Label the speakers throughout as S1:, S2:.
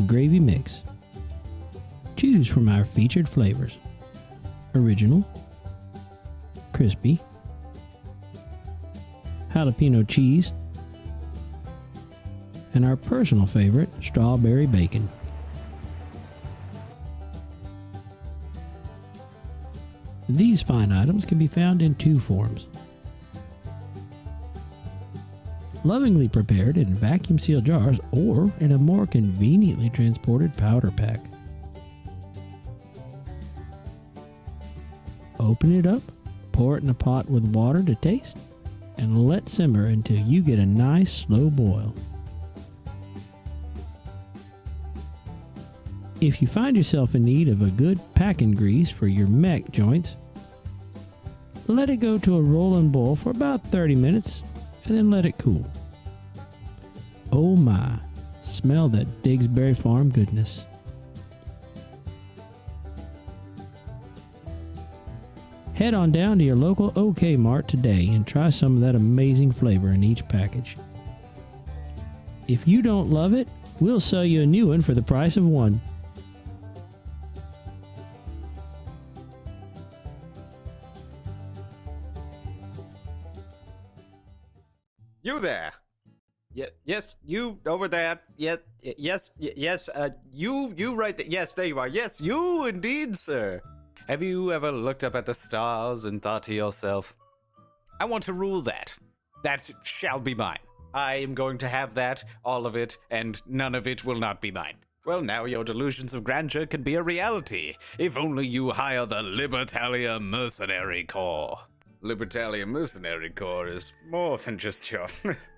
S1: gravy mix. Choose from our featured flavors: original, crispy, jalapeno cheese, and our personal favorite, strawberry bacon. These fine items can be found in two forms: lovingly prepared in vacuum sealed jars or in a more conveniently transported powder pack. Open it up, pour it in a pot with water to taste, and let simmer until you get a nice slow boil. If you find yourself in need of a good packing grease for your mech joints, let it go to a rolling boil for about 30 minutes and then let it cool. Oh my, smell that Digsbury Farm goodness. Head on down to your local OK Mart today and try some of that amazing flavor in each package. If you don't love it, we'll sell you a new one for the price of one.
S2: You there? Yes, you over there. Yes, you right there. Yes, there you are. Yes, you indeed, sir. Have you ever looked up at the stars and thought to yourself, I want to rule that. That shall be mine. I am going to have that, all of it, and none of it will not be mine. Well, now your delusions of grandeur can be a reality, if only you hire the Libertalia Mercenary Corps. Libertalia Mercenary Corps is more than just your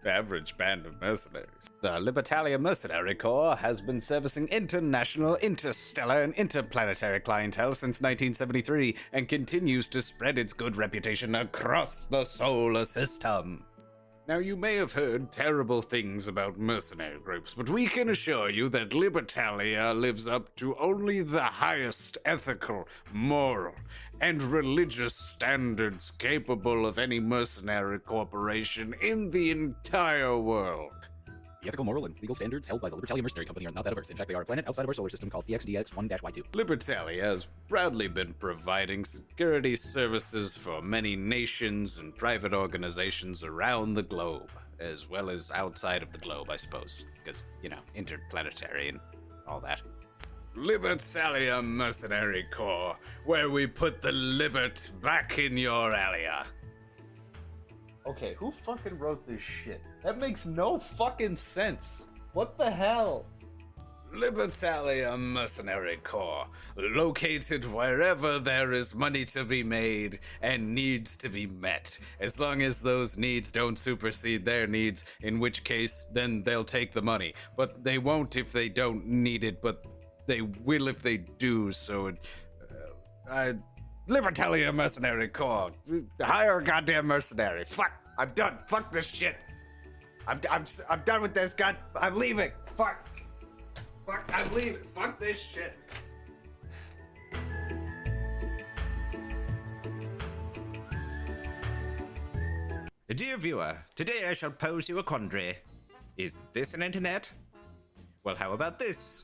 S2: average band of mercenaries. The Libertalia Mercenary Corps has been servicing international, interstellar, and interplanetary clientele since 1973 and continues to spread its good reputation across the solar system. Now, you may have heard terrible things about mercenary groups, but we can assure you that Libertalia lives up to only the highest ethical, moral, and religious standards capable of any mercenary corporation in the entire world.
S3: The ethical, moral, and legal standards held by the Libertalia Mercenary Company are not that of Earth. In fact, they are a planet outside of our solar system called PXDX-1-Y2.
S2: Libertalia has proudly been providing security services for many nations and private organizations around the globe, as well as outside of the globe, I suppose, because, you know, interplanetary and all that. Libertalia Mercenary Corps, where we put the Libert back in your alia. Okay, who fucking wrote this shit? That makes no fucking sense. What the hell? Libertalia Mercenary Corps, located wherever there is money to be made and needs to be met. As long as those needs don't supersede their needs, in which case, then they'll take the money. But they won't if they don't need it, but they will if they do, so Libertalia Mercenary Corps. Hire a goddamn mercenary. Fuck. I'm done. Fuck this shit. I'm done with this. God, I'm leaving. Fuck. I'm leaving. Fuck this shit. Dear viewer, today I shall pose you a quandary. Is this an internet? Well, how about this?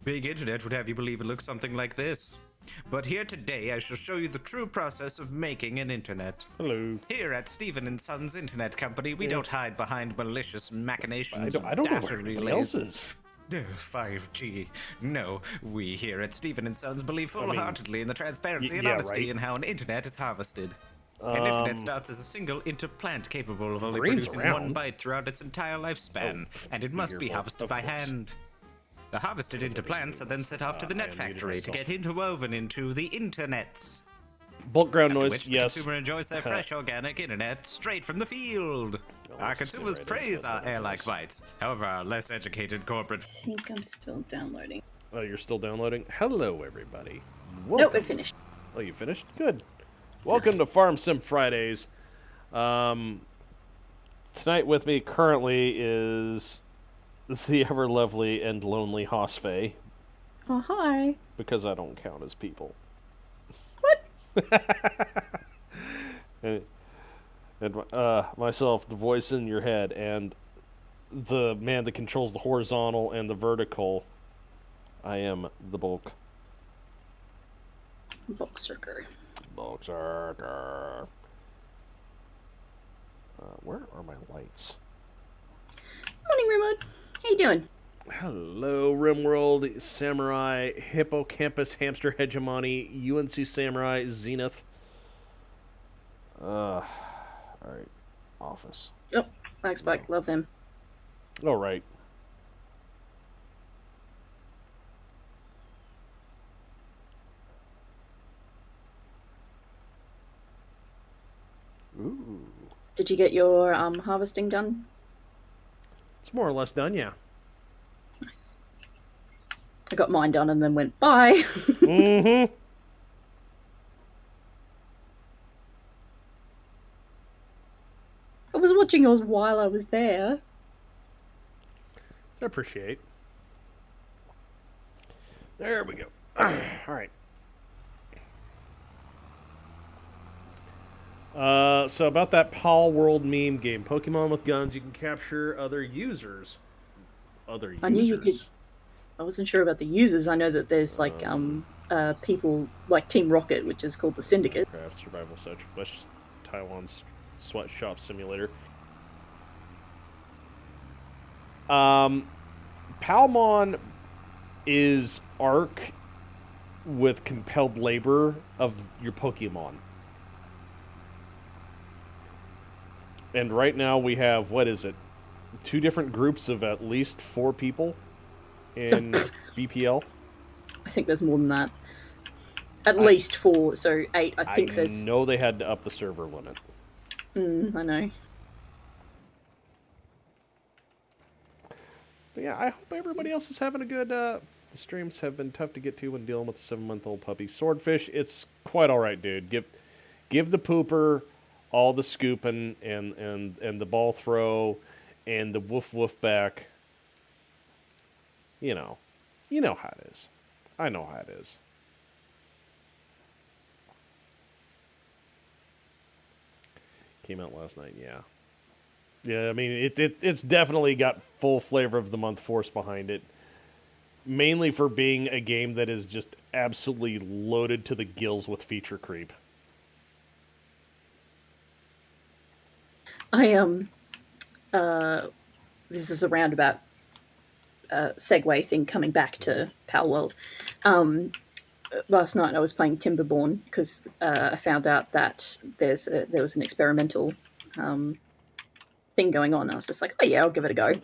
S2: Big internet would have you believe it looks something like this. But here today I shall show you the true process of making an internet.
S4: Hello.
S2: Here at Stephen & Sons Internet Company, we don't hide behind malicious machinations.
S4: I don't know where anybody else is.
S2: 5G. No, we here at Stephen & Sons believe full-heartedly in the transparency and honesty in how an internet is harvested. An internet starts as a single interplant capable of only producing one byte throughout its entire lifespan, and it must be harvested by hand. The harvested interplants are then sent off to the net factory to get interwoven into the internets.
S4: Bulk ground noise,
S2: which
S4: yes.
S2: The consumer enjoys their fresh organic internet straight from the field. Our consumers praise our air-like bites. However, our less educated corporate...
S5: I think I'm still downloading.
S4: Oh, you're still downloading? Hello, everybody.
S5: Nope, it finished.
S4: Oh, you finished? Good. Welcome to FarmSimFridays. Tonight with me currently is the ever-lovely and lonely Hosfey.
S5: Oh, hi.
S4: Because I don't count as people.
S5: What?
S4: and myself, the voice in your head, and the man that controls the horizontal and the vertical I am the bulk.
S5: Boxerker.
S4: Bulkzerker. Where are my lights?
S5: Morning, Remote. How you doing?
S4: Hello, Rimworld, Samurai, Hippocampus, Hamster Hegemony, UNC Samurai, Zenith. Alright. Office.
S5: Oh, thanks, Spike. Love them.
S4: Oh, right. Ooh.
S5: Did you get your harvesting done?
S4: It's more or less done, yeah.
S5: Nice. I got mine done and then went bye.
S4: Mm-hmm.
S5: I was watching yours while I was there.
S4: I appreciate. There we go. Alright. So about that Pal World meme game, Pokemon with guns, you can capture other users.
S5: I knew you could. I wasn't sure about the users. I know that there's like people like Team Rocket, which is called the Syndicate.
S4: Craft survival such West Taiwan's sweatshop simulator. Palmon is Arc with compelled labor of your Pokemon. And right now we have, what is it? 2 different groups of at least 4 people in BPL.
S5: I think there's more than that. At least 4, so 8. I think there's.
S4: I know they had to up the server limit.
S5: I know.
S4: But yeah, I hope everybody else is having a good. The streams have been tough to get to when dealing with a 7-month-old puppy. Swordfish, it's quite all right, dude. Give the pooper all the scooping and the ball throw and the woof woof back. You know how it is. I know how it is. Came out last night, yeah. Yeah, I mean, it's definitely got full flavor of the month force behind it. Mainly for being a game that is just absolutely loaded to the gills with feature creep.
S5: This is a roundabout segue thing coming back to Pal World. Last night I was playing Timberborn because I found out that there was an experimental thing going on. I was just like, oh yeah, I'll give it a go.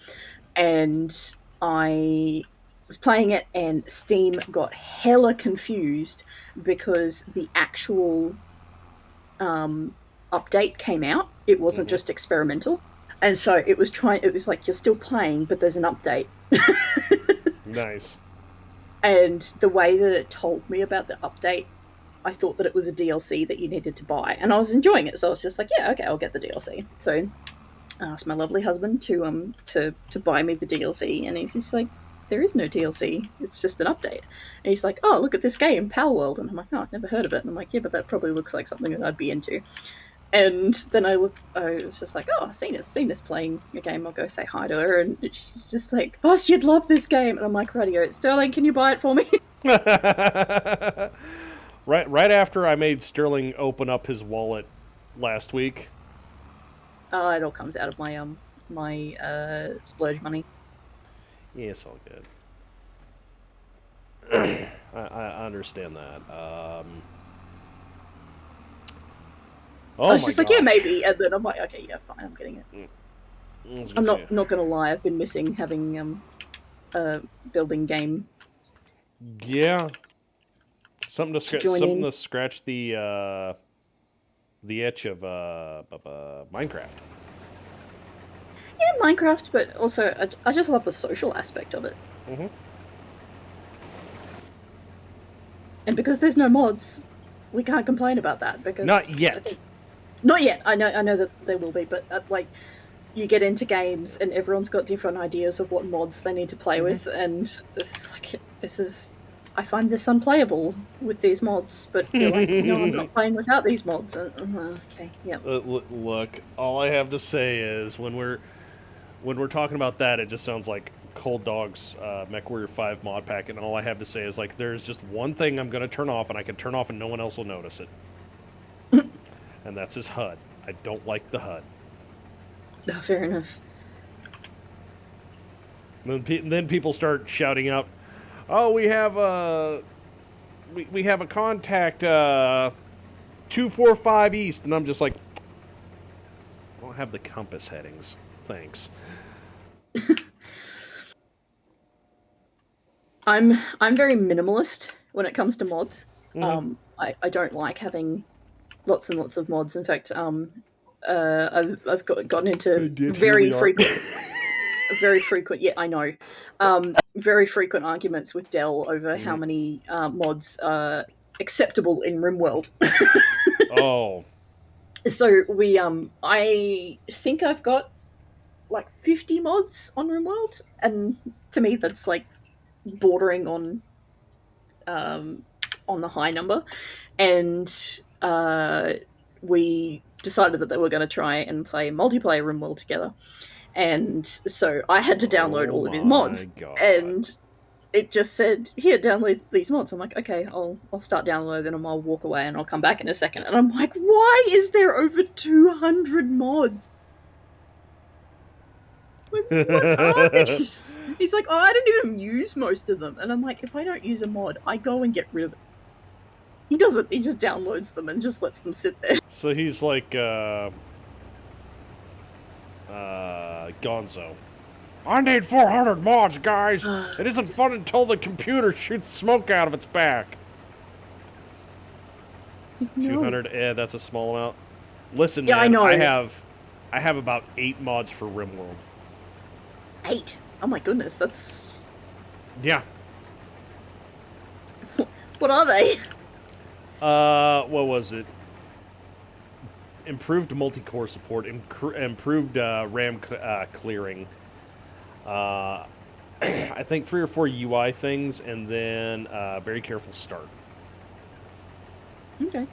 S5: And I was playing it and Steam got hella confused because the actual update came out. It wasn't just experimental. And so it was like, you're still playing, but there's an update.
S4: Nice.
S5: And the way that it told me about the update, I thought that it was a DLC that you needed to buy. And I was enjoying it, so I was just like, yeah, okay, I'll get the DLC. So I asked my lovely husband to buy me the DLC, and he's just like, there is no DLC, it's just an update. And he's like, oh, look at this game, Pal World. And I'm like, oh, I've never heard of it. And I'm like, yeah, but that probably looks like something that I'd be into. And then I was just like, oh, I've seen this playing a game, I'll go say hi to her. And she's just like, boss, you'd love this game. And I'm like, radio, Sterling, can you buy it for me?
S4: Right after I made Sterling open up his wallet last week.
S5: Oh, it all comes out of my my splurge money.
S4: Yeah, it's all good. I understand that.
S5: I was just like, yeah, maybe. And then I'm like, okay, yeah, fine, I'm getting it. I'm not gonna lie, I've been missing having a building game.
S4: Yeah. Something to scratch the itch of Minecraft.
S5: Yeah, Minecraft, but also I just love the social aspect of it.
S4: Mm-hmm.
S5: And because there's no mods, we can't complain about that. Because
S4: not yet.
S5: Not yet. I know that there will be, but like, you get into games and everyone's got different ideas of what mods they need to play with, and I find this unplayable with these mods. But you're like, no, I'm not playing without these mods. Okay, yeah.
S4: Look, all I have to say is when we're talking about that, it just sounds like Cold Dog's MechWarrior 5 mod pack, and all I have to say is, like, there's just one thing I'm going to turn off, and I can turn off and no one else will notice it. And that's his HUD. I don't like the HUD.
S5: Oh, fair enough.
S4: Then people start shouting out, "Oh, we have a contact 245 east," and I'm just like, I don't have the compass headings. Thanks.
S5: I'm very minimalist when it comes to mods. I don't like having lots and lots of mods. In fact, I've gotten into very frequent. Yeah, I know. Very frequent arguments with Dell over how many mods are acceptable in RimWorld.
S4: Oh.
S5: So I think I've got like 50 mods on RimWorld, and to me that's like bordering on the high number. And we decided that they were going to try and play multiplayer RimWorld together. And so I had to download all of his mods, and it just said, "Here, download these mods." I'm like, "Okay, I'll start downloading them. I'll walk away, and I'll come back in a second." And I'm like, "Why is there over 200 mods? Like, what are these?" He's like, "Oh, I don't even use most of them." And I'm like, "If I don't use a mod, I go and get rid of it." He doesn't. He just downloads them and just lets them sit there.
S4: So he's like, Gonzo. I need 400 mods, guys. It isn't fun until the computer shoots smoke out of its back.
S5: No.
S4: 200. That's a small amount. Listen,
S5: Yeah,
S4: man,
S5: I know.
S4: I have about 8 mods for RimWorld.
S5: 8. Oh my goodness, that's...
S4: Yeah.
S5: What are they?
S4: What was it? Improved multi-core support, improved RAM clearing. I think 3 or 4 UI things, and then very careful start.
S5: Okay. I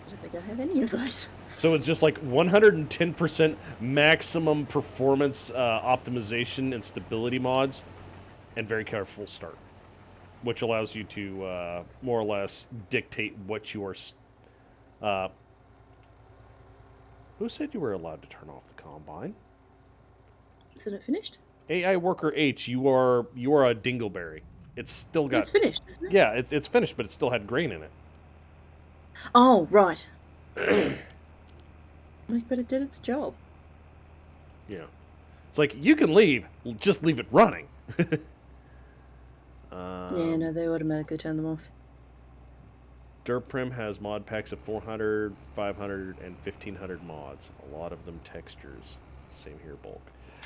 S5: don't think I have any of those.
S4: So it's just like 110% maximum performance optimization and stability mods, and very careful start, which allows you to more or less dictate what you are. Who said you were allowed to turn off the combine?
S5: Isn't it finished?
S4: AI Worker H, you are a dingleberry. It's still got.
S5: It's finished, isn't it?
S4: Yeah, it's finished, but it still had grain in it.
S5: Oh, right. Like, but it did its job.
S4: Yeah, it's like you can leave, just leave it running.
S5: Yeah, no, they automatically turn them off.
S4: Derprim has mod packs of 400, 500, and 1500 mods. A lot of them textures. Same here, bulk.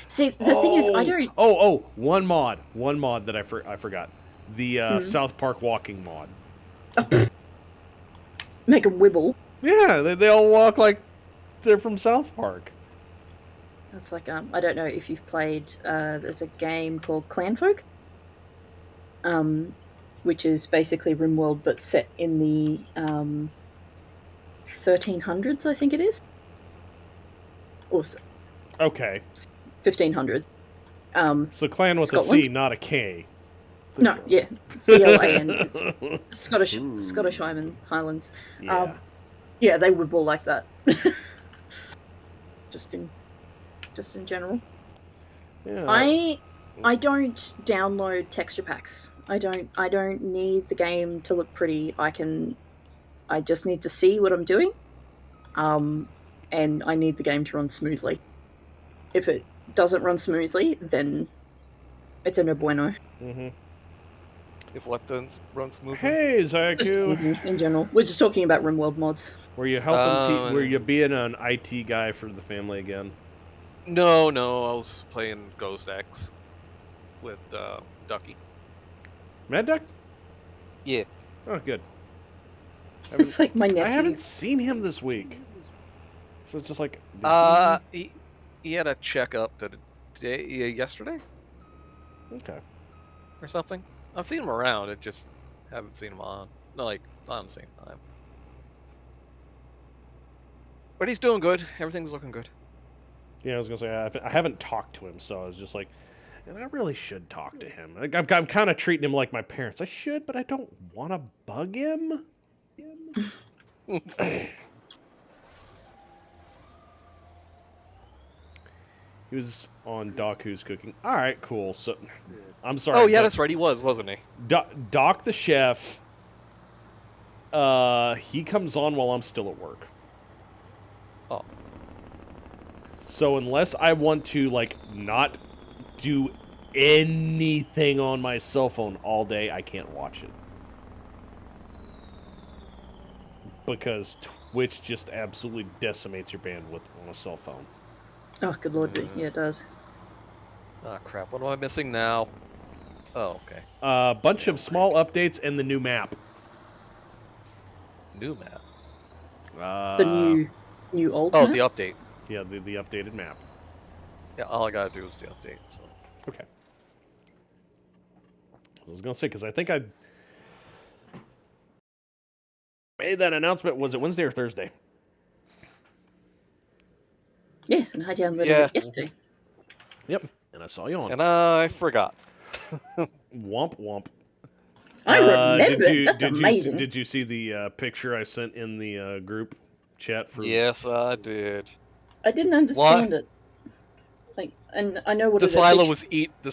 S5: See, the thing is, I don't...
S4: One mod that I forgot. The South Park walking mod.
S5: Make them wibble.
S4: Yeah, they all walk like they're from South Park.
S5: It's like, I don't know if you've played, there's a game called Clanfolk, which is basically RimWorld, but set in the 1300s, I think it is. Or
S4: Okay.
S5: 1500.
S4: So clan with
S5: Scotland?
S4: a C, not a K.
S5: No, yeah, CLAN. It's Scottish Highlands.
S4: Yeah.
S5: Yeah, they would all like that. just in general.
S4: Yeah.
S5: I don't download texture packs. I don't need the game to look pretty. I just need to see what I'm doing. And I need the game to run smoothly. If it doesn't run smoothly, then it's a no bueno.
S4: Mm-hmm.
S6: If what doesn't run smoothly?
S4: Hey,
S5: Just
S4: Zaku.
S5: in general. We're just talking about RimWorld mods.
S4: Were you helping? Were you being an IT guy for the family again?
S6: No, I was playing Ghost X with Ducky.
S4: Mad Duck?
S6: Yeah.
S4: Oh, good.
S5: It's like my nephew.
S4: I haven't seen him this week, so it's just like.
S6: He had a checkup yesterday
S4: Okay.
S6: or something. I've seen him around. I just haven't seen him on the same time. But he's doing good. Everything's looking good.
S4: Yeah, I was gonna say I haven't talked to him, so I was just like, And I really should talk to him. I'm kind of treating him like my parents. I should, but I don't want to bug him. He was on Doc Who's Cooking. All right, cool. So, I'm sorry.
S6: Oh yeah,
S4: but
S6: that's right. He was, wasn't he?
S4: Doc the chef. He comes on while I'm still at work.
S6: Oh.
S4: So unless I want to like not do anything on my cell phone all day, I can't watch it. Because Twitch just absolutely decimates your bandwidth on a cell phone.
S5: Oh, good lord, yeah, it does.
S6: Ah, crap. What am I missing now? Oh, okay.
S4: A bunch of small updates and the new map.
S6: New map.
S5: The new old
S6: Oh,
S5: map?
S6: the update.
S4: Yeah, the updated map.
S6: Yeah, all I gotta do is the update. So.
S4: Okay. I was gonna say because I think I made that announcement. Was it Wednesday or Thursday?
S5: Yes, and I downloaded
S6: Yeah.
S5: it yesterday.
S4: Yep. And I saw you on.
S6: And I forgot.
S4: Womp womp.
S5: I remember it. That's
S4: did
S5: amazing.
S4: You, did you see the picture I sent in the group chat for?
S6: Yes, I did.
S5: I didn't understand it. Like, and I know what
S6: The
S5: it is.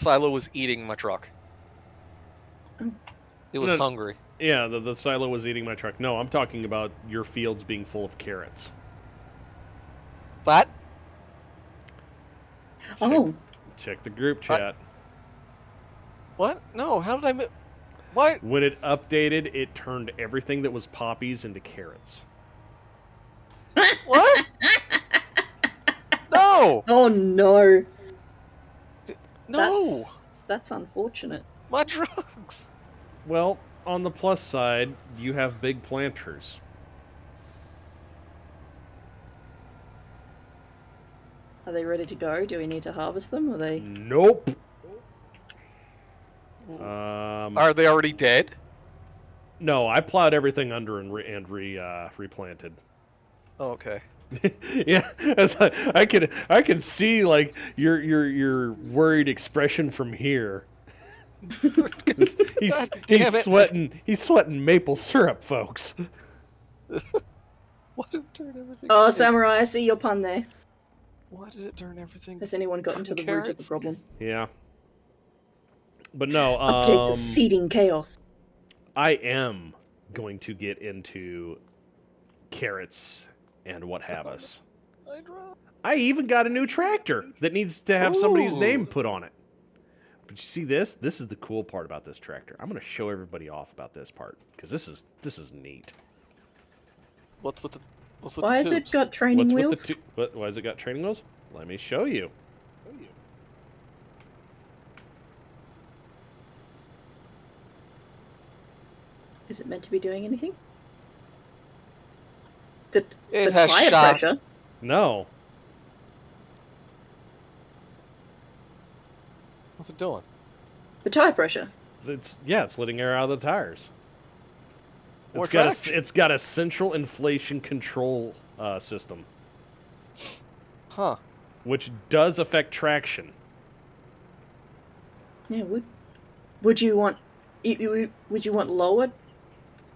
S6: silo was eating my truck.
S5: Oh.
S6: It was
S4: No.
S6: hungry.
S4: Yeah, the silo was eating my truck. No, I'm talking about your fields being full of carrots.
S6: What?
S5: Oh,
S4: Check the group chat.
S6: What? No, how did I miss? What?
S4: When it updated, it turned everything that was poppies into carrots.
S6: What? No!
S5: oh no.
S6: No!
S5: That's unfortunate.
S6: My drugs!
S4: Well, on the plus side, you have big planters.
S5: Are they ready to go? Do we need to harvest them? Are they?
S4: Nope.
S6: Are they already dead?
S4: No, I plowed everything under and replanted.
S6: Oh, okay.
S4: Yeah, as I could see like your worried expression from here. 'Cause he's sweating maple syrup, folks.
S6: What did it turn everything?
S5: Oh, Samurai, I see your pun there.
S6: Why did it turn everything?
S5: Has anyone gotten to the root of the
S6: Carrots?
S5: problem?
S4: Yeah. But no,
S5: Update to seeding chaos.
S4: I am going to get into carrots and what have us. I even got a new tractor that needs to have somebody's name put on it. But you see this? This is the cool part about this tractor. I'm going to show everybody off about this part because this is neat.
S6: What's with the
S5: Why has it got training wheels?
S4: Why has it got training wheels? Let me show you.
S5: Is it meant to be doing anything? The
S6: It has
S5: tire
S6: shot.
S5: pressure.
S4: No.
S6: What's it doing?
S5: The tire pressure.
S4: It's letting air out of the tires.
S6: More
S4: It's got a central inflation control system,
S6: Huh.
S4: which does affect traction.
S5: Yeah, would you want would you want lower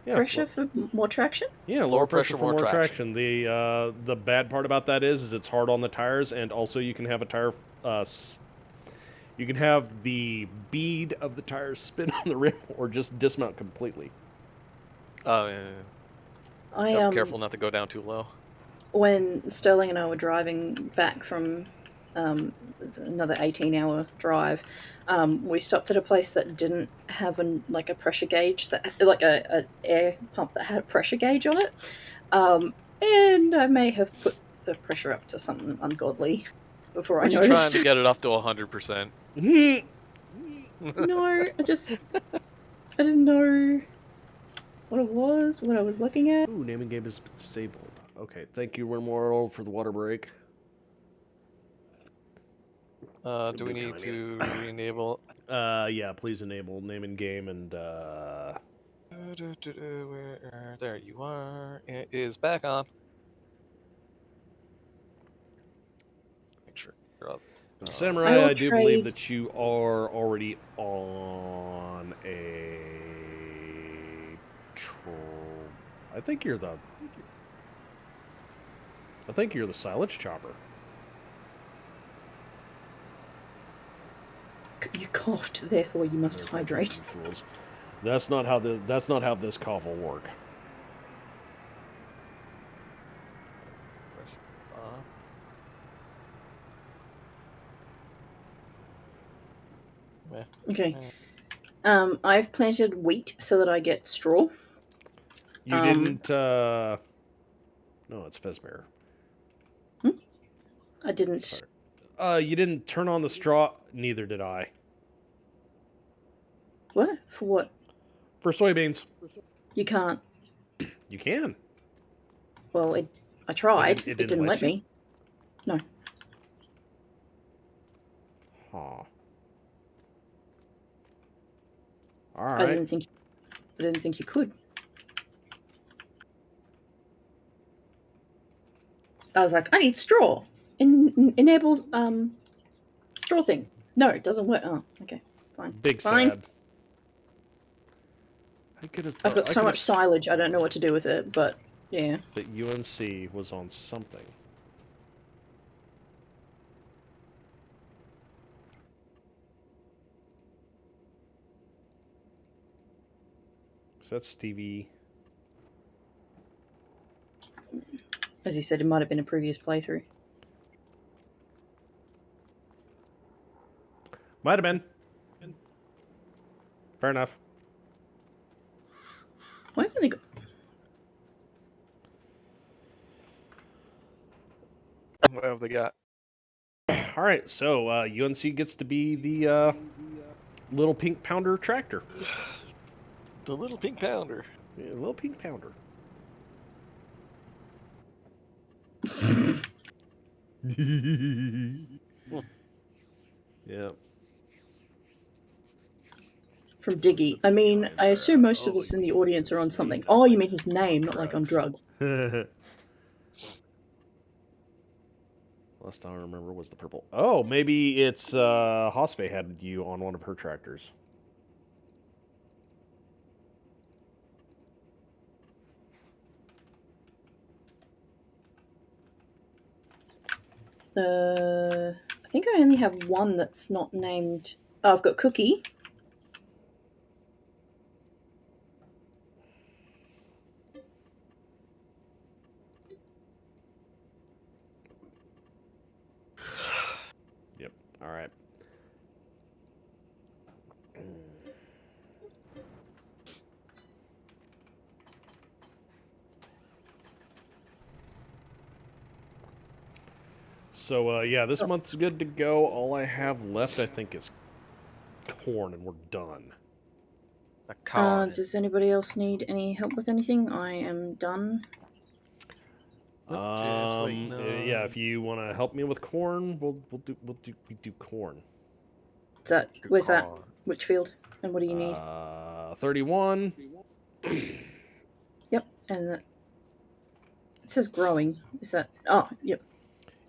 S4: Yeah,
S5: pressure for more traction?
S4: Yeah,
S6: Lower pressure,
S4: for
S6: more
S4: more
S6: traction.
S4: The bad part about that is it's hard on the tires, and also you can have a tire. You can have the bead of the tires spin on the rim, or just dismount completely.
S6: Oh yeah.
S5: I
S6: Gotta be careful not to go down too low.
S5: When Sterling and I were driving back from it's another 18-hour drive, we stopped at a place that didn't have a pressure gauge, that like a air pump that had a pressure gauge on it, and I may have put the pressure up to something ungodly before I
S6: You're trying
S5: noticed.
S6: to get it up to 100%.
S5: No, I didn't know what it was, what I was looking at.
S4: Ooh, naming game is disabled. Okay, thank you, Wormworld, for the water break.
S6: Do we need to re-enable?
S4: Yeah, please enable name and game and
S6: Where, there you are. It is back on. Make sure.
S4: Samurai, I do believe
S5: trade-
S4: that you are already on a. I think you're the. I think you're the silage chopper.
S5: You coughed, therefore you must
S4: They're
S5: hydrate.
S4: fucking fools. That's not how this. That's not how this cough will work.
S6: Press
S5: Okay. I've planted wheat so that I get straw.
S4: You didn't. No, it's Fezbear.
S5: I didn't.
S4: Sorry. You didn't turn on the straw. Neither did I.
S5: What? For what?
S4: For soybeans,
S5: You can't.
S4: you can.
S5: Well, I tried.
S4: It
S5: It
S4: didn't
S5: didn't
S4: let
S5: let
S4: you?
S5: me. No.
S4: Huh. All
S5: I
S4: right.
S5: didn't think you could. I was like, I need straw. Enables straw thing. No, it doesn't work. Oh, okay, fine.
S4: Big
S5: Fine.
S4: sad.
S5: I've got so much silage. I don't know what to do with it, but yeah.
S4: That UNC was on something. So that's Stevie.
S5: As you said, it might have been a previous playthrough.
S4: Might have been. Fair enough.
S5: Why haven't they got?
S6: What have they got?
S4: All right, so UNC gets to be the little pink pounder tractor.
S6: The little pink pounder.
S4: Yeah, little pink pounder. Yeah.
S5: From Diggy. I mean, I assume most of us in the audience are on something. Oh, you mean his name, not like on drugs.
S4: Last time I remember was the purple. Oh, maybe it's Hosfe had you on one of her tractors.
S5: I think I only have one that's not named. Oh, I've got Cookie.
S4: Yep. All right. So, yeah, this month's good to go. All I have left, I think, is corn, and we're done.
S6: A con.
S5: Does anybody else need any help with anything? I am done.
S4: Yeah, if you want to help me with corn, we do corn.
S5: Where's that? Which field? And what do you need?
S4: 31.
S5: Yep, and it says growing. Is that? Oh, yep.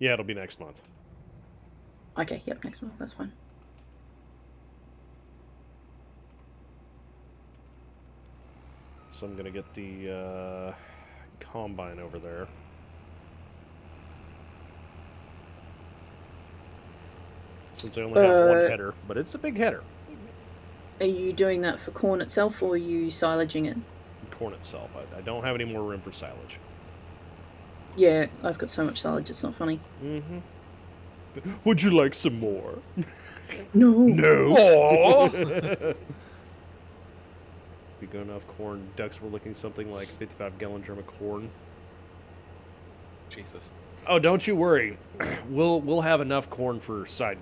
S4: Yeah, it'll be next month.
S5: Okay, yep, next month. That's fine.
S4: So I'm gonna get the combine over there. Since I only have one header, but it's a big header.
S5: Are you doing that for corn itself, or are you silaging it?
S4: Corn itself. I don't have any more room for silage.
S5: Yeah, I've got so much silage, it's not funny.
S4: Mm-hmm. Would you like some more?
S5: No.
S4: No. We got enough corn. Ducks were looking something like 55-gallon drum of corn.
S6: Jesus.
S4: Oh, don't you worry. We'll have enough corn for side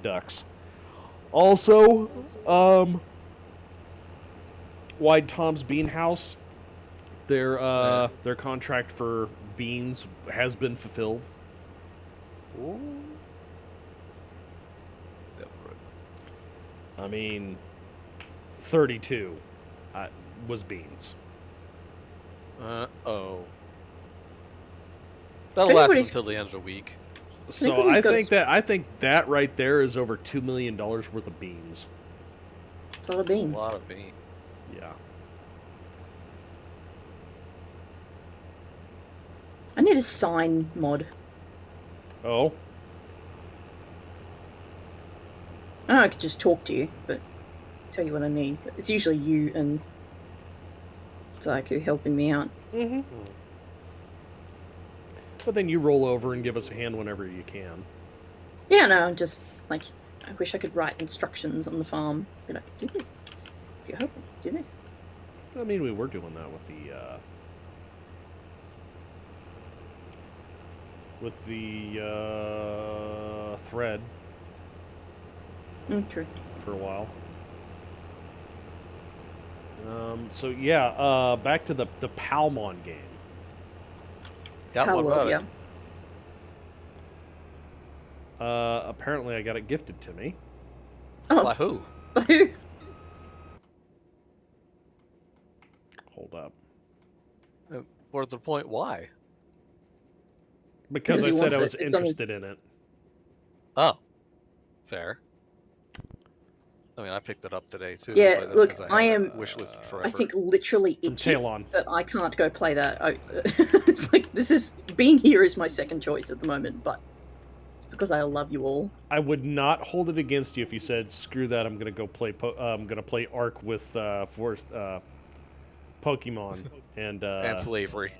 S4: ducks. Also, Wide Tom's Bean House. Their contract for beans has been fulfilled.
S6: Ooh.
S4: I mean, 32 was beans.
S6: Oh. That'll last until the end of the week.
S4: So
S5: we've
S4: I
S5: got
S4: think that right there is over $2 million worth of beans.
S5: It's a lot of
S6: A
S5: beans.
S6: lot of beans.
S4: Yeah.
S5: I need a sign mod.
S4: Oh,
S5: I know I could just talk to you, but tell you what I need. It's usually you and Zaiku helping me out.
S4: but then you roll over and give us a hand whenever you can.
S5: Yeah, no, I'm just like, I wish I could write instructions on the farm. Be like, do this. If you're hoping, do this.
S4: I mean, we were doing that with the thread
S5: True.
S4: for a while. So yeah, back to the Palmon game.
S6: Yeah,
S5: How
S6: what
S5: well,
S6: about
S5: yeah.
S6: it?
S4: Apparently, I got it gifted to me.
S5: Oh,
S6: By who?
S4: Hold up,
S6: What's the point? Why?
S4: because
S5: Because
S4: I
S5: he
S4: said
S5: wants
S4: I
S5: it.
S4: was
S5: It's on his-
S4: interested in it.
S6: Oh, fair. I mean, I picked it up today too.
S5: Yeah,
S6: but that's
S5: look,
S6: 'cause
S5: I
S6: had
S5: am-
S6: it wishlisted forever.
S5: I think literally
S4: From
S5: itchy
S4: Talon.
S5: that I can't go play that. It's like, this is, being here is my second choice at the moment, but it's because I love you all.
S4: I would not hold it against you if you said, "Screw that! I'm gonna go play. I'm gonna play Ark with Pokemon and
S6: and slavery.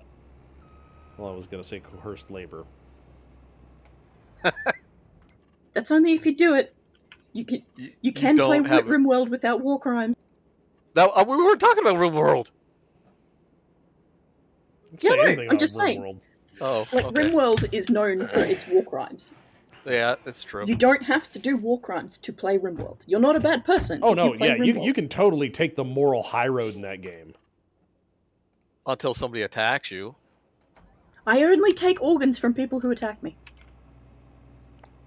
S4: well, I was gonna say coerced labor.
S5: That's only if you do it. You can play
S6: don't have-
S5: RimWorld without war crimes.
S6: Now we were talking about Real World.
S4: Say
S5: Yeah, no,
S4: anything
S5: I'm
S4: about
S5: just saying.
S4: RimWorld.
S6: Oh,
S5: Like,
S6: okay.
S5: RimWorld is known for its war crimes.
S6: Yeah, it's true.
S5: You don't have to do war crimes to play RimWorld. You're not a bad person.
S4: Oh
S5: if
S4: no,
S5: you play
S4: yeah, you
S5: RimWorld.
S4: can totally take the moral high road in that game.
S6: Until somebody attacks you.
S5: I only take organs from people who attack me.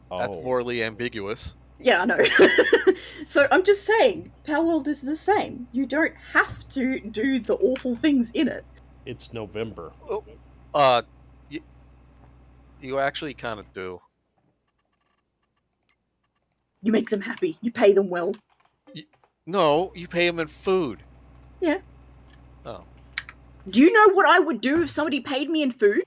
S6: That's
S4: Oh.
S6: morally ambiguous.
S5: Yeah, I know. So I'm just saying, Palworld is the same. You don't have to do the awful things in it.
S4: It's November.
S6: You actually kind of do.
S5: You make them happy. You pay them well.
S6: No, you pay them in food.
S5: Yeah.
S6: Oh.
S5: Do you know what I would do if somebody paid me in food?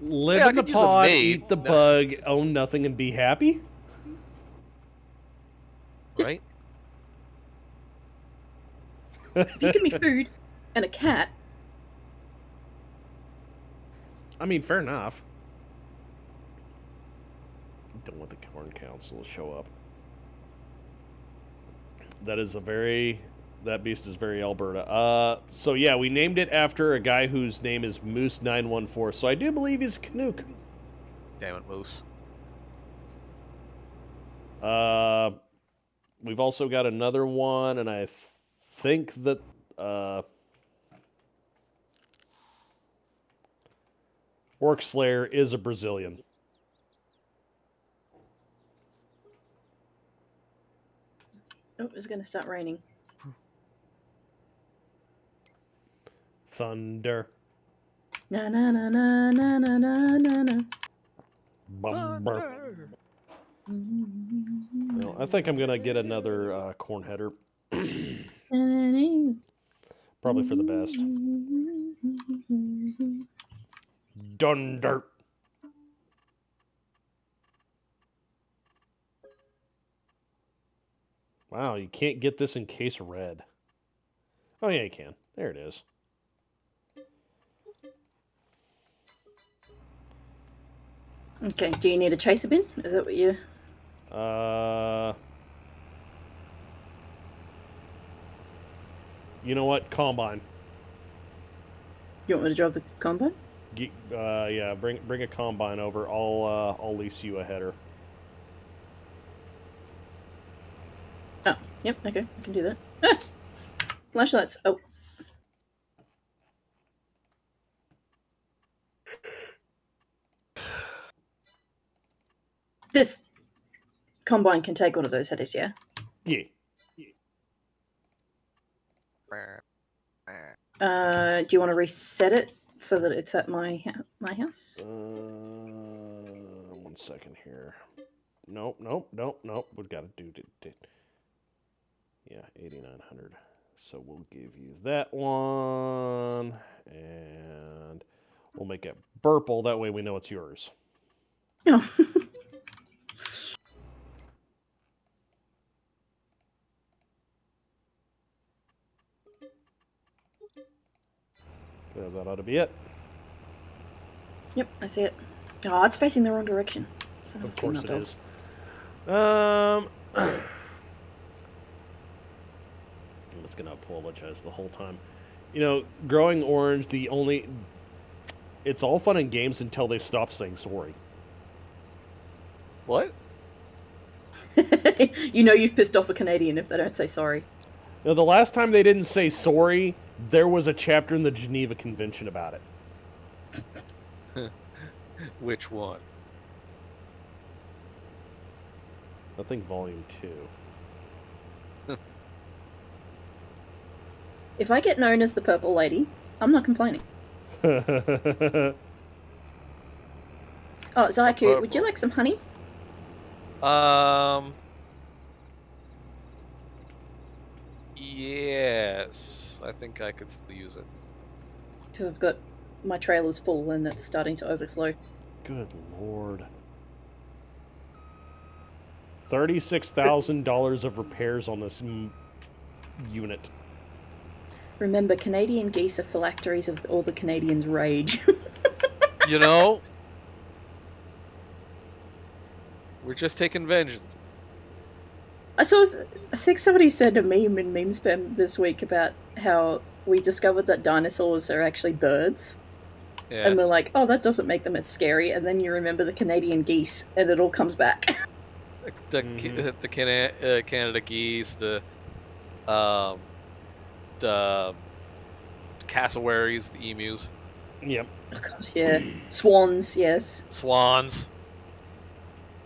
S4: Live
S6: Yeah, I
S4: in the
S6: could use a
S4: pod,
S6: maid.
S4: eat the bug, own nothing, and be happy?
S6: Right?
S5: If you give me food and a cat,
S4: I mean, fair enough. Don't want the Corn Council to show up. That beast is very Alberta. So yeah, we named it after a guy whose name is Moose914. So I do believe he's a Canuck.
S6: Damn it, Moose.
S4: We've also got another one, and I think that Orc Slayer is a Brazilian.
S5: oh, it's going to start raining.
S4: Thunder.
S5: Na na na na na na na na na.
S4: Bumper. Well, I think I'm gonna get another corn header. Probably for the best. Dunder. Wow, you can't get this in case red. Oh yeah, you can. There it is.
S5: Okay, do you need a chaser bin? Is that what you...
S4: You know what? Combine.
S5: You want me to drive the combine?
S4: Yeah, bring a combine over. I'll lease you a header.
S5: Oh, yep, okay, I can do that. Ah! Flashlights. Oh. This combine can take one of those headers, yeah?
S4: Yeah.
S5: Do you want to reset it so that it's at my house.
S4: 1 second here. Nope. We've got to do it. Yeah, 8,900. So we'll give you that one, and we'll make it Burple. That way we know it's yours.
S5: Oh.
S4: Yeah, that ought to be it.
S5: Yep, I see it. Oh, it's facing the wrong direction.
S4: Of course it is. I'm just gonna apologize the whole time. You know, growing orange, it's all fun and games until they stop saying sorry.
S6: What?
S5: You know you've pissed off a Canadian if they don't say sorry.
S4: Now, the last time they didn't say sorry, there was a chapter in the Geneva Convention about it.
S6: Which one?
S4: I think Volume 2.
S5: If I get known as the Purple Lady, I'm not complaining. Oh, Zaiku, would you like some honey?
S6: Yes. I think I could still use it.
S5: Because I've got my trailer's full and it's starting to overflow.
S4: Good lord. $36,000 of repairs on this unit.
S5: Remember, Canadian geese are phylacteries of all the Canadians' rage.
S6: You know? We're just taking vengeance.
S5: I think somebody said a meme in Meme Spam this week about how we discovered that dinosaurs are actually birds.
S6: Yeah.
S5: And we're like, oh, that doesn't make them as scary. And then you remember the Canadian geese, and it all comes back.
S6: The Canada geese, the cassowaries, the emus.
S4: Yep.
S5: Oh god, yeah. Swans, yes.
S6: Swans.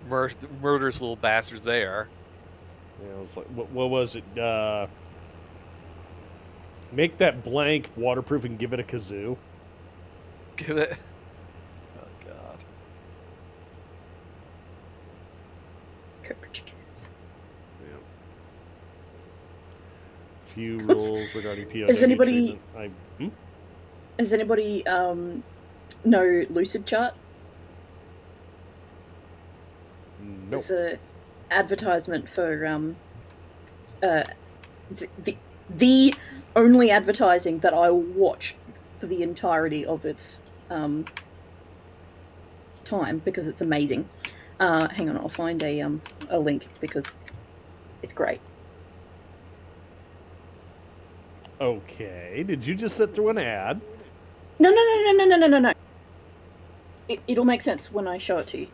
S6: Murderous little bastards they are.
S4: Yeah, it was like, what was it? Make that blank waterproof and give it a kazoo.
S6: Give it... Oh god.
S5: Cobra chickens.
S4: Yeah. Few rules regarding POW
S5: Does anybody...
S4: treatment.
S5: Does anybody know Lucid Chart?
S4: Nope.
S5: It's a advertisement for the only advertising that I will watch for the entirety of its time because it's amazing. Hang on, I'll find a link because it's great.
S4: Okay. Did you just sit through an ad?
S5: No. It'll make sense when I show it to you.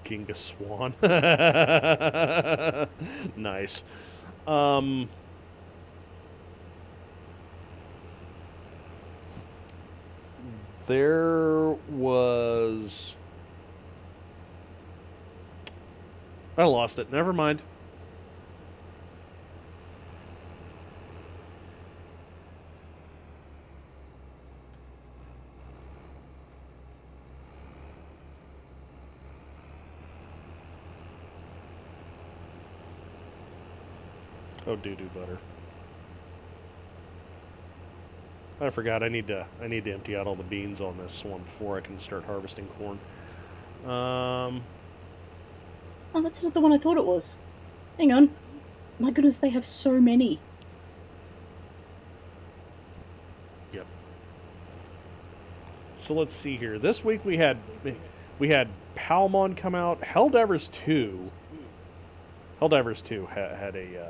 S4: Genghis Swan. Nice. There was... I lost it. Never mind. Oh, doo-doo butter. I forgot. I need to empty out all the beans on this one before I can start harvesting corn.
S5: Oh, that's not the one I thought it was. Hang on. My goodness, they have so many.
S4: Yep. So let's see here. This week we had Palmon come out. Helldivers 2 had a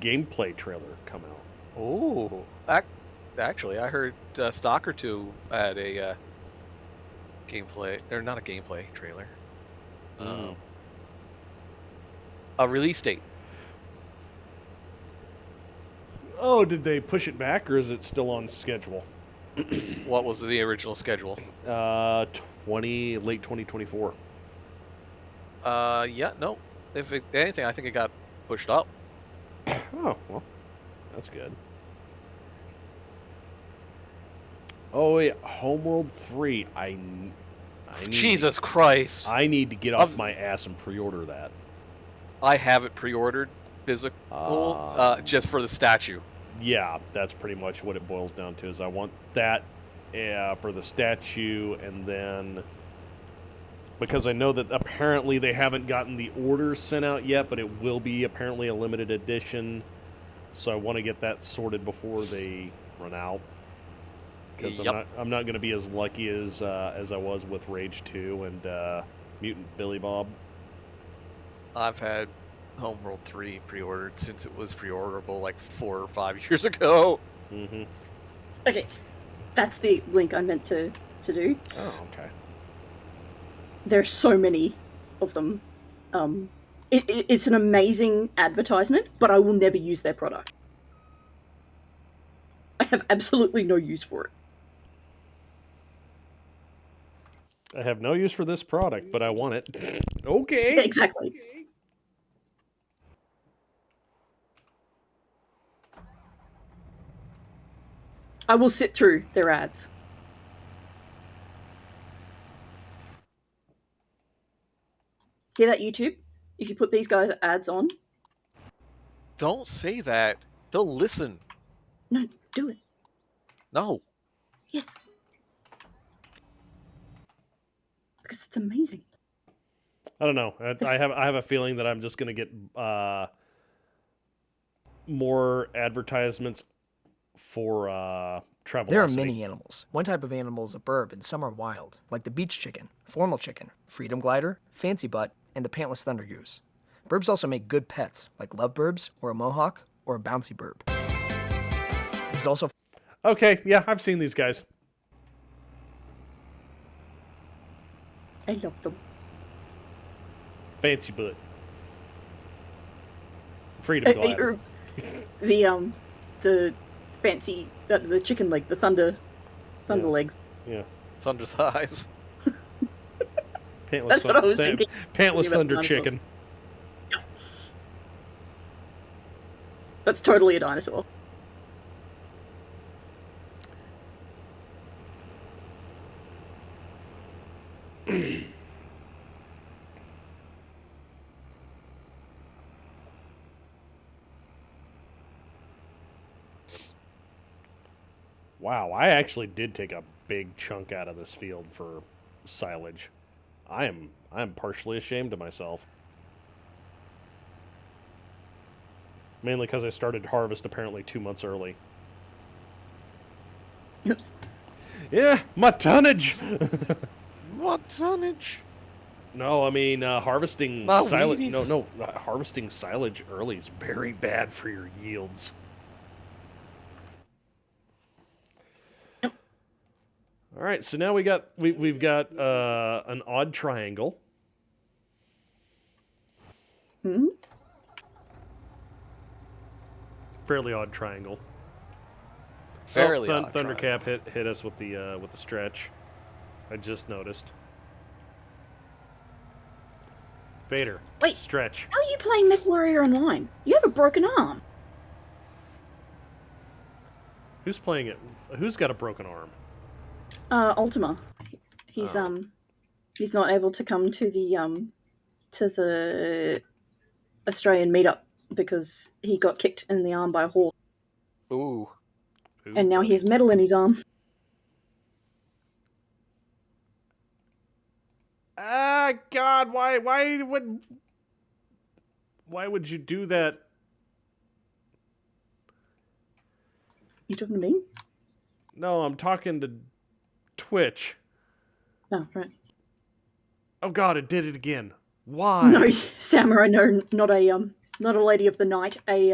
S4: gameplay trailer come out.
S6: Oh, actually, I heard Stalker 2 had a gameplay, or not a gameplay trailer. A release date.
S4: Oh, did they push it back, or is it still on schedule?
S6: What was the original schedule?
S4: Late 2024.
S6: Yeah, no. If anything, I think it got pushed up.
S4: Oh, well, that's good. Oh, yeah, Homeworld 3. I need
S6: Jesus Christ!
S4: I need to get off my ass and pre-order that.
S6: I have it pre-ordered physical, just for the statue.
S4: Yeah, that's pretty much what it boils down to. Is I want that for the statue, and then because I know that apparently they haven't gotten the orders sent out yet, but it will be apparently a limited edition. So I want to get that sorted before they run out. Because
S6: Yep.
S4: I'm not going to be as lucky as I was with Rage 2 and Mutant Billy Bob.
S6: I've had Homeworld 3 pre-ordered since it was pre-orderable like 4 or 5 years ago.
S4: Mm-hmm.
S5: Okay, that's the link I meant to do.
S4: Oh, okay.
S5: There's so many of them. It's an amazing advertisement, but I will never use their product. I have absolutely no use for it.
S4: I have no use for this product, but I want it. Okay.
S5: Exactly. I will sit through their ads. Hear that, YouTube? If you put these guys' ads on,
S6: Don't say that. They'll listen.
S5: no, do it.
S6: No.
S5: Yes. Because it's amazing.
S4: I don't know. I have a feeling that I'm just going to get more advertisements for travel.
S7: There are many animals. One type of animal is a burb, and some are wild, like the beach chicken, formal chicken, freedom glider, fancy butt, and the pantless thunder goose. Burbs also make good pets, like loveburbs, or a mohawk, or a bouncy burb. There's also...
S4: Okay, yeah, I've seen these guys.
S5: I love them.
S4: Fancy butt. Freedom glider.
S5: The fancy the chicken leg, the thunder legs.
S4: Yeah.
S6: Thunder thighs.
S4: Pantless
S5: That's what I was thinking.
S4: Pantless thunder
S5: Dinosaurs.
S4: chicken.
S5: Yeah. That's totally a dinosaur.
S4: Wow, I actually did take a big chunk out of this field for silage. I am partially ashamed of myself. Mainly because I started harvest apparently 2 months early.
S5: Oops.
S4: Yeah, my tonnage!
S6: What tonnage?
S4: No, I mean, harvesting
S6: My
S4: silage...
S6: Wheaties.
S4: No, harvesting silage early is very bad for your yields. All right, so now we've got an odd triangle.
S5: Hmm?
S4: Fairly odd triangle.
S6: Fairly
S4: oh,
S6: odd
S4: Thundercap hit us with the stretch. I just noticed. Vader.
S5: Wait.
S4: Stretch.
S5: How are you playing MechWarrior Online? You have a broken arm.
S4: Who's playing it? Who's got a broken arm?
S5: Ultima. He's not able to come to the Australian meetup because he got kicked in the arm by a horse,
S6: Ooh.
S5: and now he has metal in his arm.
S4: Ah, God! Why would you do that?
S5: You talking to me?
S4: No, I'm talking to Twitch.
S5: Oh, right.
S4: Oh God, it did it again. Why?
S5: No, Samurai. No, not a lady of the night. A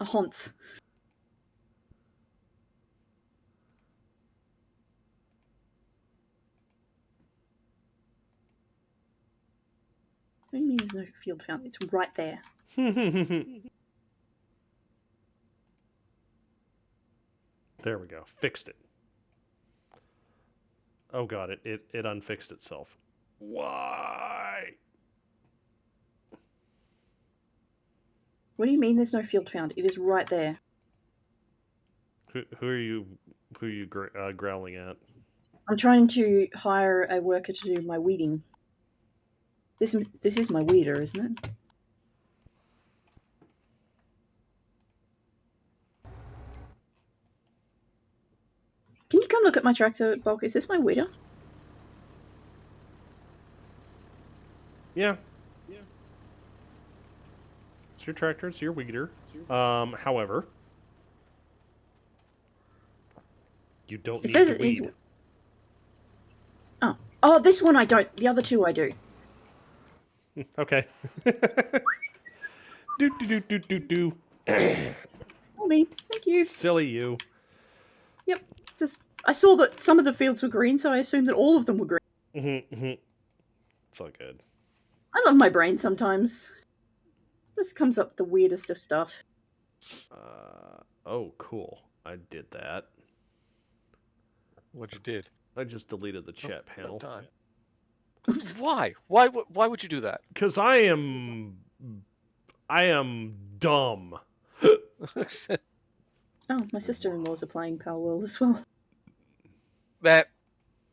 S5: Haunts. What do you mean there's no field found? It's right there.
S4: There we go. Fixed it. Oh God, it unfixed itself. Why?
S5: What do you mean there's no field found? It is right there.
S4: Who are you? Who are you growling at?
S5: I'm trying to hire a worker to do my weeding. This is my weeder, isn't it? Can you come look at my tractor, Bulk? Is this my weeder?
S4: Yeah. It's your tractor. It's your weeder. However, you don't
S5: It
S4: need
S5: says
S4: to
S5: it is.
S4: weed.
S5: Oh, this one I don't. The other two I do.
S4: Okay. do.
S5: Oh, me. Thank you.
S4: Silly you.
S5: Yep. Just I saw that some of the fields were green, so I assumed that all of them were green.
S4: It's all good.
S5: I love my brain sometimes. Just comes up with the weirdest of stuff.
S4: Oh, cool. I did that.
S6: What you did?
S4: I just deleted the chat panel.
S6: Time. Why? Why would you do that?
S4: Because I am dumb.
S5: Oh, my sister-in-laws are playing Pal World as well.
S6: Matt,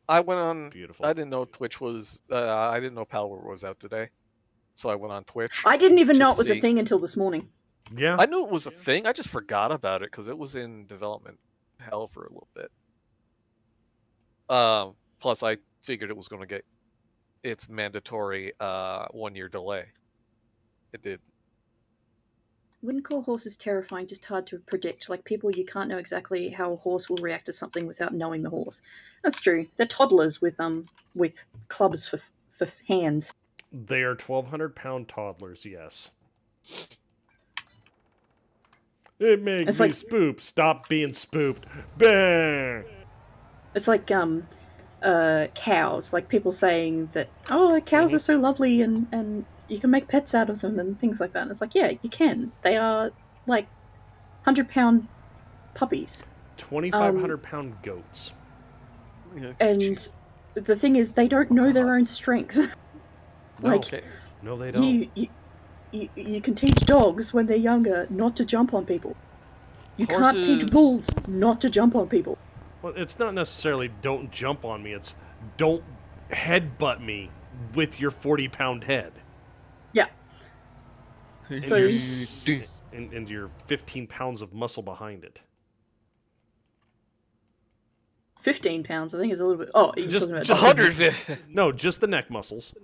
S6: I went on.
S4: Beautiful.
S6: I didn't know Twitch was. I didn't know Power was out today, so I went on Twitch.
S5: I didn't even know
S6: Just
S5: it was
S6: to
S5: a
S6: see.
S5: thing until this morning.
S4: Yeah.
S6: I knew it was a thing. I just forgot about it because it was in development hell for a little bit. Plus, I figured it was going to get its mandatory 1 year delay. It did.
S5: Windcore horse is terrifying, just hard to predict. Like people, you can't know exactly how a horse will react to something without knowing the horse. That's true. They're toddlers with clubs for hands.
S4: They are 1,200-pound toddlers, yes. It makes
S5: It's
S4: me
S5: like-
S4: spoop. Stop being spooped. Bang!
S5: It's like cows. Like people saying that, oh, cows are so lovely and you can make pets out of them and things like that. And it's like, yeah, you can. They are like 100-pound puppies.
S4: 2,500-pound goats.
S5: And the thing is, they don't know their own strength. Like,
S6: Okay.
S4: No, they don't.
S5: you can teach dogs when they're younger not to jump on people. You can't
S6: Horses-
S5: teach bulls not to jump on people.
S4: Well, it's not necessarily don't jump on me. It's don't headbutt me with your 40-pound head.
S5: Yeah.
S4: And,
S5: So-
S4: your, and your 15 pounds of muscle behind it.
S5: 15 pounds, I think, is a little bit. Oh, you're
S4: Just-
S5: talking about
S4: just-
S6: 100.
S4: No, just the neck muscles.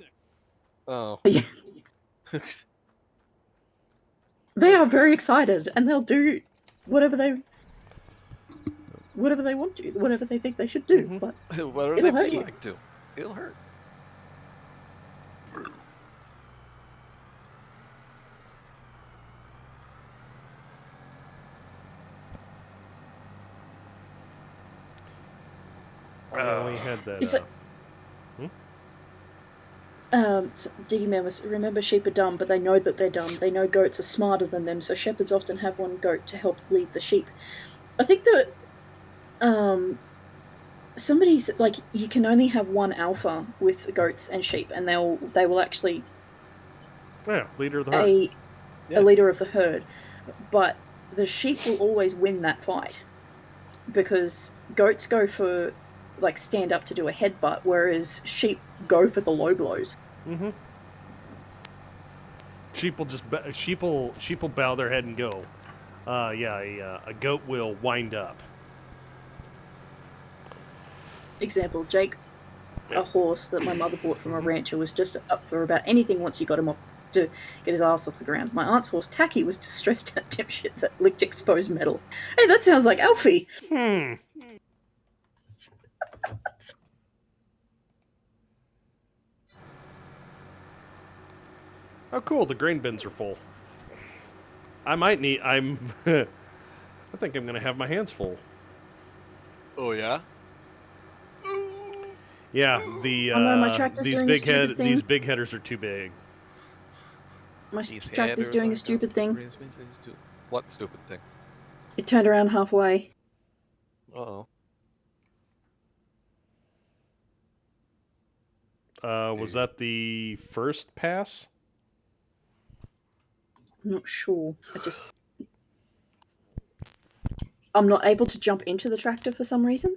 S6: Oh.
S5: Yeah. They are very excited, and they'll do whatever they want to, whatever they think they should do. But
S6: Whatever
S5: It'll
S6: they
S5: hurt
S6: feel
S5: you.
S6: like to. It'll hurt.
S4: I only had that.
S5: Is it- so Diggy Man was, remember, sheep are dumb, but they know that they're dumb. They know goats are smarter than them, so shepherds often have one goat to help lead the sheep. I think that somebody's like, you can only have one alpha with goats and sheep, and they will actually
S4: Yeah, leader of the herd.
S5: a leader of the herd, but the sheep will always win that fight because goats go for like stand up to do a headbutt, whereas sheep go for the low blows.
S4: Sheep will just sheep will bow their head and go. A goat will wind up.
S5: Example, Jake, a horse that my mother bought from a rancher, was just up for about anything once you got him off to get his ass off the ground. My aunt's horse, Tacky, was distressed at dipshit that licked exposed metal. Hey, that sounds like Alfie.
S4: Oh, cool! The grain bins are full. I might need. I think I'm gonna have my hands full.
S6: Oh, yeah?
S4: Yeah, the
S5: Oh no, my tractor's doing a stupid thing.
S4: these big headers are too big.
S5: My
S6: These
S5: tractor's
S6: headers
S5: doing
S6: are
S5: a stupid thing.
S6: What stupid thing?
S5: It turned around halfway.
S6: Uh-oh.
S4: Was that the first pass?
S5: I'm not sure. I'm not able to jump into the tractor for some reason,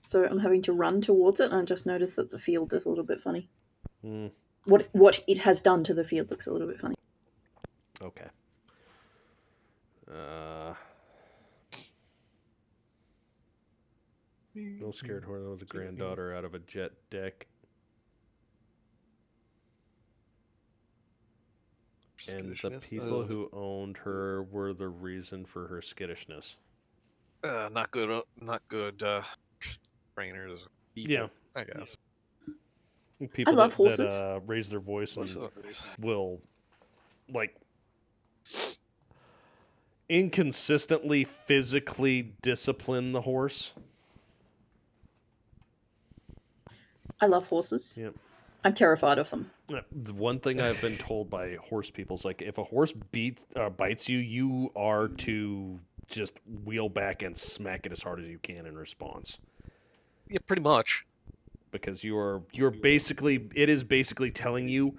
S5: so I'm having to run towards it, and I just noticed that the field is a little bit funny.
S4: Hmm.
S5: What it has done to the field looks a little bit funny.
S4: Okay. No scared horse was a granddaughter out of a jet deck. And the
S6: Skittishness?
S4: people who owned her were the reason for her skittishness.
S6: Not good. Not good. Trainers. People,
S4: Yeah.
S6: I guess.
S4: People
S5: love
S4: that
S5: horses.
S4: raise their voice and
S6: Horses.
S4: will, like, inconsistently physically discipline the horse.
S5: I love horses.
S4: Yep.
S5: I'm terrified of them.
S4: The one thing I've been told by horse people is, like, if a horse bites you, you are to just wheel back and smack it as hard as you can in response.
S6: Yeah, pretty much.
S4: Because you're basically, it is basically telling you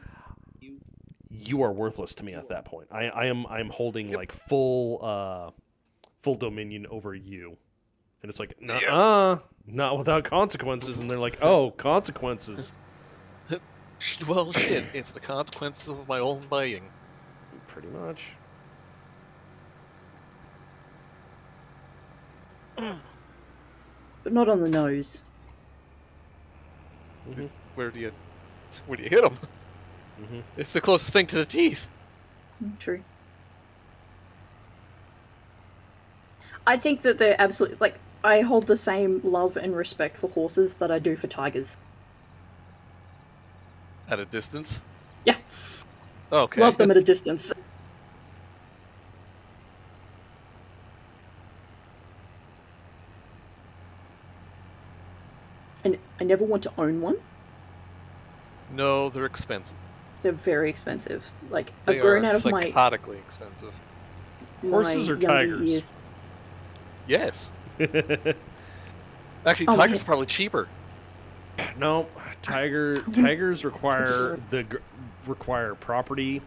S4: you are worthless to me at that point. I'm holding like full dominion over you, and it's like not without consequences. And they're like, oh, consequences.
S6: Well, shit. It's the consequences of my own biting.
S4: Pretty much.
S5: But not on the nose.
S4: Mm-hmm.
S6: Where do you hit them?
S4: Mm-hmm.
S6: It's the closest thing to the teeth.
S5: True. I think that they're absolutely, like, I hold the same love and respect for horses that I do for tigers.
S6: At a distance?
S5: Yeah.
S6: Okay.
S5: Love them at a distance. And I never want to own one.
S6: No, they're expensive.
S5: They're very expensive. Like,
S6: They
S5: I've grown
S6: are
S5: out of my
S6: psychotically expensive.
S4: Horses or
S5: younger
S4: tigers?
S5: years.
S6: Yes. Actually,
S5: Oh,
S6: tigers
S5: my-
S6: are probably cheaper.
S4: No, tigers require require property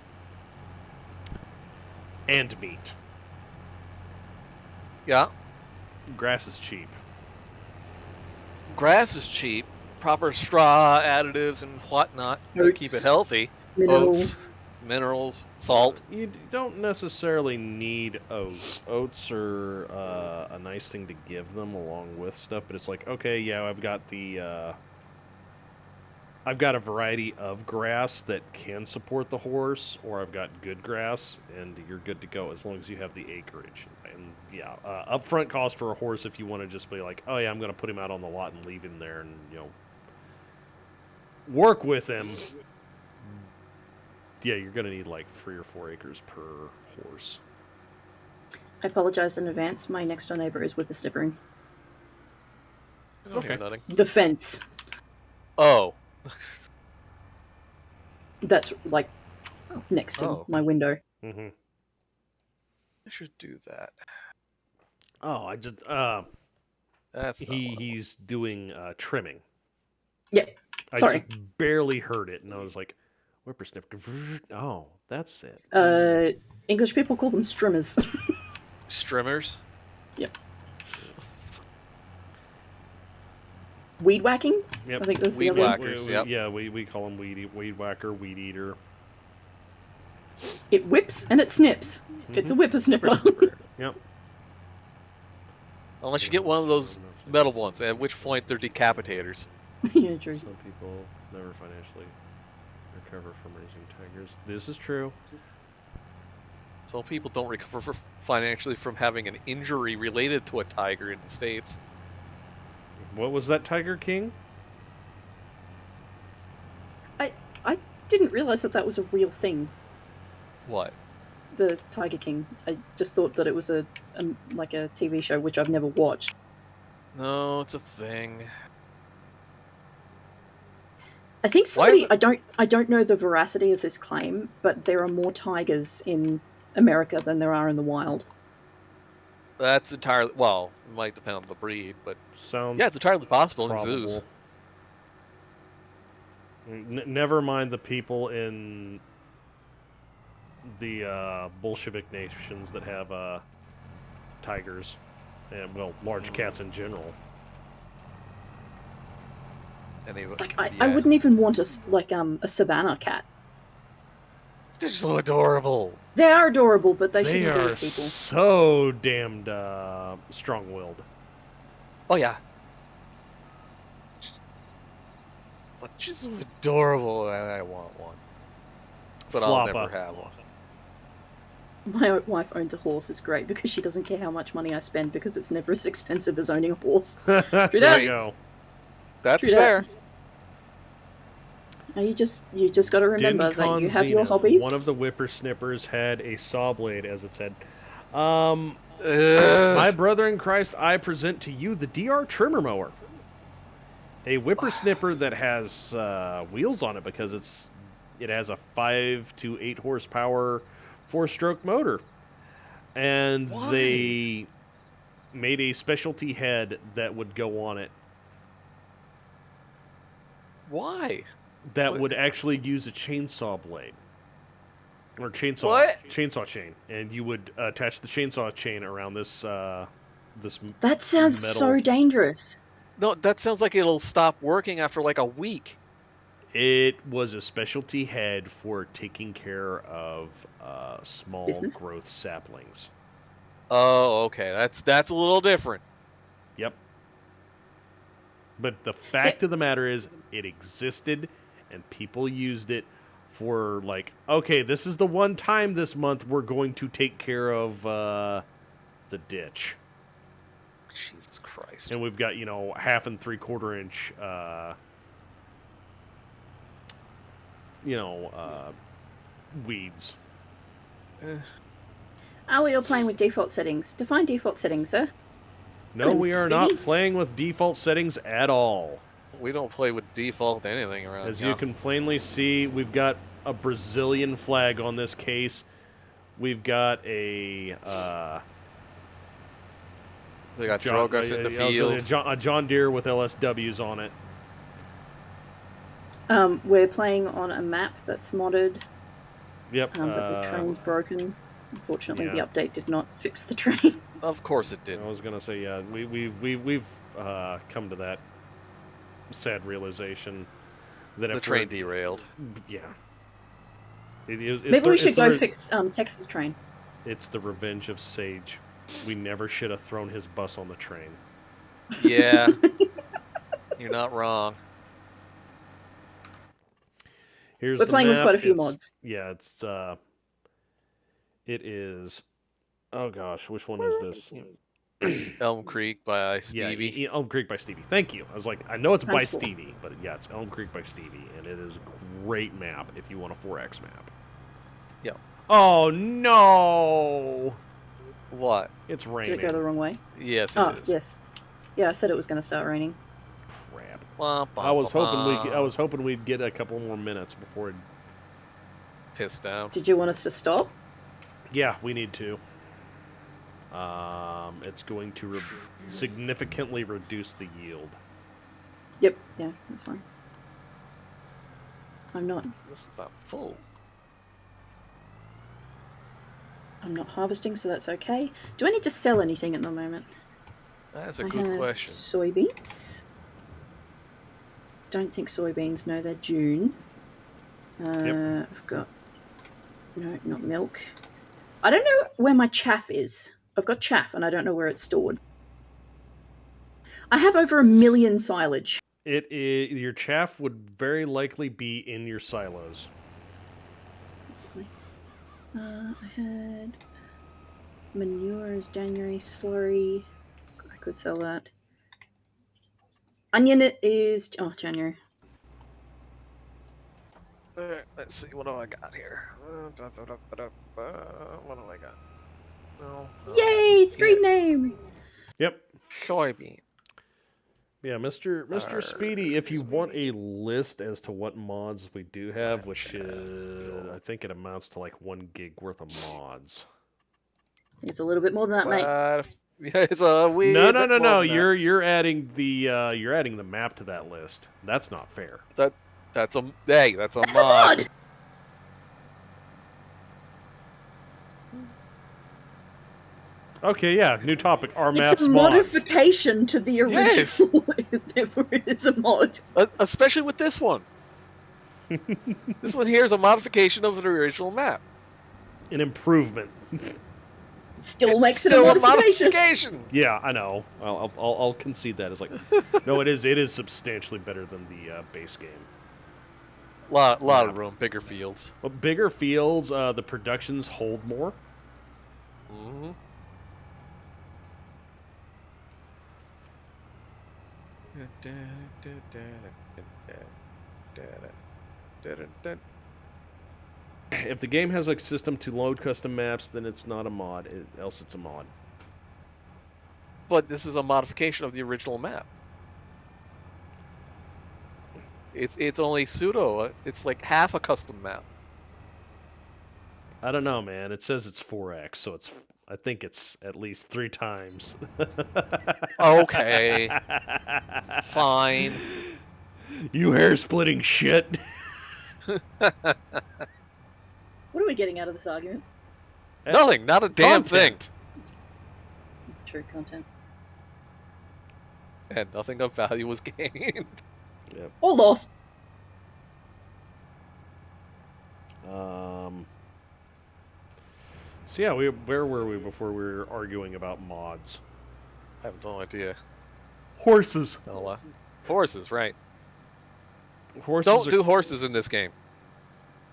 S4: and meat.
S6: Yeah.
S4: Grass is cheap.
S6: Grass is cheap. Proper straw, additives, and whatnot to keep it
S5: Oats.
S6: healthy.
S5: Minerals.
S6: Minerals, salt.
S4: You don't necessarily need oats. Oats are a nice thing to give them along with stuff, but it's like, okay, yeah, I've got a variety of grass that can support the horse, or I've got good grass, and you're good to go as long as you have the acreage. And yeah, upfront cost for a horse if you want to just be like, oh yeah, I'm going to put him out on the lot and leave him there, and work with him. Yeah, you're going to need like 3 or 4 acres per horse.
S5: I apologize in advance. My next door neighbor is whippersnippering.
S6: I don't hear
S4: Okay.
S6: nothing.
S5: The fence.
S6: Oh.
S5: That's like next to
S6: Oh.
S5: my window.
S4: Mm-hmm.
S6: I should do that.
S4: Oh, I just
S6: That's not what I want.
S4: he's doing trimming.
S5: Yeah.
S4: I
S5: Sorry.
S4: just barely heard it, and I was like, whippersnipper. Oh, that's it.
S5: English people call them strimmers.
S6: Strimmers?
S5: Yep. Weed whacking?
S4: Yep.
S5: I think that's the
S6: Weed
S5: other
S6: whack.
S5: one.
S6: Whackers,
S4: We-
S6: yep.
S4: Yeah, we call them weed whacker, weed eater.
S5: It whips and it snips. It's a whippersnipper.
S4: Yep.
S6: Unless you get one of those metal ones, at which point they're decapitators.
S5: Yeah, true.
S4: Some people never financially recover from raising tigers. This is true.
S6: Some people don't recover financially from having an injury related to a tiger in the States.
S4: What was that, Tiger King?
S5: I didn't realize that was a real thing.
S6: What?
S5: The Tiger King. I just thought that it was like a TV show, which I've never watched.
S6: No, it's a thing.
S5: I think
S6: Why is
S5: somebody.
S6: it-
S5: I don't know the veracity of this claim, but there are more tigers in America than there are in the wild.
S6: That's entirely, well, it might depend on the breed, but
S4: Sounds
S6: yeah, it's entirely possible in
S4: probable.
S6: zoos.
S4: Never mind the people in the Bolshevik nations that have tigers and, well, large cats in general.
S6: Anyway,
S5: Like I
S6: yeah.
S5: wouldn't even want a savannah cat.
S6: They're so adorable.
S5: They are adorable, but they
S4: They
S5: shouldn't be
S4: are
S5: with people.
S4: so damned strong-willed.
S6: Oh yeah. But she's so adorable. I want one. But I'll
S4: Floppa.
S6: never have one.
S5: My wife owns a horse. It's great because she doesn't care how much money I spend because it's never as expensive as owning a horse.
S4: There
S5: that.
S4: you go.
S6: That's
S5: True that.
S6: fair.
S5: Now you just got to remember that you have your
S4: Zenith,
S5: hobbies.
S4: One of the whippersnippers had a saw blade as its head.
S6: Ugh.
S4: My brother in Christ, I present to you the DR Trimmer Mower. A whippersnipper that has wheels on it because it has a 5 to 8 horsepower 4-stroke motor. And
S6: Why?
S4: they made a specialty head that would go on it
S6: Why?
S4: that
S6: What?
S4: would actually use a chainsaw blade. Or chainsaw chain. And you would attach the chainsaw chain around this
S5: That sounds
S4: metal.
S5: so dangerous.
S6: No, that sounds like it'll stop working after like a week.
S4: It was a specialty head for taking care of small
S5: Business?
S4: growth saplings.
S6: Oh, okay. That's a little different.
S4: Yep. But the fact of the matter is, it existed, and people used it for, like, okay, this is the one time this month we're going to take care of the ditch.
S6: Jesus Christ.
S4: And we've got, 1/2 and 3/4 inch, weeds.
S5: Oh, you're playing with default settings. Define default settings, sir.
S4: No,
S5: Hello,
S4: we
S5: Mr.
S4: are not
S5: Speedy.
S4: playing with default settings at all.
S6: We don't play with default anything around
S4: As
S6: here.
S4: you can plainly see, we've got a Brazilian flag on this case. We've got a
S6: They got Drogas in the field.
S4: a John Deere with LSWs on it.
S5: We're playing on a map that's modded,
S4: Yep.
S5: but the train's broken. Unfortunately,
S4: yeah.
S5: the update did not fix the train.
S6: Of course it
S4: I
S6: did.
S4: was gonna say, yeah, we've come to that sad realization that
S6: The
S4: if
S6: train
S4: we're-
S6: derailed.
S4: Yeah. It's
S5: Maybe we should go
S4: the-
S5: fix Texas train.
S4: It's the revenge of Sage. We never should have thrown his bus on the train.
S6: Yeah. You're not wrong.
S4: Here's
S5: We're
S4: the
S5: playing with
S4: map.
S5: quite a few
S4: It's-
S5: mods.
S4: Yeah, it is. Oh gosh, which one is this?
S6: Elm Creek by Stevie.
S4: Yeah, Elm Creek by Stevie. Thank you. I was like, I know it's by
S5: Sounds cool.
S4: Stevie, but yeah, it's Elm Creek by Stevie, and it is a great map if you want a 4X map.
S6: Yep.
S4: Oh no!
S6: What?
S4: It's
S5: Did
S4: raining.
S5: it go the wrong way?
S6: Yes, it
S5: Oh,
S6: is.
S5: yes. Yeah, I said it was going to start raining.
S4: Crap.
S6: Wah, bah,
S4: I was
S6: bah,
S4: hoping we'd get a couple more minutes before it.
S6: pissed down.
S5: Did you want us to stop?
S4: Yeah, we need to. It's going to significantly reduce the yield.
S5: Yep. Yeah, that's fine. I'm not
S6: This is not full.
S5: harvesting, so that's okay. Do I need to sell anything at the moment?
S6: That's a
S5: I
S6: good
S5: have
S6: question.
S5: soybeans. Don't think soybeans. No, they're June.
S4: Yep.
S5: I've got no, not milk. I don't know where my chaff is. I've got chaff, and I don't know where it's stored. I have over 1 million silage.
S4: Your chaff would very likely be in your silos.
S5: I had manure is January slurry. I could sell that. Onion is January.
S6: Alright, let's see. What do I got here? What do I got? No.
S5: Yay! Stream
S6: yes.
S5: name.
S4: Yep.
S6: Soybean.
S4: Yeah, Mr. Speedy, if you want a list as to what mods we do have, which is, I think it amounts to like 1 gig worth of mods.
S5: It's a little bit more than that, mate.
S6: Yeah, it's a wee
S4: No.
S6: bit more than that.
S4: You're adding the map to that list. That's not fair.
S6: That's a mod.
S5: That's a mod.
S4: Okay, yeah, new topic. Our maps
S5: It's a
S4: mods.
S5: modification to the
S6: Yes.
S5: original. Therefore, it is a mod.
S6: Especially with this one. This one here is a modification of the original map.
S4: An improvement.
S5: It still makes it a
S6: Still
S5: modification.
S4: Yeah, I know. I'll concede that. It's like, no, it is substantially better than the base game.
S6: Lot of room, bigger fields.
S4: But bigger fields, the productions hold more.
S6: Mm-hmm.
S4: If the game has a system to load custom maps, then it's not a mod. Else it's a mod.
S6: But this is a modification of the original map. It's only pseudo. It's like half a custom map.
S4: I don't know, man. It says it's 4x, so I think it's at least 3 times.
S6: Okay. Fine.
S4: You hair-splitting shit.
S5: What are we getting out of this argument?
S6: Nothing. Not a damn
S4: Content.
S5: True content.
S6: thing. And nothing of value was gained.
S4: Yep.
S5: Or lost.
S4: So yeah, where were we before we were arguing about mods?
S6: I have no idea.
S4: Horses.
S6: No, horses, right?
S4: Horses.
S6: Don't do horses in this game.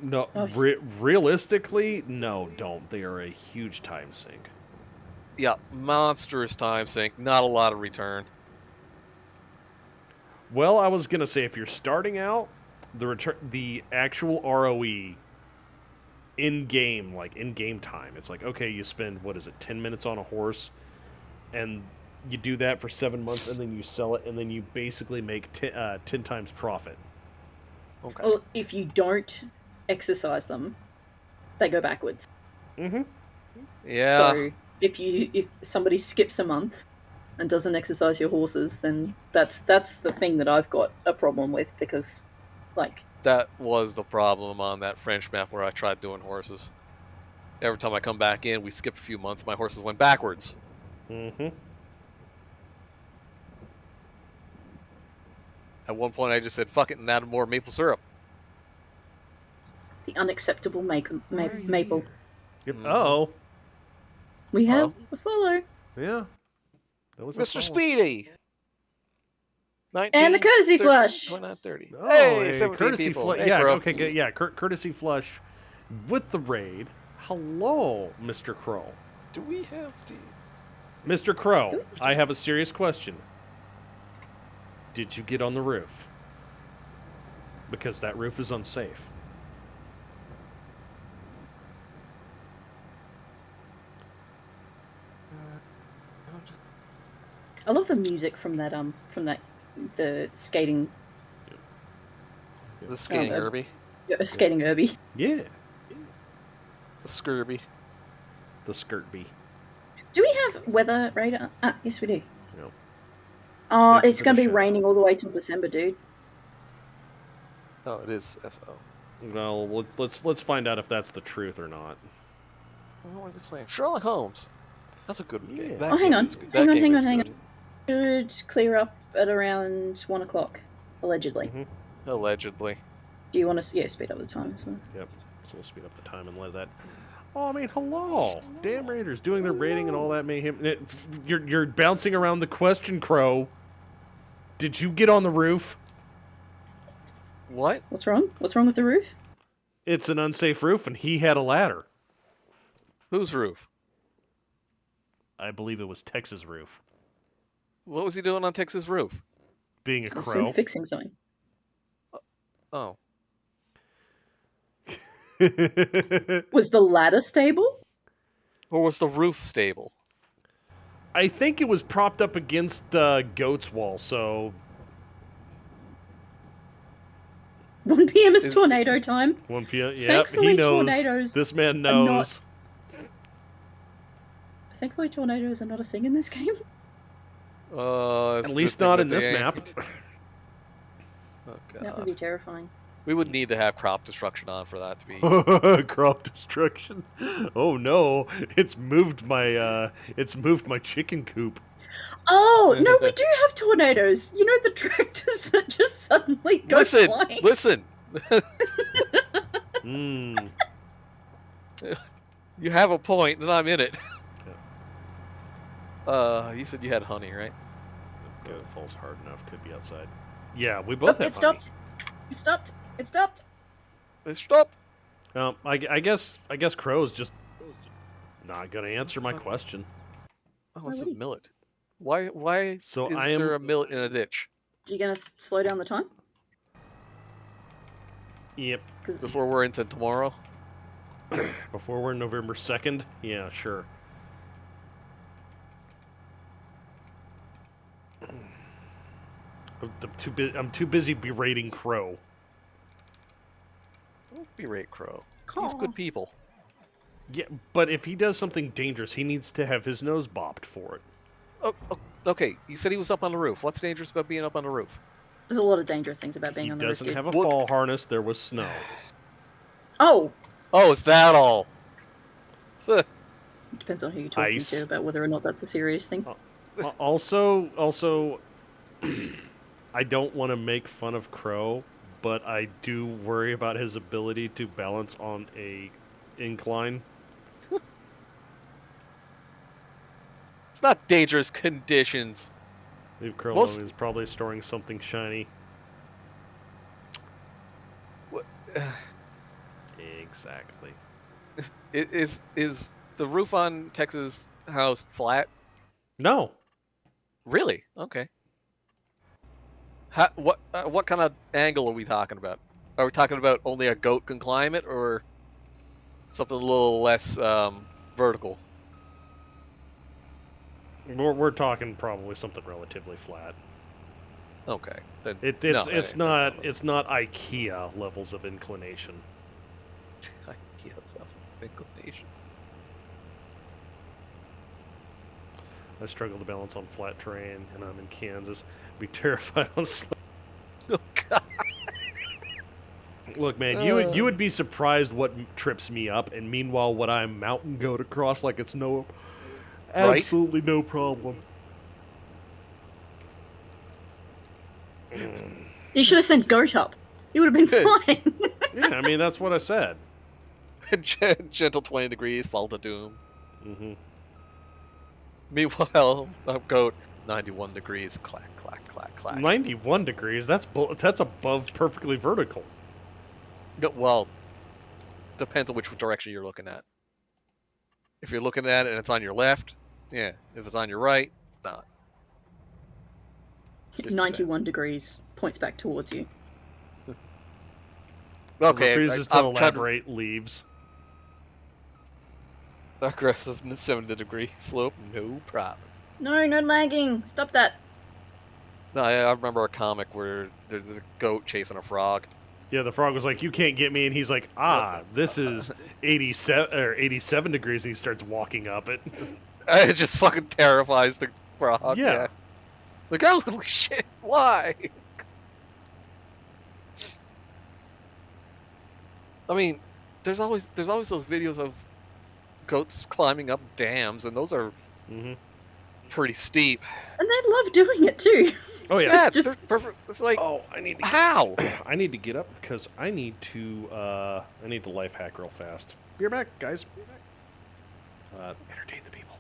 S4: No,
S5: Oh.
S4: realistically, no, don't. They are a huge time sink.
S6: Yeah, monstrous time sink. Not a lot of return.
S4: Well, I was gonna say if you're starting out, the actual ROE in game time, it's like, okay, you spend 10 minutes on a horse, and you do that for 7 months, and then you sell it, and then you basically make 10 times profit.
S6: Okay.
S5: Well, if you don't exercise them, they go backwards.
S4: Mm-hmm.
S6: Yeah.
S5: So if somebody skips a month and doesn't exercise your horses, then that's the thing that I've got a problem with, because like
S6: That was the problem on that French map where I tried doing horses. Every time I come back in, we skip a few months, my horses went backwards.
S4: Mm-hmm.
S6: At one point, I just said, fuck it, and added more maple syrup.
S5: the unacceptable maple.
S4: Yep. Oh,
S5: We have
S6: Oh.
S5: a follow.
S4: yeah. That was a
S6: Mr.
S4: follow.
S6: Speedy! 19,
S5: And the courtesy
S6: 30,
S5: flush.
S6: 29, 30.
S4: Oh,
S6: Hey,
S4: a
S6: 17
S4: courtesy
S6: people.
S4: flush.
S6: Hey,
S4: Yeah,
S6: bro.
S4: okay, good. Yeah, courtesy flush with the raid. Hello, Mr. Crow.
S6: Do we have the...
S4: Mr. Crow, I have a serious question. Did you get on the roof? Because that roof is unsafe.
S5: I love the music from that the skating
S6: The skating
S5: the-
S6: Herbie?
S5: skating Irby.
S4: Yeah.
S6: The Scurby?
S4: The skirt bee.
S5: Do we have weather radar? Ah, yes we do.
S4: No.
S5: Oh,
S4: Thank you
S5: it's
S4: for
S5: gonna
S4: the
S5: be
S4: shout.
S5: raining all the way till December, dude.
S6: Oh, it is SO.
S4: Well, let's find out if that's the truth or not.
S6: Oh, what is it playing? Sherlock Holmes. That's a good
S4: Yeah.
S6: game. That
S5: Oh, hang
S6: game
S5: on.
S6: is good.
S5: Hang
S6: That
S5: on,
S6: game
S5: hang
S6: is
S5: on, hang
S6: good.
S5: Should clear up at around 1 o'clock, allegedly.
S4: Mhm.
S6: Allegedly.
S5: Do you want to speed up the time as well?
S4: Yep. So we'll speed up the time and let that. Oh, I mean, hello. Damn Raiders doing their raiding and all that mayhem. You're bouncing around the question, Crow. Did you get on the roof?
S6: What?
S5: What's wrong? What's wrong with the roof?
S4: It's an unsafe roof, and he had a ladder.
S6: Whose roof?
S4: I believe it was Tex's roof.
S6: What was he doing on Texas' roof?
S4: Being a
S5: I assume
S4: crow.
S5: fixing something.
S6: Oh.
S5: Was the ladder stable?
S6: Or was the roof stable?
S4: I think it was propped up against Goat's wall, so
S5: 1 p.m. is tornado time.
S4: 1 p.m. Yep,
S5: Thankfully,
S4: he knows.
S5: tornadoes
S4: This man
S5: are not-
S4: knows.
S5: Thankfully, tornadoes are not a thing in this game.
S6: It's
S4: At
S6: a
S4: least
S6: good thing
S4: not
S6: that
S4: in this
S6: they
S4: map.
S6: ain't. Oh,
S5: That would
S6: God.
S5: be terrifying.
S6: We would need to have crop destruction on for that to be.
S4: Crop destruction. Oh no, it's moved my chicken coop.
S5: Oh no, we do have tornadoes. You know the tractors that just suddenly go flying.
S6: Listen.
S4: Mm.
S6: You have a point, and I'm in it. You said you had honey, right?
S4: If it falls hard enough, could be outside. Yeah, we both have
S5: It stopped. It stopped. It stopped.
S6: Stop.
S4: I guess Crow's just not gonna answer my question.
S6: Oh, this is millet. Why
S4: So
S6: is there a millet in a ditch?
S5: Are you gonna slow down the time?
S4: Yep.
S6: Before we're into tomorrow?
S4: Before we're November 2nd? Yeah, sure. I'm too busy berating Crow.
S6: Don't berate Crow. He's good people.
S4: Yeah, but if he does something dangerous, he needs to have his nose bopped for it.
S6: Oh, okay. You said he was up on the roof. What's dangerous about being up on the roof?
S5: There's a lot of dangerous things about being on the roof.
S4: He doesn't have a fall harness. There was snow.
S5: Oh!
S6: Oh, is that all?
S5: It depends on who you're talking
S4: Ice.
S5: to about whether or not that's a serious thing.
S4: Also, I don't want to make fun of Crow, but I do worry about his ability to balance on a incline.
S6: It's not dangerous conditions.
S4: Leave Crow alone. He's probably storing something shiny.
S6: What?
S4: Exactly.
S6: Is the roof on Texas house flat?
S4: No.
S6: Really? Okay. What kind of angle are we talking about? Are we talking about only a goat can climb it, or something a little less vertical?
S4: We're talking probably something relatively flat.
S6: Okay. Then
S4: It's not IKEA levels of inclination.
S6: IKEA level of inclination.
S4: I struggle to balance on flat terrain, and I'm in Kansas. I'd be terrified on slope.
S6: Oh God.
S4: Look, man, you would be surprised what trips me up, and meanwhile, what I'm mountain goat across like it's absolutely no problem.
S5: You should have sent Goat up. He would have been fine.
S4: Yeah, I mean that's what I said.
S6: Gentle 20 degrees, fall to doom.
S4: Mm-hmm.
S6: Meanwhile, goat 91 degrees, clack, clack, clack, clack.
S4: 91 degrees. That's above perfectly vertical.
S6: No, well, depends on which direction you're looking at. If you're looking at it and it's on your left, yeah. If it's on your right, not.
S5: 91 degrees points back towards you.
S6: Okay,
S4: refuses to elaborate. Leaves.
S6: Aggressive 70 degree slope, no problem.
S5: No lagging. Stop that.
S6: No, I remember a comic where there's a goat chasing a frog.
S4: Yeah, the frog was like, "You can't get me," and he's like, this is 87 degrees," and he starts walking up it.
S6: It just fucking terrifies the frog.
S4: Yeah.
S6: Like, oh shit, why? I mean, there's always those videos of goats climbing up dams, and those are pretty steep.
S5: And they love doing it too.
S4: Oh yeah,
S5: It's just
S6: perfect. It's like,
S4: I need to
S6: how?
S4: I need to get up because I need to life hack real fast. Be right back, guys. Entertain the people.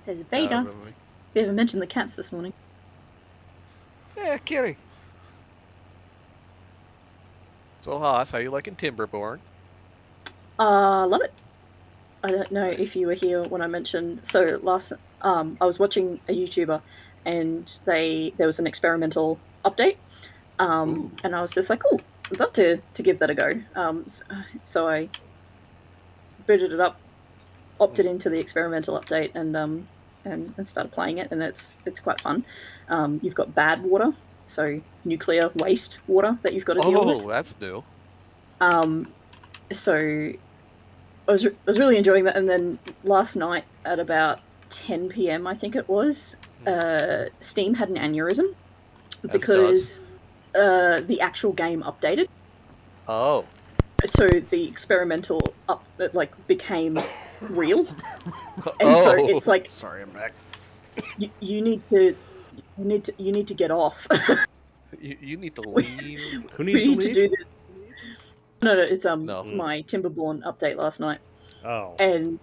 S5: There's Vader. We haven't mentioned the cats this morning.
S6: Yeah, kitty. So, Haas, how you liking Timberborn?
S5: Love it. I don't know if you were here when I mentioned. So I was watching a YouTuber, and there was an experimental update, and I was just like, "Oh, I'd love to give that a go." So I booted it up, opted into the experimental update, and started playing it, and it's quite fun. You've got bad water, so nuclear waste water that you've got to deal with.
S6: Oh, that's new.
S5: So I was really enjoying that. And then last night at about 10 p.m., I think it was, Steam had an aneurysm because the actual game updated.
S6: Oh.
S5: So the experimental became real, and so it's like
S4: Sorry, I'm back.
S5: you need to get off.
S6: You need to leave.
S4: Who needs
S5: We need
S4: to
S5: to
S4: leave?
S5: do this. No, it's
S6: No.
S5: my Timberborn update last night,
S4: Oh.
S5: and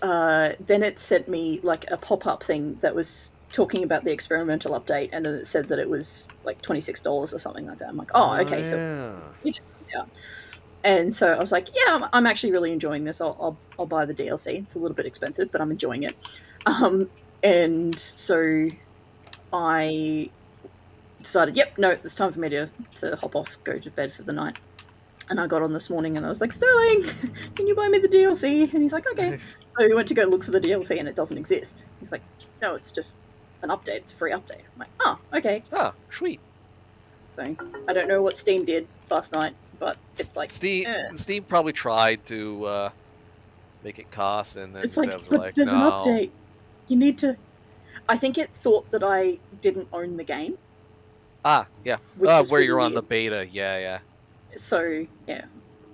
S5: then it sent me like a pop-up thing that was talking about the experimental update, and then it said that it was like $26 or something like that. I'm like, oh, okay, so yeah. And so I was like, yeah, I'm actually really enjoying this. I'll buy the DLC. It's a little bit expensive, but I'm enjoying it. And so I decided, yep, no, it's time for me to hop off, go to bed for the night. And I got on this morning and I was like, Sterling, can you buy me the DLC? And he's like, okay. So we went to go look for the DLC and it doesn't exist. He's like, no, it's just an update. It's a free update. I'm like, oh, okay.
S6: Ah, sweet.
S5: So I don't know what Steam did last night, but it's like
S6: Steam probably tried to make it cost, and then
S5: it's
S6: the
S5: like,
S6: devs
S5: but
S6: were like,
S5: there's
S6: no.
S5: an update. You need to. I think it thought that I didn't own the game.
S6: Ah, yeah.
S5: Which is
S6: Where
S5: really
S6: you're on the
S5: weird.
S6: beta, yeah.
S5: So yeah,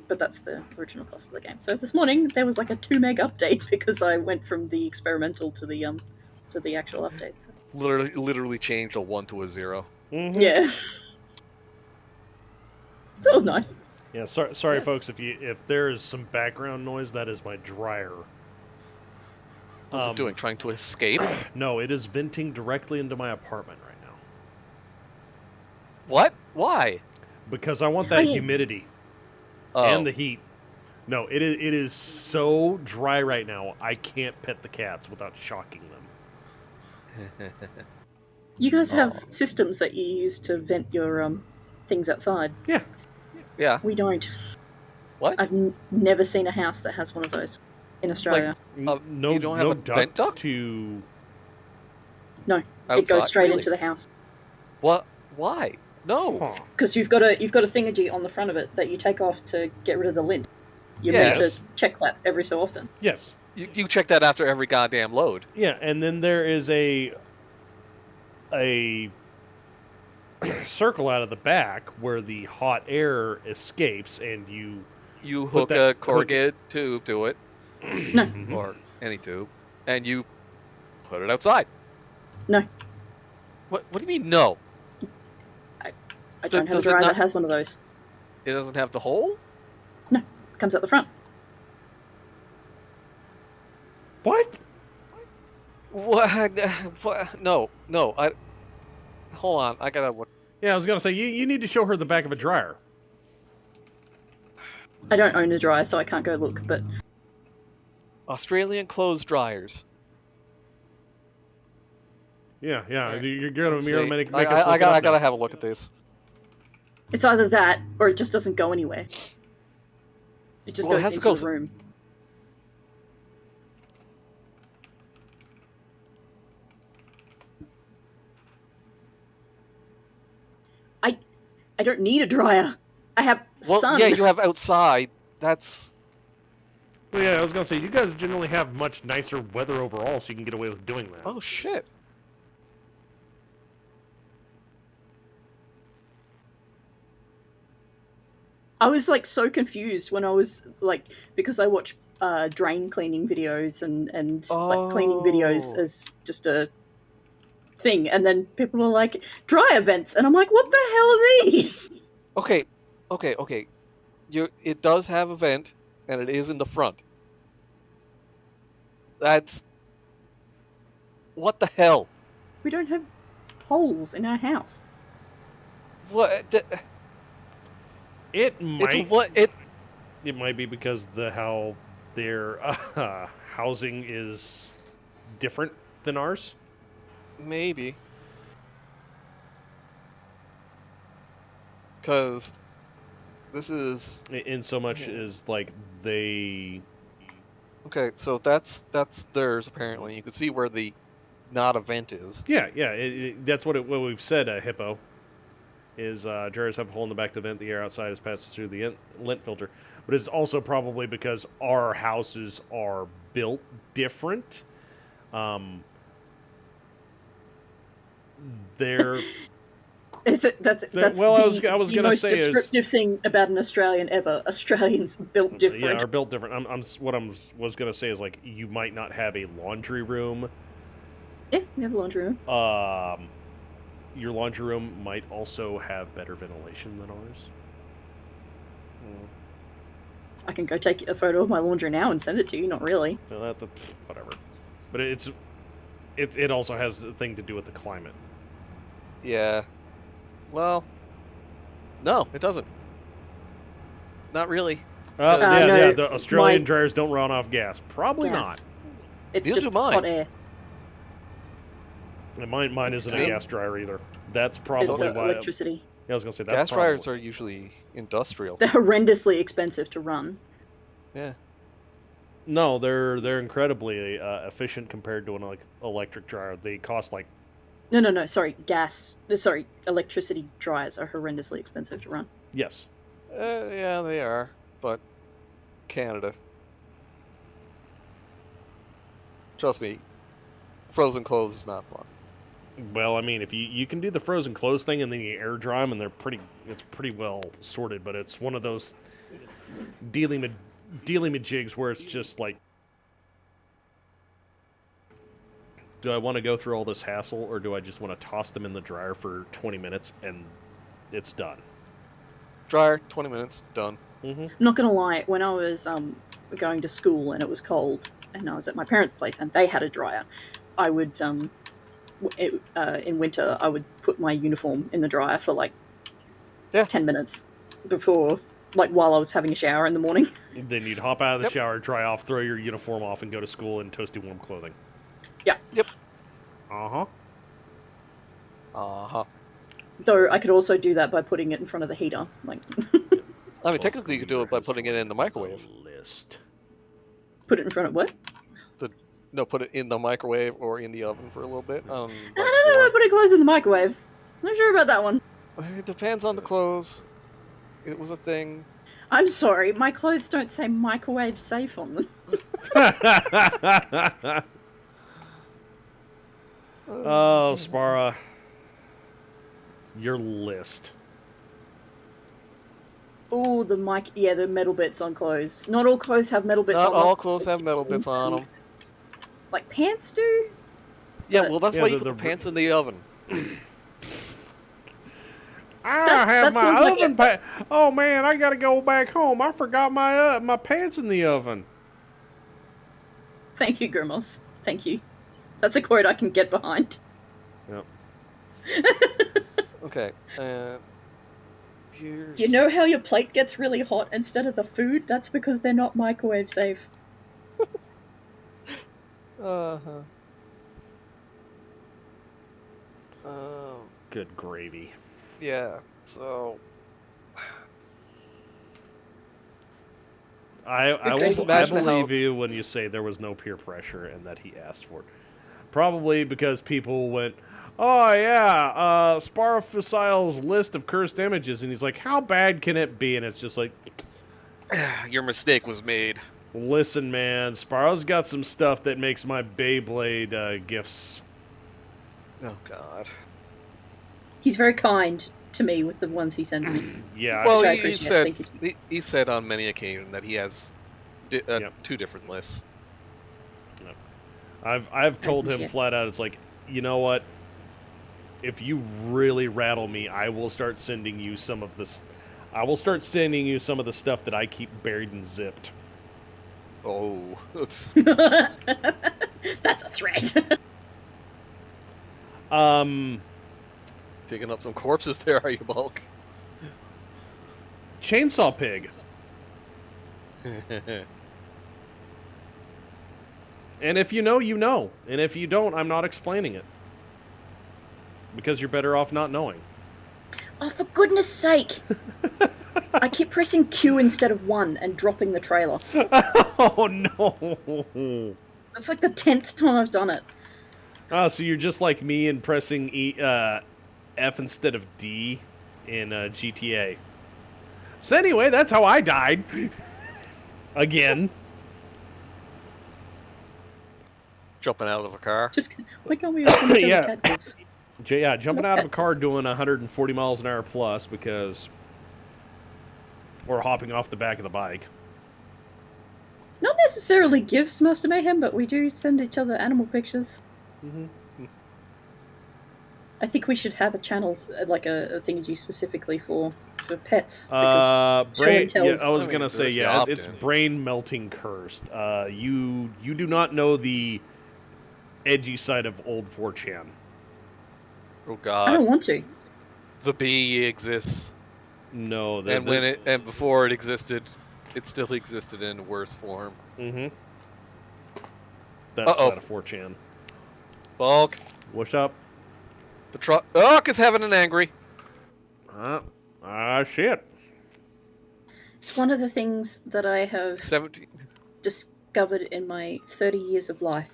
S5: but that's the original cost of the game. So this morning there was like a 2 meg update because I went from the experimental to the actual update. So.
S6: Literally changed a 1 to a 0.
S4: Mm-hmm.
S5: Yeah. So that was nice.
S4: Yeah, sorry, folks. If there is some background noise, that is my dryer.
S6: What's it doing? Trying to escape?
S4: No, it is venting directly into my apartment right now
S6: What? Why?
S4: because I want that
S5: yeah.
S4: humidity
S6: Oh.
S4: and the heat. No, it is so dry right now. I can't pet the cats without shocking them.
S5: You guys have systems that you use to vent your things outside.
S4: Yeah.
S6: Yeah.
S5: We don't.
S6: What?
S5: I've never seen a house that has one of those in Australia.
S4: No,
S6: you don't have
S4: no
S6: a vent duct?
S4: to.
S5: No, it
S6: Outside?
S5: goes straight
S6: Really?
S5: into the house.
S6: What? Why? No.
S4: Huh.
S5: Because you've got a thingamajig on the front of it that you take off to get rid of the lint. You're meant
S4: Yes.
S5: to check that every so often.
S4: Yes.
S6: You check that after every goddamn load.
S4: Yeah, and then there is a circle out of the back where the hot air escapes, and you
S6: hook a corrugated tube to it,
S5: No,
S6: or any tube, and you put it outside.
S5: no,
S6: What do you mean no?
S5: I don't have a
S6: does it
S5: dryer
S6: not-
S5: that has one of those.
S6: It doesn't have the hole?
S5: No, it comes out the front.
S4: What?
S6: What? No. Hold on. I gotta look.
S4: Yeah, I was gonna say you need to show her the back of a dryer.
S5: I don't own a dryer, so I can't go look. But
S6: Australian clothes dryers.
S4: Yeah.
S6: Alright,
S4: You're gonna
S6: Let's
S4: make
S6: see.
S4: us
S6: I
S4: look it up
S6: gotta
S4: now.
S6: have a look at this.
S5: it's either that or it just doesn't go anywhere. It just
S6: Well, it
S5: goes
S6: has to
S5: into
S6: go
S5: the room. I don't need a dryer. I have
S6: Well,
S5: sun.
S6: yeah, you have outside. That's
S4: Well, yeah, I was gonna say you guys generally have much nicer weather overall, so you can get away with doing that.
S6: oh shit.
S5: I was like so confused when I was like, because I watch drain cleaning videos and like cleaning videos
S6: Oh.
S5: as just a thing, and then people are like dryer vents, and I'm like, what the hell are these?
S6: Okay. It does have a vent, and it is in the front. That's what the hell?
S5: We don't have holes in our house.
S6: What?
S4: It might.
S6: It's what it.
S4: It might be because how their housing is different than ours.
S6: Maybe. Because this is
S4: In so much as like they.
S6: okay. So that's theirs apparently. You can see where the not a vent is.
S4: Yeah. That's what we've said. Hippo is dryers have a hole in the back to vent the air outside as passes through the lint filter. but it's also probably because our houses are built different. They're
S5: That's
S4: well, I was
S5: the
S4: gonna
S5: most
S4: say
S5: descriptive thing about an Australian ever. Australians built different.
S4: Yeah, are built different. Was gonna say is like you might not have a laundry room.
S5: Yeah, we have a laundry room.
S4: Your laundry room might also have better ventilation than ours.
S5: I can go take a photo of my laundry now and send it to you. Not really.
S4: No, whatever. But it also has a thing to do with the climate.
S6: Yeah. Well, no, it doesn't. Not really.
S5: No,
S4: The Australian dryers don't run off gas. Probably
S5: Gas.
S4: not.
S5: It's
S6: Neither
S5: just
S6: do mine.
S5: hot air.
S4: And mine isn't a
S6: Same.
S4: gas dryer either. That's
S5: It's
S4: probably why.
S5: electricity.
S4: Yeah, I was gonna say that's
S6: Gas
S4: probably,
S6: dryers are usually industrial.
S5: They're horrendously expensive to run.
S6: Yeah.
S4: No, they're incredibly efficient compared to an electric dryer. They cost like
S5: No. Sorry, electricity dryers are horrendously expensive to run.
S4: yes.
S6: Yeah, they are. But Canada. Trust me, frozen clothes is not fun.
S4: Well, I mean, if you can do the frozen clothes thing and then you air dry them, and it's pretty well sorted. But it's one of those dealing with jigs where it's just like, do I want to go through all this hassle, or do I just want to toss them in the dryer for 20 minutes and it's done?
S6: Dryer, 20 minutes, done.
S5: I'm not gonna lie, when I was going to school and it was cold, and I was at my parents' place and they had a dryer, I would in winter I would put my uniform in the dryer for like 10 minutes before, like while I was having a shower in the morning.
S4: Then you'd hop out of the shower, dry off, throw your uniform off, and go to school in toasty warm clothing.
S5: Yeah.
S6: Yep.
S4: Uh-huh.
S6: Uh-huh.
S5: Though I could also do that by putting it in front of the heater. Like
S6: I mean, technically you could do it by putting it in the microwave.
S4: List.
S5: put it in front of what?
S6: No, put it in the microwave or in the oven for a little bit.
S5: No, put it close in the microwave. Not sure about that one.
S6: It depends on the clothes. It was a thing.
S5: I'm sorry, my clothes don't say microwave safe on them.
S4: Oh, Spara. Your list.
S5: Oh, the metal bits on clothes. Not all clothes have metal bits
S6: Not
S5: on them.
S6: all clothes have metal bits on them.
S5: Like pants do?
S6: Yeah, well, that's
S4: Yeah,
S6: why you
S4: the-
S6: put the pants in the oven.
S5: That sounds like
S4: Oh man, I gotta go back home. I forgot my pants in the oven.
S5: Thank you, Grimos. Thank you. That's a quote I can get behind.
S4: Yep.
S6: Okay. Here's...
S5: You know how your plate gets really hot instead of the food? That's because they're not microwave safe.
S6: Uh-huh.
S4: Good gravy.
S6: Yeah, so...
S4: I
S6: imagine how-
S4: believe you when you say there was no peer pressure and that he asked for it. Probably because people went, oh yeah, Spara Facile's list of cursed images, and he's like, how bad can it be? And it's just like,
S6: Your mistake was made.
S4: listen, man, Spara's got some stuff that makes my Beyblade gifts.
S6: Oh, God.
S5: He's very kind to me with the ones he sends me.
S4: Yeah,
S6: Well,
S5: Which I
S6: he
S5: appreciate.
S6: said
S5: Thank you.
S6: he said on many occasions that he has
S4: Yep.
S6: 2 different lists.
S4: I've told him
S5: appreciate it.
S4: flat out, it's like, you know what? If you really rattle me, I will start sending you some of this. I will start sending you some of the stuff that I keep buried and zipped.
S6: Oh.
S5: That's a threat.
S6: Digging up some corpses there, are you, Bulk?
S4: Chainsaw Pig. And if you know, you know. And if you don't, I'm not explaining it. Because you're better off not knowing.
S5: Oh, for goodness sake! I keep pressing Q instead of 1 and dropping the trailer.
S4: Oh, no.
S5: That's like the 10th time I've done it.
S4: Oh, so you're just like me and pressing F instead of D in GTA. So anyway, that's how I died. Again.
S6: Jumping out of a car.
S5: Just why can't we open each
S4: Yeah.
S5: other cat gifts?
S4: Yeah, jumping
S5: No
S4: out of a
S5: cat
S4: car
S5: gifts.
S4: doing 140 miles an hour plus because... Or hopping off the back of the bike.
S5: Not necessarily gifts, Master Mayhem, but we do send each other animal pictures. I think we should have a channel, like a thingy specifically for pets. Because show
S4: Brain.
S5: and tells.
S4: Yeah, I was
S6: I mean,
S4: gonna say,
S6: there's the
S4: yeah, it's
S6: opt-in.
S4: brain melting cursed. You do not know the edgy side of old 4chan.
S6: Oh
S5: I
S6: God,
S5: don't want to.
S6: the bee exists,
S4: No,
S6: and before it existed, it still existed in worse form.
S4: that
S6: Uh-oh.
S4: side of 4chan.
S6: Bulk,
S4: What's up?
S6: the truck is having an angry.
S4: Shit.
S5: It's one of the things that I have
S6: 17.
S5: discovered in my 30 years of life.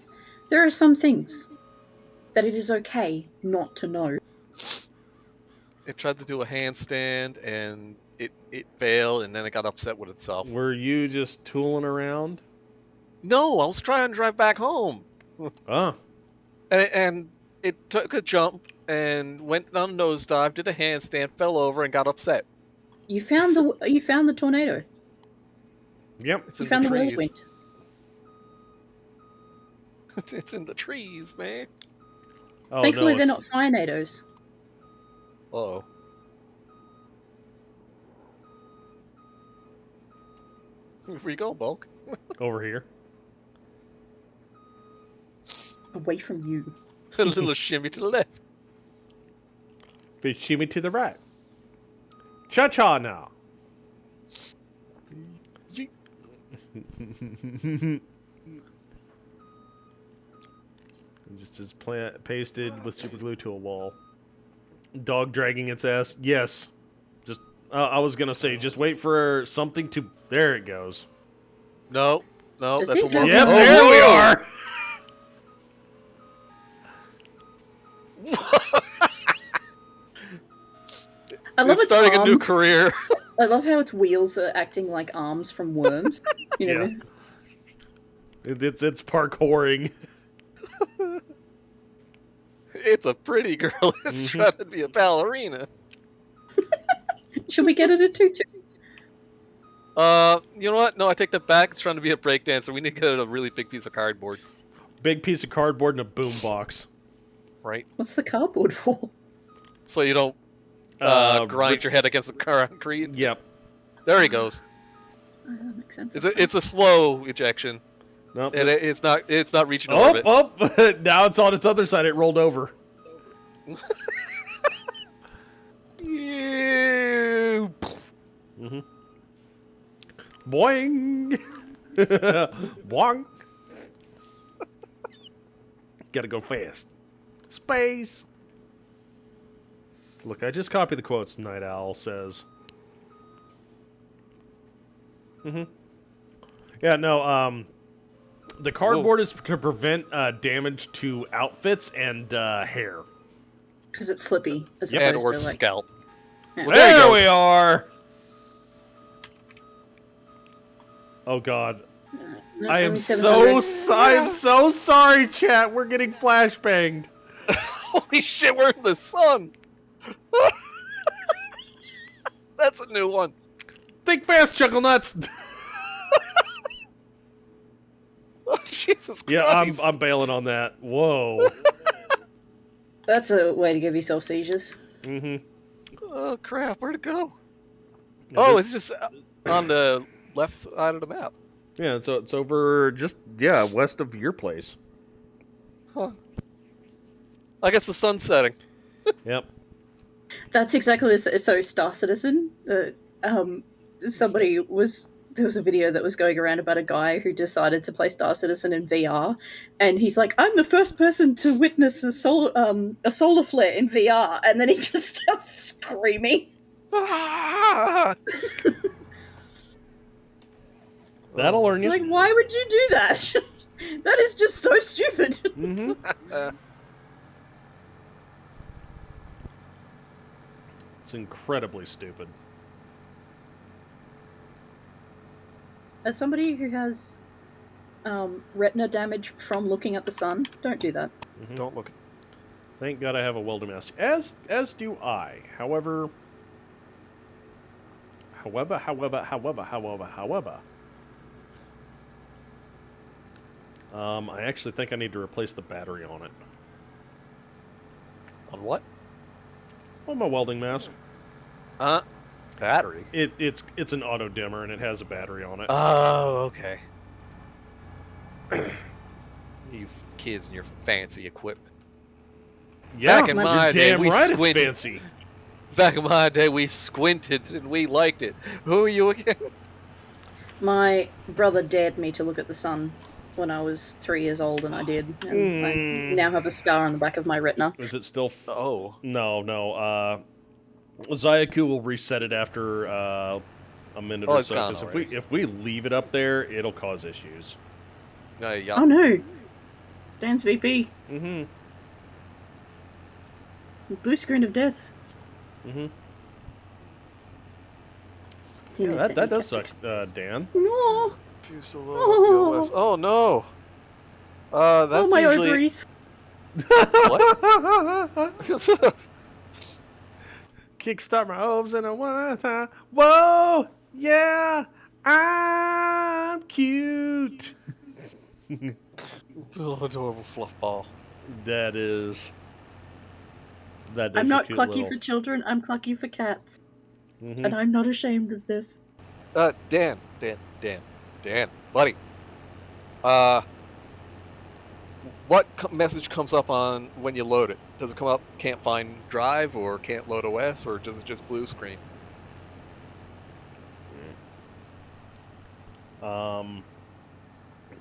S5: There are some things that it is okay not to know.
S6: It tried to do a handstand and it failed, and then it got upset with itself.
S4: Were you just tooling around?
S6: No, I was trying to drive back home,
S4: Oh.
S6: and it took a jump and went on a nosedive, did a handstand, fell over, and got upset.
S5: You found the tornado.
S4: Yep.
S6: It's
S5: You
S6: in
S5: found
S6: the
S5: the
S6: trees.
S5: whirlwind.
S6: It's in the trees, man.
S4: Oh,
S5: Thankfully,
S4: no,
S5: they're
S4: it's-
S5: not firenadoes.
S6: Uh-oh. Where you go, Bulk?
S4: over here.
S5: Away from you.
S6: A little shimmy to the left.
S4: But shimmy to the right. Cha-cha now.
S6: Yeet.
S4: Just pasted with super glue to a wall. Dog dragging its ass. Yes. Just I was gonna say, just wait for something to. There it goes.
S6: No,
S5: Does
S6: that's
S5: it
S6: a
S5: have
S6: worm.
S4: Yep,
S5: Oh,
S4: there we
S6: whoa!
S4: are.
S5: I love
S6: It's
S5: its
S6: starting
S5: arms.
S6: a new career.
S5: I love how its wheels are acting like arms from worms. You know,
S4: Yeah. It's parkouring.
S6: It's a pretty girl that's trying to be a ballerina.
S5: should we get it a tutu?
S6: You know what? No, I take that back. It's trying to be a breakdancer. We need to get it a really big piece of cardboard,
S4: Big piece of cardboard and a boom box.
S6: right?
S5: What's the cardboard for?
S6: So you don't grind your head against the concrete.
S4: Yep.
S6: There he goes.
S5: That makes sense.
S6: It's a slow ejection,
S4: Nope.
S6: and it's not reaching
S4: Oh,
S6: orbit.
S4: oh! Now it's on its other side. It rolled over.
S6: You.
S4: Boing! Boing! Gotta go fast. Space! Look, I just copied the quotes Night Owl says. Yeah, no, the cardboard is to prevent damage to outfits and hair.
S5: Because it's slippy, as
S6: And
S5: opposed
S6: or
S5: to like.
S6: scalp.
S5: Yeah.
S6: Well, there he
S4: There
S6: goes.
S4: we are! Oh god.
S5: No,
S4: I am
S5: only
S4: so
S5: 700.
S4: I'm so sorry, chat. We're getting flashbanged.
S6: Holy shit, we're in the sun. That's a new one.
S4: Think fast, Chuckle Nuts.
S6: Oh, Jesus
S4: Yeah,
S6: Christ.
S4: I'm bailing on that. Whoa.
S5: That's a way to give yourself seizures.
S6: Oh, crap. Where'd it go? Oh, it's just on the left side of the map.
S4: Yeah, so it's over just west of your place.
S6: Huh. I guess the sun's setting.
S4: Yep.
S5: That's exactly this. So, Star Citizen, somebody was. There was a video that was going around about a guy who decided to play Star Citizen in VR, and he's like, "I'm the first person to witness a solar flare in VR," and then he just starts screaming.
S6: Ah!
S4: That'll learn you.
S5: Like, why would you do that? That is just so stupid.
S4: It's incredibly stupid.
S5: as somebody who has retina damage from looking at the sun, don't do that.
S6: Don't look.
S4: Thank God I have a welding mask. As do I. However, I actually think I need to replace the battery on it.
S6: On what?
S4: On my welding mask.
S6: Battery.
S4: It's an auto dimmer and it has a battery on it.
S6: Oh, okay. You kids and your fancy equipment.
S4: Yeah,
S6: Back in
S4: you're
S6: my day,
S4: damn
S6: we
S4: right it's
S6: squinted.
S4: fancy.
S6: Back in my day, we squinted and we liked it. Who are you again?
S5: My brother dared me to look at the sun when I was 3 years old, and I did. And I now have a scar on the back of my retina.
S4: Is it still...
S6: Oh.
S4: No. Zayaku will reset it after a minute or
S6: it's
S4: so.
S6: gone
S4: Because
S6: already.
S4: if we leave it up there, it'll cause issues.
S6: Yeah.
S5: Oh no! Dan's VP.
S4: Mm-hmm.
S5: Blue screen of death.
S4: Mm-hmm.
S5: Tina
S4: Yeah,
S5: sent
S4: that
S5: me
S4: does suck,
S5: captured.
S4: Dan.
S5: No!
S6: Oh. Oh no. That's
S5: Oh, my
S6: usually...
S5: ovaries.
S6: What?
S4: Kickstart my oves in a one time. Whoa! Yeah! I'm cute!
S6: Oh, adorable fluff ball.
S4: That is... That is
S5: I'm
S4: a
S5: not
S4: cute
S5: clucky
S4: little...
S5: for children, I'm clucky for cats.
S4: Mhm.
S5: And I'm not ashamed of this.
S6: Dan, buddy. What message comes up on when you load it? Does it come up can't find drive or can't load OS, or does it just blue screen?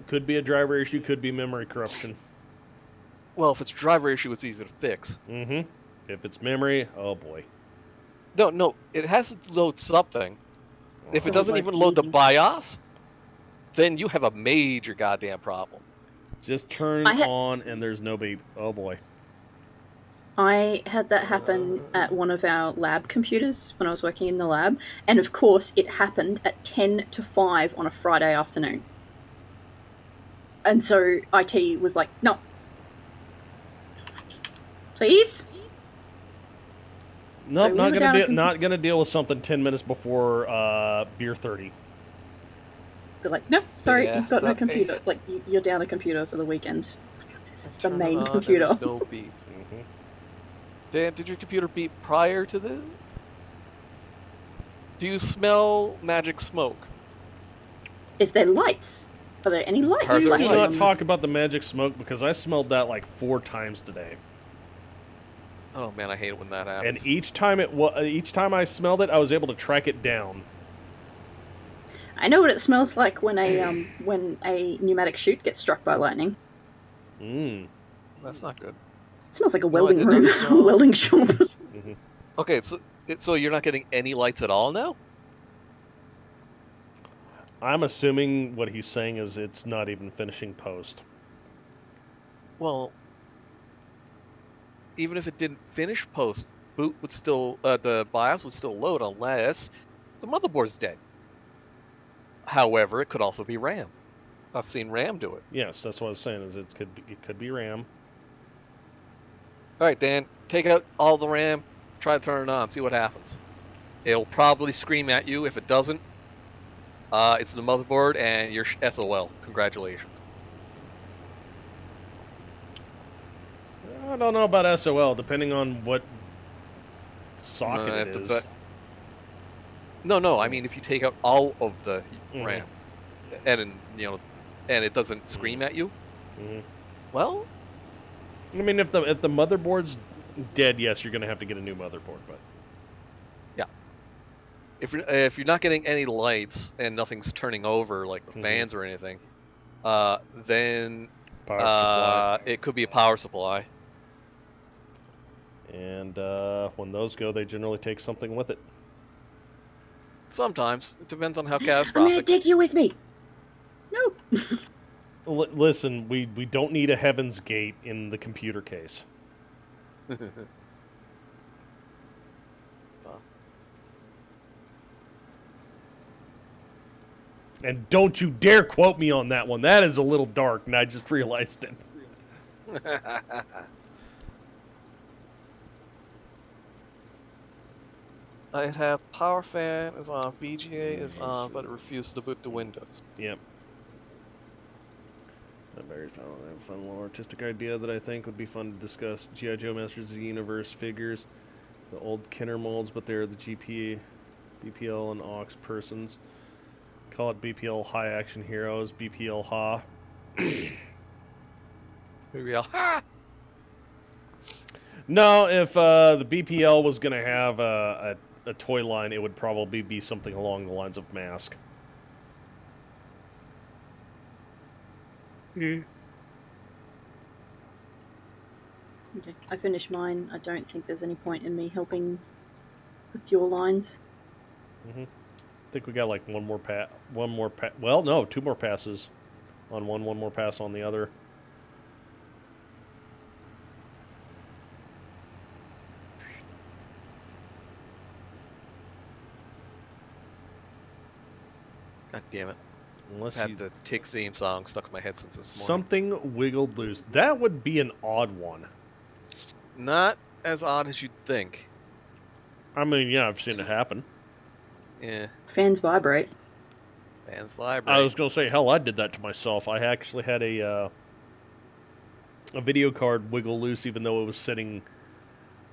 S4: Could be a driver issue, could be memory corruption.
S6: Well, if it's a driver issue, it's easy to fix.
S4: Mm-hmm. If it's memory, oh boy.
S6: No, it has to load something. If it
S5: Doesn't
S6: doesn't
S5: load
S6: even load the
S5: anything.
S6: BIOS, then you have a major goddamn problem.
S4: Just turn
S5: I ha-
S4: on and there's no beep. Oh boy.
S5: I had that happen at one of our lab computers when I was working in the lab, and of course it happened at 10 to 5 on a Friday afternoon. And so IT was like, no. Please?
S4: Nope,
S5: So we
S4: not
S5: were
S4: gonna
S5: down a
S4: not gonna deal with something 10 minutes before beer 30.
S5: They're like, no, sorry,
S6: Yeah,
S5: you've got no
S6: that-
S5: computer. Like, you're down a computer for the weekend. Oh my God, this is the
S6: Turn it
S5: main
S6: on,
S5: computer.
S6: And there's no beep.
S4: Mm-hmm.
S6: Dan, did your computer beep prior to this? Do you smell magic smoke?
S5: Is there lights? Are there any lights?
S6: Perfect.
S4: Please do
S5: flashing
S4: not
S5: on them?
S4: talk about the magic smoke because I smelled that like 4 times today.
S6: Oh man, I hate it when that happens.
S4: And each time I smelled it, I was able to track it down.
S5: I know what it smells like when a pneumatic chute gets struck by lightning.
S4: Mm.
S6: That's not good.
S5: It smells like a
S6: No, I
S5: welding
S6: did not
S5: room,
S6: smell-
S5: welding shop.
S4: Mm-hmm.
S6: Okay, so you're not getting any lights at all now?
S4: I'm assuming what he's saying is it's not even finishing post.
S6: Well, even if it didn't finish post, boot would still the BIOS would still load unless the motherboard's dead. However, it could also be RAM. I've seen RAM do it.
S4: Yes, that's what I was saying. Is it could be RAM.
S6: All right, Dan, take out all the RAM, try to turn it on, see what happens. It'll probably scream at you. If it doesn't, it's the motherboard and your SOL. Congratulations.
S4: I don't know about SOL, depending on what socket
S6: I
S4: it
S6: have to
S4: is.
S6: bet- No, I mean if you take out all of the RAM, and and it doesn't scream at you,
S4: Mhm.
S6: well,
S4: I mean, if the motherboard's dead, yes, you're gonna have to get a new motherboard. But
S6: if you're not getting any lights and nothing's turning over like the fans or anything, then
S4: power supply.
S6: it could be a power supply.
S4: And when those go, they generally take something with it.
S6: Sometimes it depends on how
S5: I'm gonna
S6: catastrophic.
S5: take you with me. No.
S4: Listen, we don't need a Heaven's Gate in the computer case. And don't you dare quote me on that one. That is a little dark, and I just realized it.
S6: I have power fan is on, VGA is on, but it refuses to boot to Windows.
S4: Yep. I have a fun little artistic idea that I think would be fun to discuss. G.I. Joe Masters of the Universe figures. The old Kenner molds, but they're the BPL and Aux persons. Call it BPL High Action Heroes, BPL Ha.
S6: BPL.
S4: No, if the BPL was going to have a toy line, it would probably be something along the lines of Mask.
S5: Okay, I finished mine. I don't think there's any point in me helping with your lines.
S4: I think we got like well, no, 2 more passes on one more pass on the other.
S6: God damn it.
S4: Unless
S6: I've
S4: you...
S6: had the Tick theme song stuck in my head since this morning.
S4: Something wiggled loose. That would be an odd one.
S6: Not as odd as you'd think.
S4: I mean, yeah, I've seen it happen.
S6: Yeah.
S5: Fans vibrate.
S6: Fans vibrate.
S4: I was going to say, hell, I did that to myself. I actually had a video card wiggle loose even though it was sitting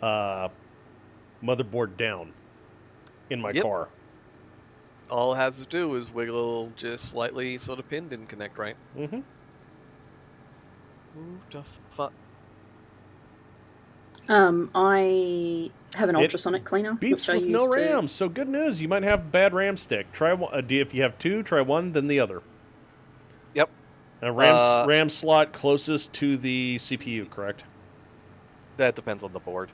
S4: motherboard down in my car.
S6: All it has to do is wiggle just slightly so the pin didn't connect right.
S4: Mm-hmm.
S6: Who the fuck?
S5: I have an ultrasonic cleaner.
S4: Beeps
S5: which I
S4: with no
S5: used to...
S4: RAM, so good news. You might have bad RAM stick. Try one. If you have 2, try one, then the other.
S6: Yep.
S4: And RAM slot closest to the CPU, correct?
S6: That depends on the board.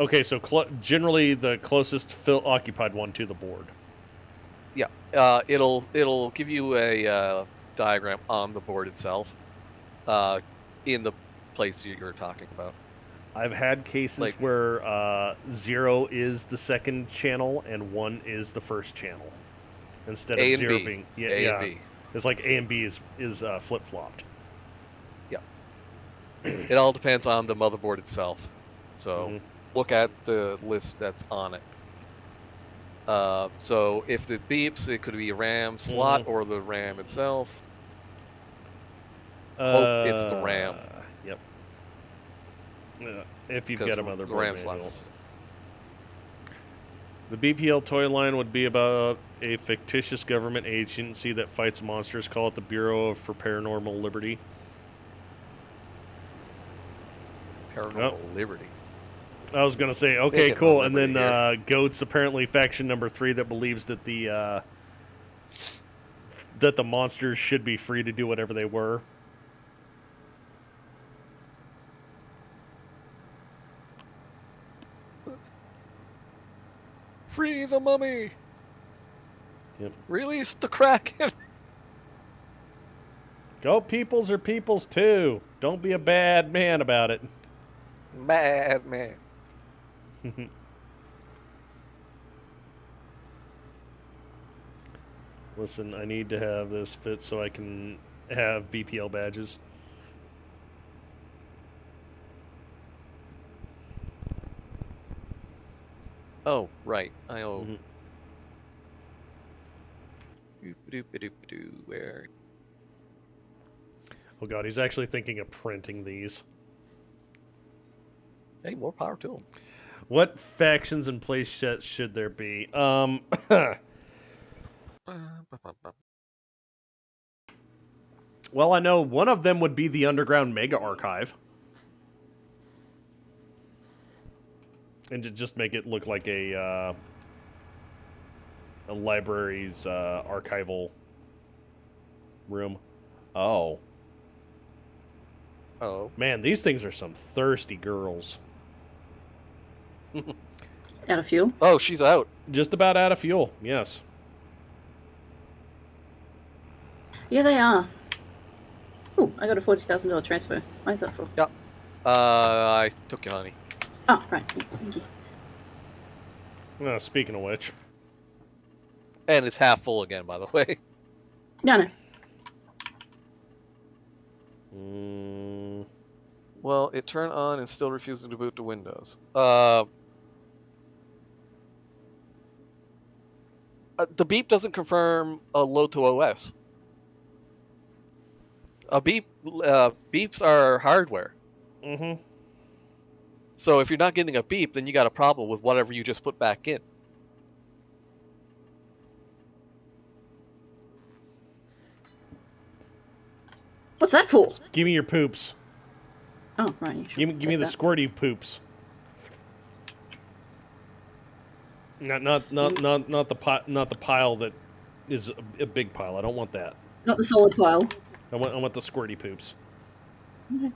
S4: Okay, so generally the closest occupied one to the board.
S6: Yeah. It'll give you a diagram on the board itself. In the place you're talking about.
S4: I've had cases where 0 is the second channel and 1 is the first channel, instead of 0 being
S6: A and B.
S4: It's like A and B is flip flopped.
S6: Yeah. It all depends on the motherboard itself. So look at the list that's on it. So if it beeps, it could be a RAM slot or the RAM itself. Hope it's the RAM.
S4: Yep. If you've got a motherboard
S6: RAM
S4: manual.
S6: slots.
S4: The BPL toy line would be about a fictitious government agency that fights monsters. Call it the Bureau for Paranormal Liberty.
S6: Paranormal Liberty.
S4: I was going to say, okay, cool. And then Goat's apparently faction number 3 that believes that the monsters should be free to do whatever they were.
S6: Free the mummy!
S4: Yep.
S6: Release the Kraken!
S4: Go peoples are peoples too. Don't be a bad man about it.
S6: Bad man.
S4: Listen, I need to have this fit so I can have BPL badges.
S6: Oh, right. I owe. Where?
S4: Oh god, he's actually thinking of printing these.
S6: Hey, more power to him.
S4: What factions and play sets should there be? Well, I know one of them would be the Underground Mega Archive. And to just make it look like a library's archival room. Oh.
S6: Oh.
S4: Man, these things are some thirsty girls.
S5: Out of fuel?
S6: Oh, she's out.
S4: Just about out of fuel, yes.
S5: Yeah, they are. Ooh, I got a $40,000 transfer. Why is that for?
S6: Yep. I took you, honey.
S5: Oh, right. Thank you.
S4: Speaking of which.
S6: And it's half full again, by the way.
S5: No.
S6: Well, it turned on and still refusing to boot to Windows. The beep doesn't confirm a load to OS. Beeps are hardware.
S4: Mm-hmm.
S6: So if you're not getting a beep, then you got a problem with whatever you just put back in.
S5: What's that for?
S4: Give me your poops.
S5: Oh, right. You should
S4: Give me the
S5: that.
S4: squirty poops. Not the pile that is a big pile. I don't want that.
S5: Not the solid pile.
S4: I want the squirty poops.
S5: Okay.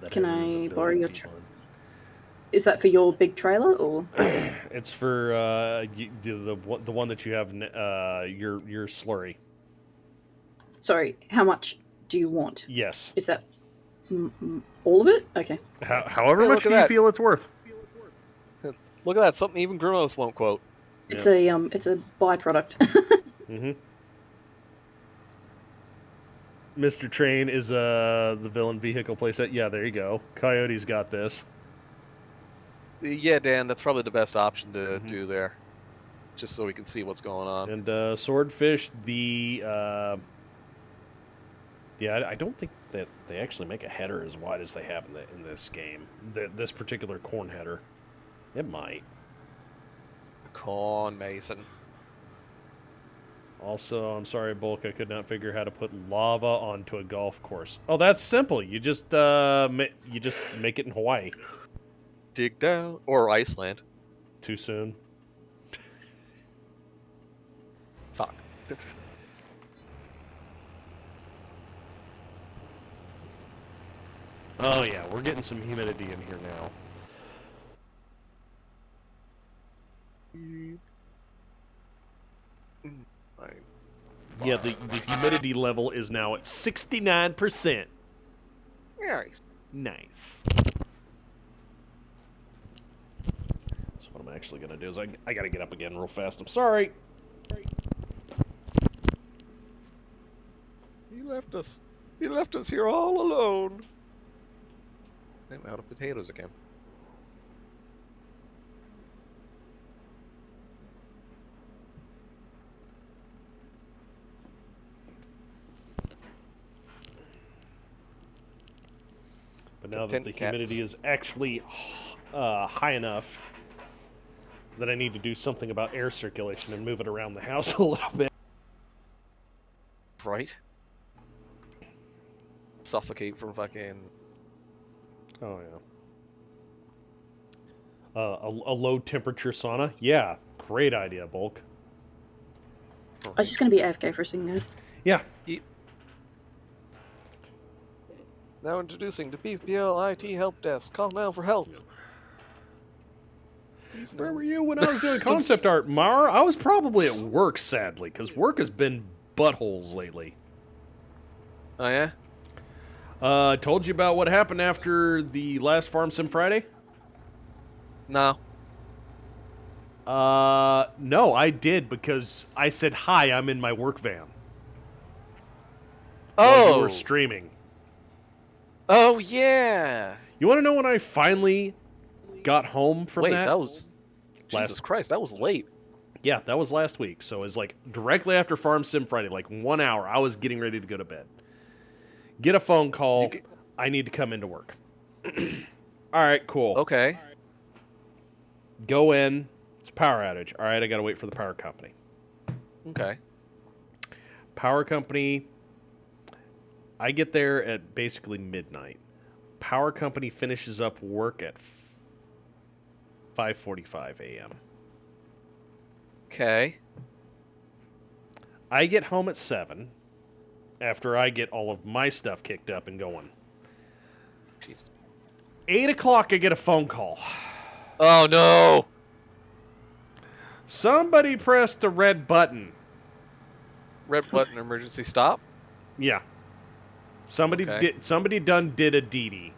S4: That
S5: Can
S4: header is a
S5: I
S4: billion
S5: borrow your
S4: feet long.
S5: Is that for your big trailer or?
S4: It's for the one that you have your slurry.
S5: Sorry, how much do you want?
S4: Yes.
S5: Is that all of it? Okay.
S4: However
S6: Hey,
S4: much
S6: look
S4: do
S6: at
S4: you
S6: that.
S4: feel it's worth?
S6: Look at that, something even Grimos won't quote.
S5: It's a byproduct.
S4: Mm-hmm. Mr. Train is the villain vehicle playset. Yeah, there you go. Coyote's got this.
S6: Yeah, Dan, that's probably the best option to do there. Just so we can see what's going on.
S4: And Swordfish, yeah, I don't think that they actually make a header as wide as they have in this game. This particular corn header. It might.
S6: Corn Mason.
S4: Also, I'm sorry, Bulk, I could not figure how to put lava onto a golf course. Oh, that's simple. You just make it in Hawaii.
S6: Dig down. Or Iceland.
S4: Too soon.
S6: Fuck.
S4: Oh yeah, we're getting some humidity in here now. Yeah, the humidity level is now at 69%.
S6: Nice.
S4: Nice. So what I'm actually going to do is I got to get up again real fast. I'm sorry.
S6: He left us. He left us here all alone. I'm out of potatoes again.
S4: But now that the humidity is actually high enough that I need to do something about air circulation and move it around the house a little bit.
S6: Right? Suffocate from fucking...
S4: Oh, yeah. A low temperature sauna? Yeah, great idea, Bulk.
S5: I was just going to be AFK for a second, guys.
S4: Yeah.
S6: Now introducing the BPL IT Help Desk. Call now for help.
S4: Where were you when I was doing concept art, Mara? I was probably at work, sadly, because work has been buttholes lately.
S6: Oh, yeah?
S4: Told you about what happened after the last FarmSim Friday?
S6: No.
S4: No, I did, because I said, hi, I'm in my work van. While you were streaming.
S6: Oh, yeah!
S4: You want to know when I finally got home from that?
S6: Wait, that was... Jesus Christ, that was late.
S4: Yeah, that was last week. So it was like directly after FarmSim Friday, like 1 hour, I was getting ready to go to bed. Get a phone call. I need to come into work. All right, cool.
S6: Okay.
S4: Go in. It's a power outage. All right, I got to wait for the power company.
S6: Okay.
S4: Power company. I get there at basically midnight. Power company finishes up work at 5:45 a.m.
S6: Okay.
S4: I get home at 7 after I get all of my stuff kicked up and going.
S6: Jesus.
S4: 8 o'clock, I get a phone call.
S6: Oh, no!
S4: Somebody pressed the red button.
S6: Red button emergency stop?
S4: Yeah. Somebody did a DD.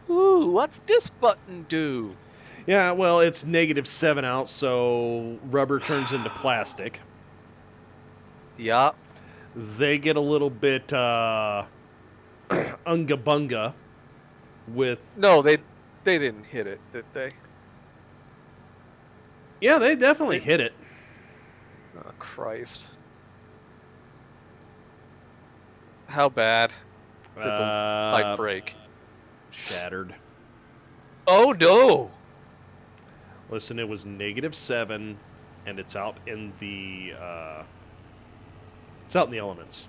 S6: Ooh, what's this button do?
S4: Yeah, well, it's -7 out, so rubber turns into plastic.
S6: Yeah.
S4: They get a little bit unga bunga with.
S6: No, they didn't hit it, did they?
S4: Yeah, they definitely hit it.
S6: Oh, Christ. How bad did the pipe break?
S4: Shattered.
S6: Oh, no!
S4: Listen, it was -7, and it's out in the elements.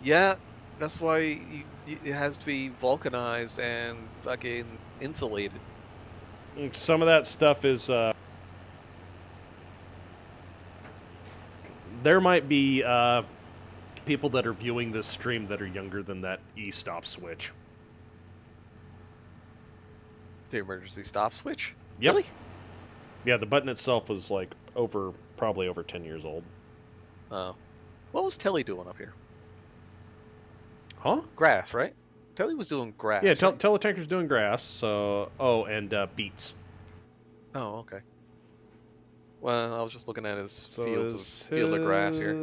S6: Yeah, that's why it has to be vulcanized and fucking insulated.
S4: Some of that stuff is. There might be people that are viewing this stream that are younger than that e-stop switch.
S6: The emergency stop switch?
S4: Yep.
S6: Really?
S4: Yeah, the button itself was like probably over 10 years old.
S6: Oh. What was Telly doing up here?
S4: Huh?
S6: Grass, right? Telly was doing grass.
S4: Yeah,
S6: right?
S4: Teletanker's doing grass. So, and beets.
S6: Oh, okay. Well, I was just looking at his
S4: So
S6: field of grass here.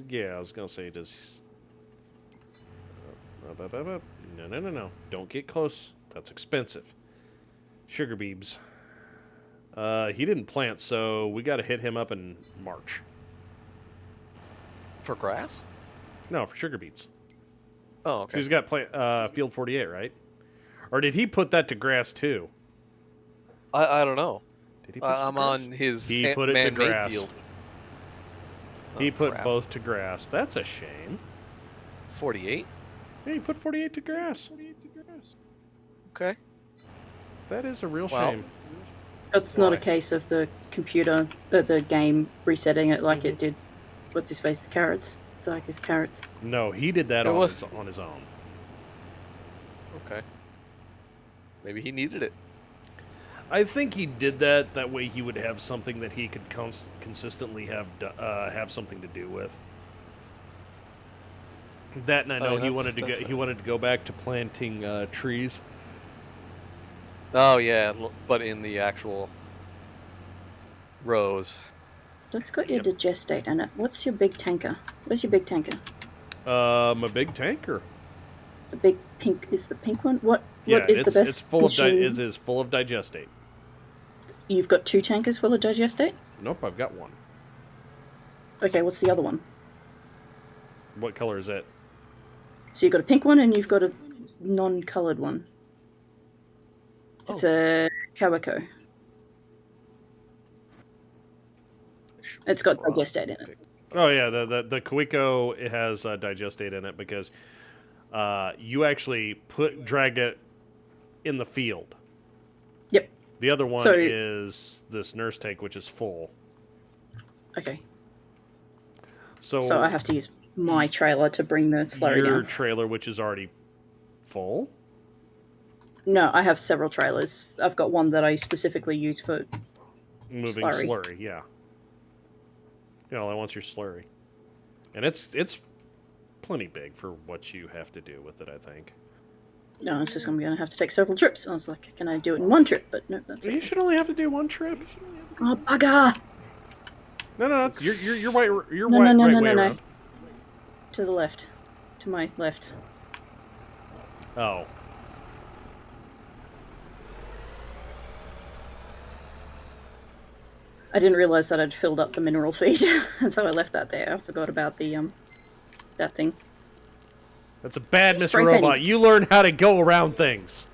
S4: Yeah, I was gonna say does. No! Don't get close. That's expensive. Sugar beebs. He didn't plant, so we got to hit him up in March.
S6: For grass?
S4: No, for sugar beets.
S6: Oh,
S4: So
S6: okay.
S4: he's got field 48, right? Or did he put that to grass too?
S6: I don't know.
S4: Did he put it to
S6: I'm
S4: grass?
S6: on his
S4: He put it to
S6: man-made
S4: grass.
S6: field.
S4: He
S6: Oh,
S4: put
S6: crap.
S4: both to grass. That's a shame.
S6: 48?
S4: Yeah, he put 48 to grass.
S6: Okay.
S4: That is a real
S6: Well,
S4: shame.
S5: That's not a
S6: Why?
S5: case of the computer, the game resetting it like it did. What's his face's carrots? Zyko's carrots.
S4: No, he did that
S6: It
S4: on
S6: was-
S4: his own.
S6: Okay. Maybe he needed it.
S4: I think he did that way he would have something that he could consistently have something to do with. That, and I know
S6: Oh, that's
S4: he wanted to go back to planting trees.
S6: Oh, yeah, but in the actual rows.
S5: So it's got your digestate in it. What's your big tanker? Where's your big tanker?
S4: A big tanker.
S5: The big pink is the pink one. What
S4: Yeah,
S5: is the best?
S4: it's full of
S5: machine?
S4: it is full of digestate.
S5: You've got 2 tankers full of digestate.
S4: Nope, I've got one.
S5: Okay, what's the other one?
S4: What color is it?
S5: So you've got a pink one and you've got a non-coloured one. It's a Kawako. It's got digestate in it.
S4: Oh yeah, the Kuiko, it has digestate in it because you actually dragged it in the field.
S5: Yep.
S4: The other one
S5: So-
S4: is this nurse tank, which is full.
S5: Okay.
S4: So
S5: So I have to use my trailer to bring the slurry
S4: your
S5: down.
S4: trailer, which is already full.
S5: No, I have several trailers. I've got one that I specifically use for.
S4: Moving
S5: Slurry.
S4: slurry, yeah. Yeah, all I want's your slurry. And it's plenty big for what you have to do with it, I think.
S5: No, it's just I'm going to have to take several trips. I was like, can I do it in one trip? But no, that's
S4: You
S5: okay.
S4: should only have to do one trip.
S5: Oh, bugger!
S4: No, you're right. You're
S5: No,
S4: right.
S5: no,
S4: right
S5: no,
S4: way
S5: no, no.
S4: around.
S5: To the left. To my left.
S4: Oh.
S5: I didn't realize that I'd filled up the mineral feed, and so I left that there. I forgot about the that thing.
S4: That's a bad Mr.
S5: Spray
S4: Robot.
S5: painting.
S4: You learn how to go around things.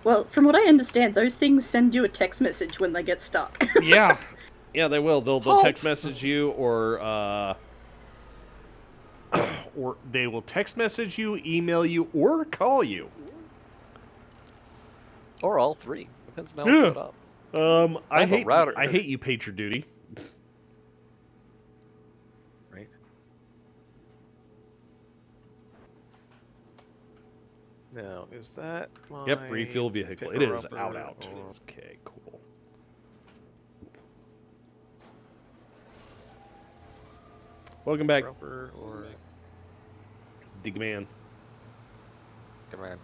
S5: Well, from what I understand, those things send you a text message when they get stuck.
S4: Yeah. Yeah, they will. They'll
S5: Halt.
S4: text message you or they will text message you, email you, or call you.
S6: Or all three. Depends on how it's
S4: Yeah.
S6: set up.
S4: I
S6: have a
S4: hate
S6: router.
S4: I hate you, pager
S6: Right. Now, is that my
S4: Yep, refuel vehicle. It is
S6: picker-upper
S4: out.
S6: or-
S4: Okay, cool. Welcome back,
S6: Picker-upper or
S4: Digman.
S6: command?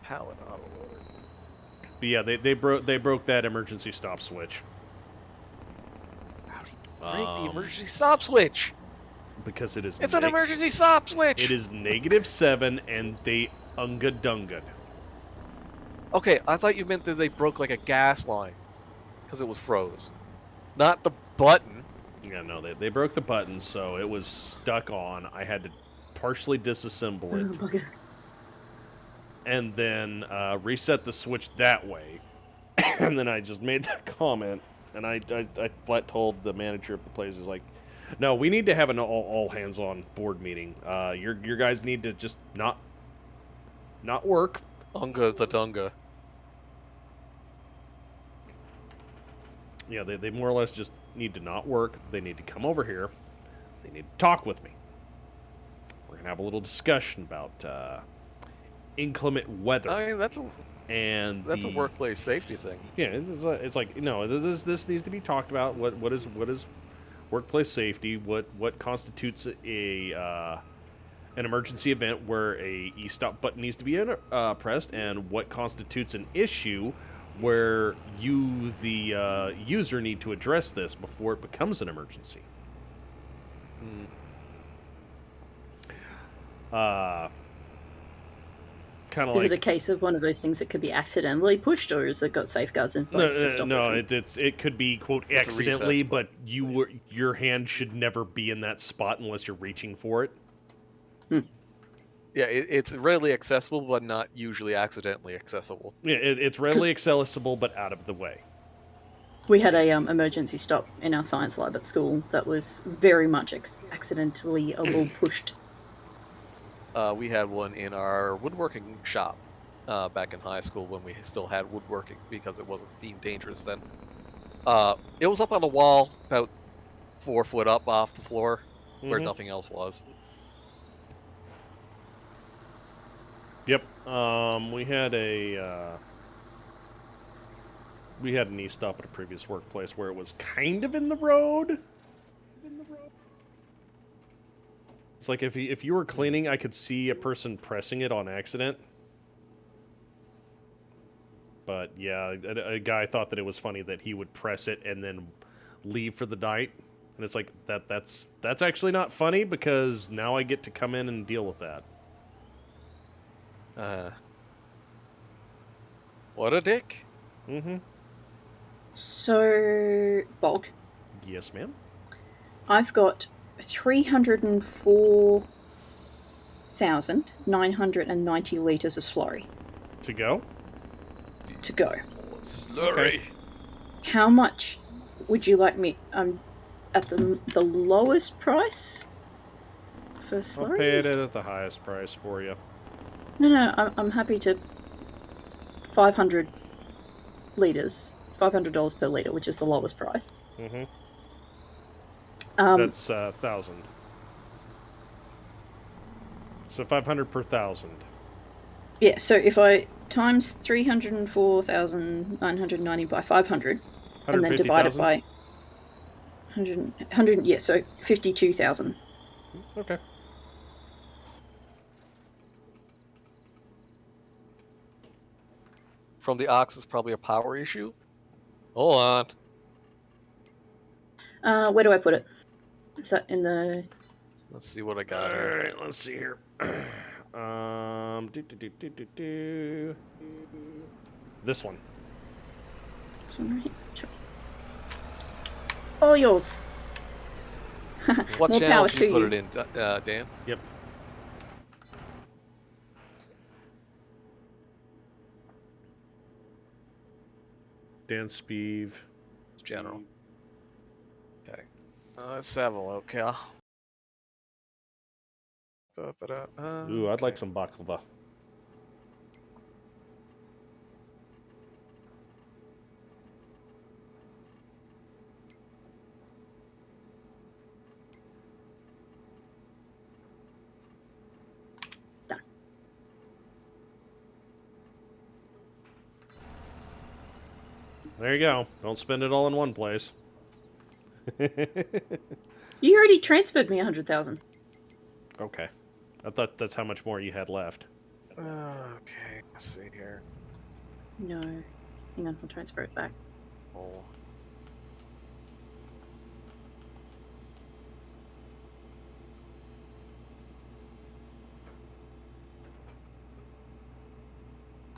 S6: pallet autoloader.
S4: But yeah, they broke that emergency stop switch.
S6: How do you break the emergency stop switch?
S4: Because it is
S6: It's an emergency stop switch!
S4: It is -7 and they unga dunged.
S6: Okay, I thought you meant that they broke like a gas line. Because it was froze. Not the button.
S4: Yeah, no, they broke the button, so it was stuck on. I had to partially disassemble it.
S5: Oh, bugger.
S4: And then reset the switch that way. And then I just made that comment, and I flat told the manager of the place, is like, no, we need to have an all hands on board meeting. Your guys need to just not work.
S6: Unga the dunga.
S4: Yeah, they more or less just need to not work. They need to come over here. They need to talk with me. We're gonna have a little discussion about inclement weather.
S6: I mean, that's a workplace safety thing.
S4: Yeah, it's like, no, this needs to be talked about. What is workplace safety? What constitutes an emergency event where a e-stop button needs to be pressed, and what constitutes an issue where you, the user, need to address this before it becomes an emergency. Kind of
S5: Is
S4: like,
S5: it a case of one of those things that could be accidentally pushed, or has it got safeguards in place to stop it?
S4: It could be, quote,
S6: It's a
S4: accidentally,
S6: recess
S4: but your hand should never be in that spot unless you're reaching for it.
S6: Yeah, it's readily accessible, but not usually accidentally accessible.
S4: Yeah, it's readily accessible, but out of the way.
S5: We had a emergency stop in our science lab at school that was very much accidentally pushed.
S6: We had one in our woodworking shop back in high school when we still had woodworking because it wasn't deemed dangerous then. It was up on a wall about 4 foot up off the floor where nothing else was.
S4: Yep. We had an e-stop at a previous workplace where it was kind of in the road. It's like if you were cleaning, I could see a person pressing it on accident. But yeah, a guy thought that it was funny that he would press it and then leave for the night. And it's like that's actually not funny because now I get to come in and deal with that.
S6: What a dick.
S5: So, Bulk,
S4: Yes, ma'am.
S5: I've got 304,990 litres of slurry
S4: To go?
S5: to go.
S6: Slurry.
S4: Okay.
S5: How much would you like me at the lowest price for slurry?
S4: I'll pay it at the highest price for you.
S5: No, I'm happy to 500 litres, $500 per litre, which is the lowest price.
S4: That's 1,000. So 500 per 1,000.
S5: Yeah, so if I times 304,990 by 500, and then divide it
S4: 150,000?
S5: by 100, yeah, so 52,000.
S4: Okay.
S6: From the ox is probably a power issue. Hold on.
S5: Where do I put it? Is that in the...
S6: Let's see what I got.
S4: All
S6: here.
S4: right, let's see here. This one.
S5: This one right here? Sure. All yours.
S6: What
S5: More
S6: channel
S5: power
S6: did you
S5: to
S6: put
S5: you.
S6: it in, Dan?
S4: Yep. Dan Speeve.
S6: General. Okay. Let's have a look, yeah.
S4: Ooh, I'd like some baklava.
S5: Done.
S4: There you go. Don't spend it all in one place.
S5: You already transferred me 100,000.
S4: Okay. I thought that's how much more you had left.
S6: Okay, let's see here.
S5: No. Hang on, I'll transfer it back.
S6: Oh.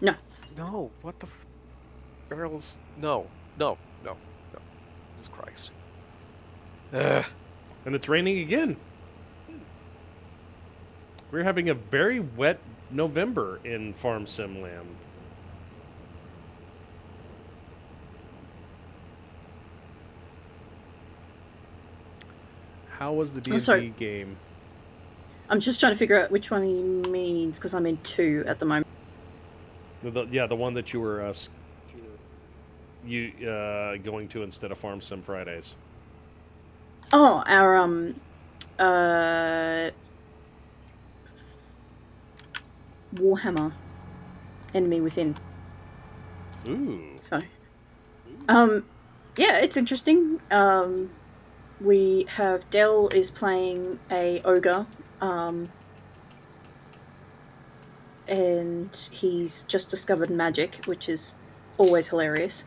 S5: No.
S6: No, what the barrels? No, no, no, no. Jesus Christ. Ugh.
S4: And it's raining again. We're having a very wet November in Farm Sim Land. How was the D&D
S5: sorry.
S4: game?
S5: I'm just trying to figure out which one he means, because I'm in 2 at the moment.
S4: The one that you were going to instead of Farm Sim Fridays.
S5: Oh, our Warhammer Enemy Within.
S4: Ooh.
S5: So, yeah, it's interesting. We have Dell is playing a ogre, and he's just discovered magic, which is always hilarious.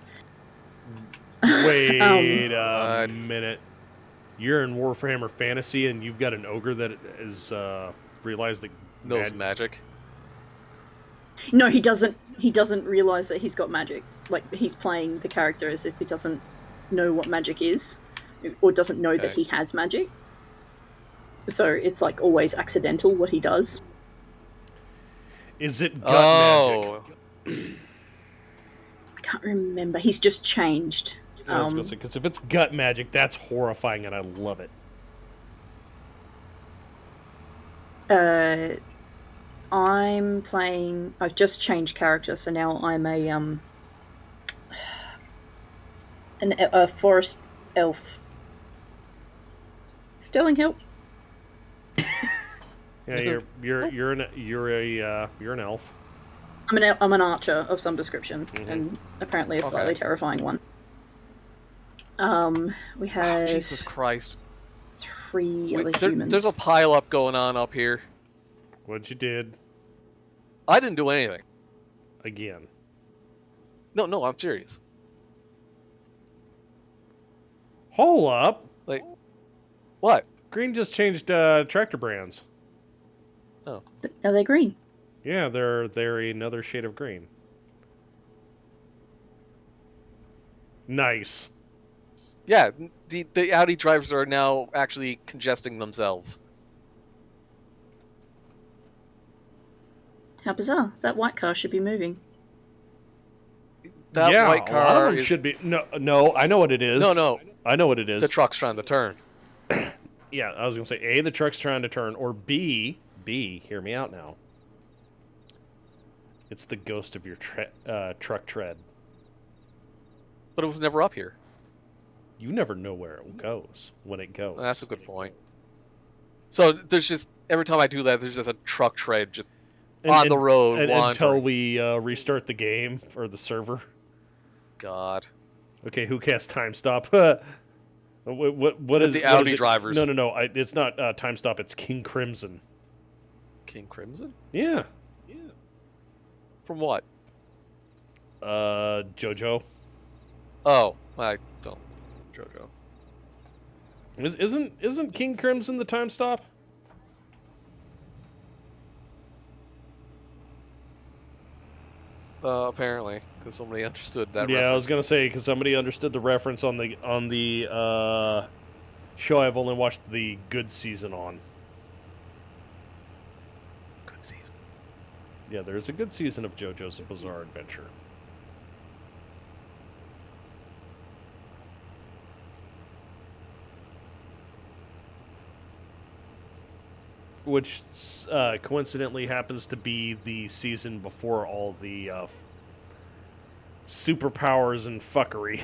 S4: Wait a
S6: God.
S4: minute. You're in Warhammer Fantasy and you've got an ogre that is realized that
S6: Knows magic.
S5: No, he doesn't. He doesn't realize that he's got magic. Like, he's playing the character as if he doesn't know what magic is, or doesn't know that he has magic. So it's like always accidental what he does.
S4: Is it gut magic?
S5: I can't remember. He's just changed.
S4: I was gonna say, because if it's gut magic, that's horrifying, and I love it.
S5: I'm playing. I've just changed character, so now I'm a forest elf. Sterling, help.
S4: Yeah, you're an elf.
S5: I'm an archer of some description, and apparently a slightly terrifying one. We have
S6: Jesus Christ.
S5: 3 other humans.
S6: There's a pile up going on up here.
S4: What you did
S6: I didn't do anything.
S4: again?
S6: No, I'm serious.
S4: Hold up!
S6: Like, what?
S4: Green just changed tractor brands.
S6: Oh,
S5: Are they green?
S4: Yeah, they're another shade of green. Nice.
S6: yeah. The Audi drivers are now actually congesting themselves.
S5: How bizarre. That white car should be moving.
S6: That
S4: yeah,
S6: white
S4: a lot of
S6: car
S4: them should be. No, I know what it is.
S6: No.
S4: I know what it is.
S6: The truck's trying to turn.
S4: Yeah, I was gonna say A, the truck's trying to turn, or B, hear me out now. It's the ghost of your truck tread.
S6: But it was never up here.
S4: You never know where it goes when it goes.
S6: That's a good point. So there's just every time I do that, there's just a truck tread just on the road
S4: until we restart the game or the server.
S6: God.
S4: Okay, who cast time stop? What is
S6: the
S4: what
S6: Audi
S4: is it?
S6: drivers?
S4: No. It's not time stop. It's King Crimson.
S6: King Crimson?
S4: Yeah.
S6: From what?
S4: JoJo.
S6: Oh, I don't. JoJo.
S4: Isn't King Crimson the time stop?
S6: Apparently, because somebody understood that.
S4: Yeah,
S6: reference.
S4: I was gonna say because somebody understood the reference on the show I've only watched the good season on.
S6: Good season.
S4: Yeah, there's a good season of JoJo's Bizarre Adventure. Which coincidentally happens to be the season before all the superpowers and fuckery.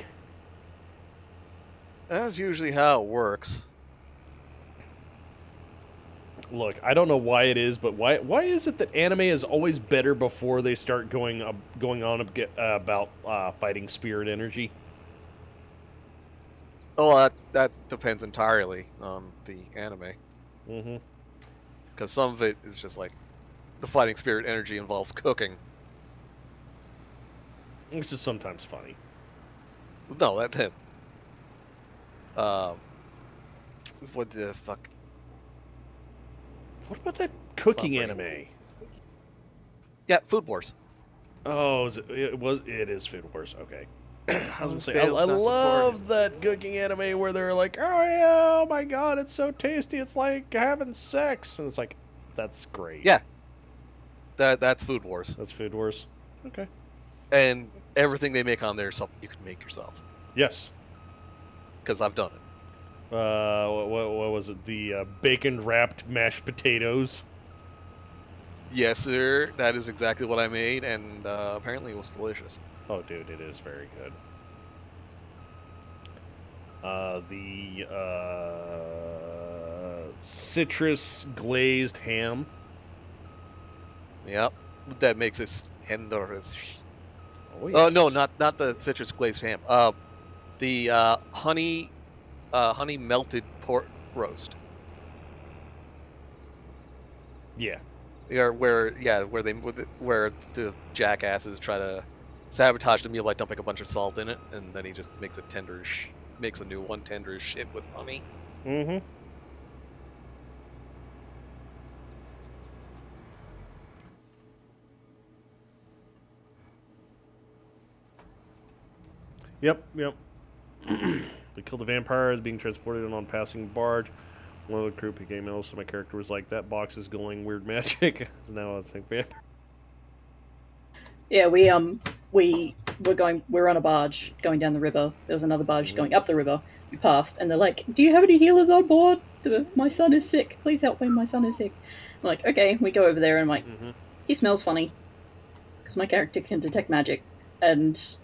S6: That's usually how it works.
S4: Look, I don't know why it is, but why is it that anime is always better before they start going on about fighting spirit energy?
S6: Oh, that depends entirely on the anime.
S4: Mm-hmm.
S6: Because some of it is just like the fighting spirit energy involves cooking.
S4: It's just sometimes funny.
S6: No, that's him. What the fuck?
S4: What about that cooking
S6: Brain.
S4: anime?
S6: Yeah, Food Wars.
S4: Oh, it is Food Wars. Okay. I was gonna say, I
S6: Bale's not
S4: love that cooking anime where they're like, oh yeah, oh my god, it's so tasty, it's like having sex, and it's like, that's great.
S6: Yeah. That's Food Wars.
S4: That's Food Wars. Okay.
S6: And everything they make on there is something you can make yourself.
S4: Yes.
S6: Because I've done it.
S4: What was it? The bacon wrapped mashed potatoes.
S6: Yes, sir. That is exactly what I made, and apparently it was delicious.
S4: Oh, dude, it is very good. The citrus glazed ham.
S6: Yep. That makes it tender as.
S4: Oh,
S6: Oh
S4: yes.
S6: no, not the citrus glazed ham. The honey melted pork roast.
S4: Yeah.
S6: Where the jackasses try to sabotage the meal by dumping a bunch of salt in it, and then he just makes it makes a new one tender as shit with honey.
S4: Mm-hmm. Yep. We killed a vampire being transported on passing barge. One of the crew became ill, so my character was like, that box is glowing weird magic. Now I think vampire.
S5: Yeah, we we're on a barge going down the river. There was another barge going up the river. We passed, and they're like, "Do you have any healers on board? My son is sick. Please help me. My son is sick." I'm like, "Okay." We go over there, and I'm like, "He smells funny," because my character can detect magic, and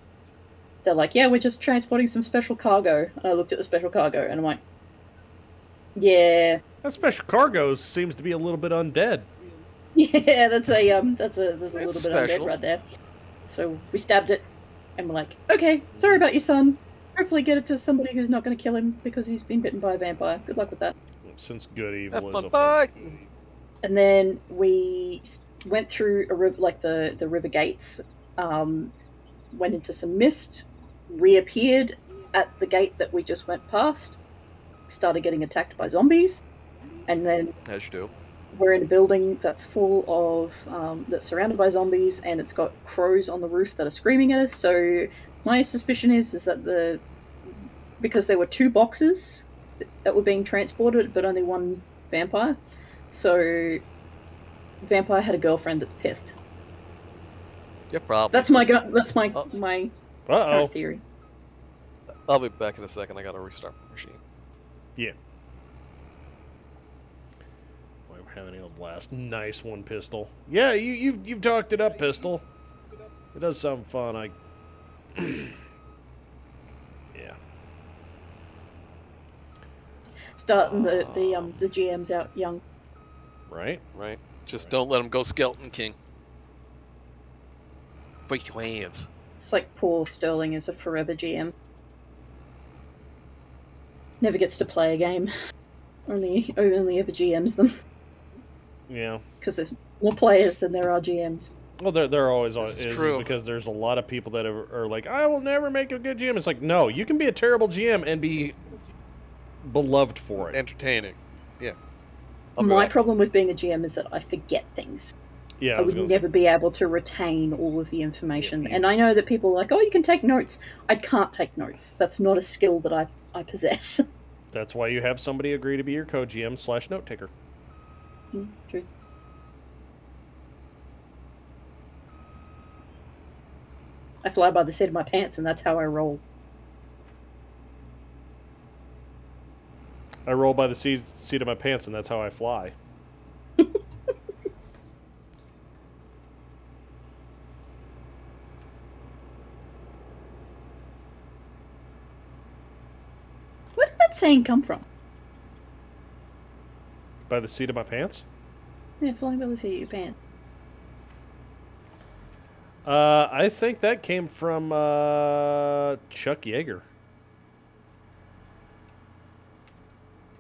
S5: they're like, "Yeah, we're just transporting some special cargo." And I looked at the special cargo, and I'm like, "Yeah."
S4: That special cargo seems to be a little bit undead.
S5: Yeah, there's a little bit undead
S6: special.
S5: right there. So we stabbed it, and we're like, okay, sorry about your son. Hopefully get it to somebody who's not going to kill him because he's been bitten by a vampire. Good luck with that.
S4: Since good evil
S6: Have
S4: is
S6: fun,
S4: a
S6: bye.
S4: fun.
S5: And then we went through the river gates, went into some mist, reappeared at the gate that we just went past, started getting attacked by zombies, and then
S6: As you do.
S5: we're in a building that's full of that's surrounded by zombies, and it's got crows on the roof that are screaming at us. So my suspicion is that because there were 2 boxes that were being transported, but only one vampire. So vampire had a girlfriend that's pissed.
S6: Yeah, probably.
S5: That's my
S4: Uh-oh.
S5: current theory.
S6: I'll be back in a second. I gotta restart my machine.
S4: Yeah. Boy, we're having a blast. Nice one, Pistol. Yeah, you've talked it up, Pistol. It does sound fun. Yeah.
S5: Starting the GMs out young.
S4: Right?
S6: Right. Just don't let him go Skeleton King. Break your hands.
S5: It's like poor Sterling is a forever GM. Never gets to play a game. Only ever GMs them.
S4: Yeah.
S5: Because there's more players than there are GMs.
S4: Well, there always
S6: This is
S4: is
S6: true.
S4: because there's a lot of people that are like, I will never make a good GM. It's like, no, you can be a terrible GM and be beloved for it.
S6: Entertaining. Yeah. I'll be
S5: My
S6: back.
S5: problem with being a GM is that I forget things.
S4: Yeah,
S5: I would never be able to retain all of the information. And I know that people are like, oh, you can take notes. I can't take notes. That's not a skill that I possess.
S4: That's why you have somebody agree to be your co-GM / note taker.
S5: True. I fly by the seat of my pants, and that's how I roll.
S4: I roll by the seat of my pants, and that's how I fly.
S5: Where did that saying come from?
S4: By the seat of my pants?
S5: Yeah, flying by the seat of your pants.
S4: I think that came from Chuck Yeager.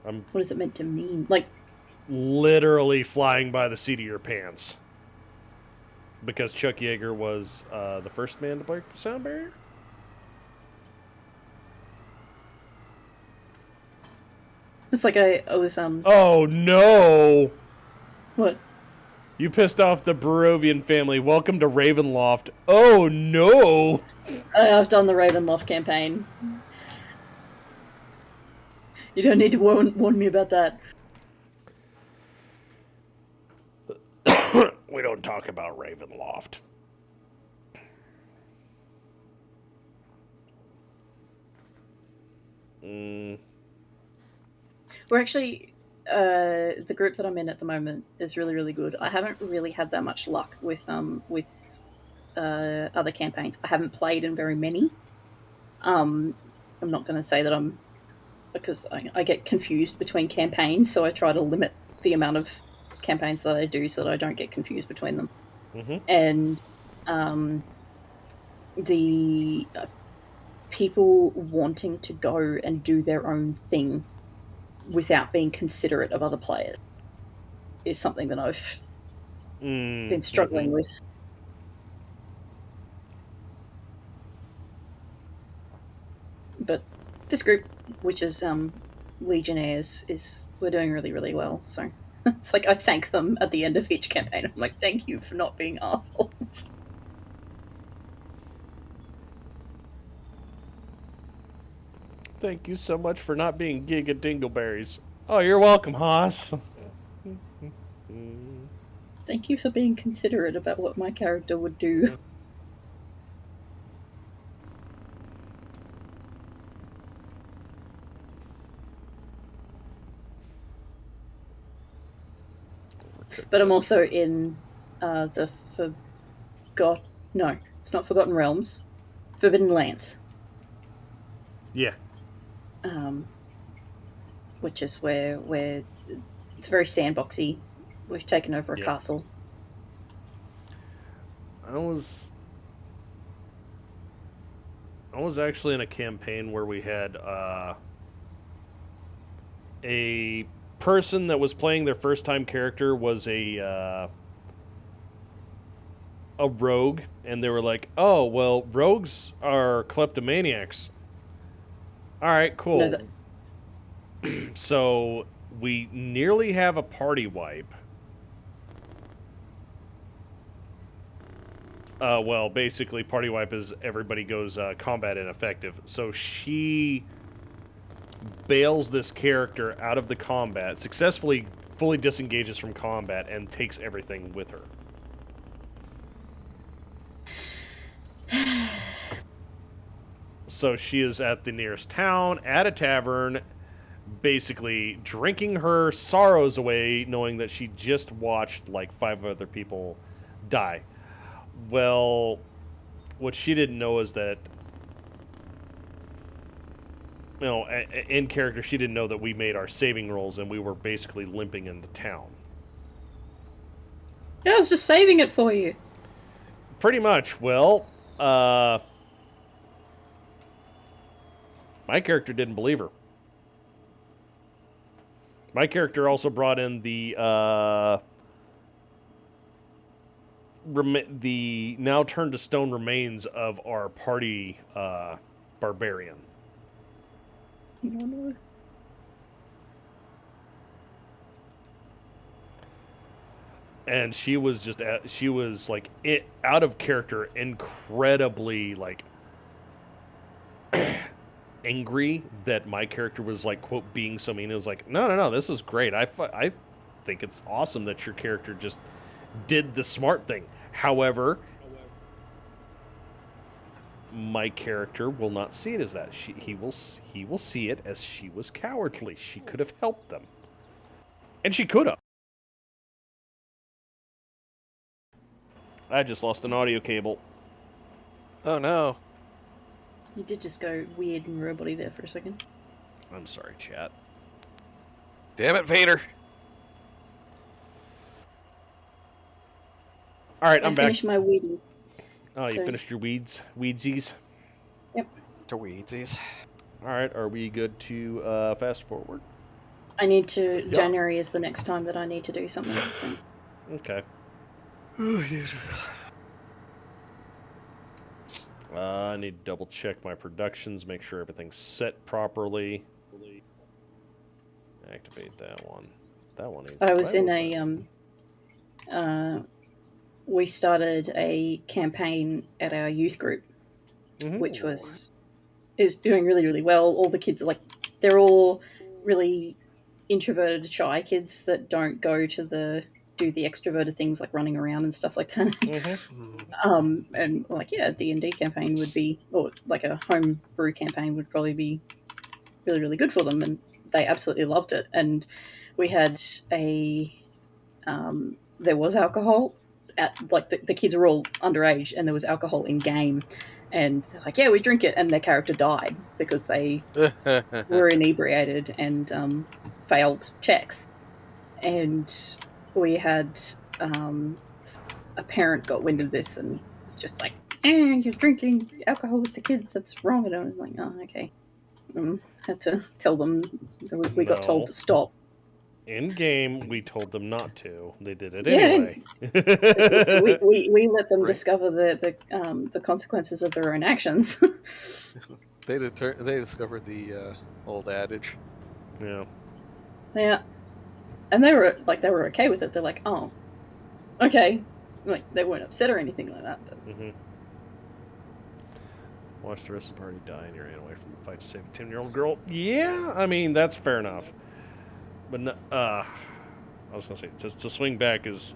S4: I'm
S5: What is it meant to mean? Like,
S4: literally flying by the seat of your pants. because Chuck Yeager was the first man to break the sound barrier.
S5: It's like I was
S4: Oh no!
S5: what?
S4: You pissed off the Barovian family. Welcome to Ravenloft. Oh no!
S5: I've done the Ravenloft campaign. You don't need to warn me about that.
S4: We don't talk about Ravenloft.
S5: We're actually the group that I'm in at the moment is really, really good. I haven't really had that much luck with other campaigns. I haven't played in very many. I'm not going to say that I'm, because I get confused between campaigns, so I try to limit the amount of campaigns that I do so that I don't get confused between them.
S4: Mm-hmm.
S5: And the people wanting to go and do their own thing without being considerate of other players is something that I've been struggling with. But this group, which is Legionnaires, we're doing really, really well. So it's like I thank them at the end of each campaign. I'm like, thank you for not being assholes.
S4: Thank you so much for not being Giga Dingleberries. Oh, you're welcome, Haas.
S5: Thank you for being considerate about what my character would do. But I'm also in the no, it's not Forgotten Realms, Forbidden Lands.
S4: Yeah.
S5: Which is where it's very sandboxy. We've taken over a castle.
S4: I was actually in a campaign where we had a person that was playing their first time character was a rogue, and they were like, "Oh, well, rogues are kleptomaniacs." All right, cool.
S5: No,
S4: So we nearly have a party wipe. Well, basically, party wipe is everybody goes combat ineffective. So she bails this character out of the combat, successfully fully disengages from combat, and takes everything with her. So she is at the nearest town, at a tavern, basically drinking her sorrows away, knowing that she just watched like 5 other people die. Well, what she didn't know is that, you know, in character, she didn't know that we made our saving rolls and we were basically limping into town.
S5: Yeah, I was just saving it for you.
S4: Pretty much. Well, my character didn't believe her. My character also brought in the now turned to stone remains of our party barbarian. And she was like out of character, incredibly like angry that my character was like, quote, being so mean. It was like, no, this is great. I think it's awesome that your character just did the smart thing. However, my character will not see it as that. He will see it as she was cowardly. She could have helped them, and she could have. I just lost an audio cable.
S6: Oh no.
S5: You did just go weird and robot-y there for a second.
S4: I'm sorry, chat.
S6: Damn it, Vader.
S4: All right, I'm
S5: I
S4: back.
S5: finished my weeding.
S4: Oh, you
S5: So-
S4: finished your weedsies?
S5: Yep.
S6: To weedsies.
S4: All right, are we good to fast forward?
S5: I need to. January is the next time that I need to do something. So.
S4: Okay. I need to double check my productions, make sure everything's set properly. Activate that one. That one ain't.
S5: I was
S4: why
S5: in
S4: that?
S5: we started a campaign at our youth group,
S4: Mhm.
S5: which was doing really, really well. All the kids they're all really introverted, shy kids that don't go to do the extroverted things like running around and stuff like that. And D&D campaign would be, or like a home brew campaign would probably be really, really good for them, and they absolutely loved it. And we had there was alcohol at the kids were all underage, and there was alcohol in game, and they're like, yeah, we drink it, and their character died because they were inebriated and failed checks. And we had a parent got wind of this and was just like, you're drinking alcohol with the kids, that's wrong. And I was like, oh, okay. Had to tell them that we got told
S4: No.
S5: to stop.
S4: In game, we told them not to. They did it
S5: Yeah,
S4: anyway.
S5: we let them
S6: Right.
S5: discover the consequences of their own actions.
S6: They discovered the old adage.
S4: Yeah.
S5: Yeah, and they were okay with it. They're like, oh, okay, like they weren't upset or anything like that. But
S4: Watch the rest of the party die and you ran away from the fight to save a 10-year-old girl. Yeah, I mean, that's fair enough. But, no, I was going to say, to swing back is,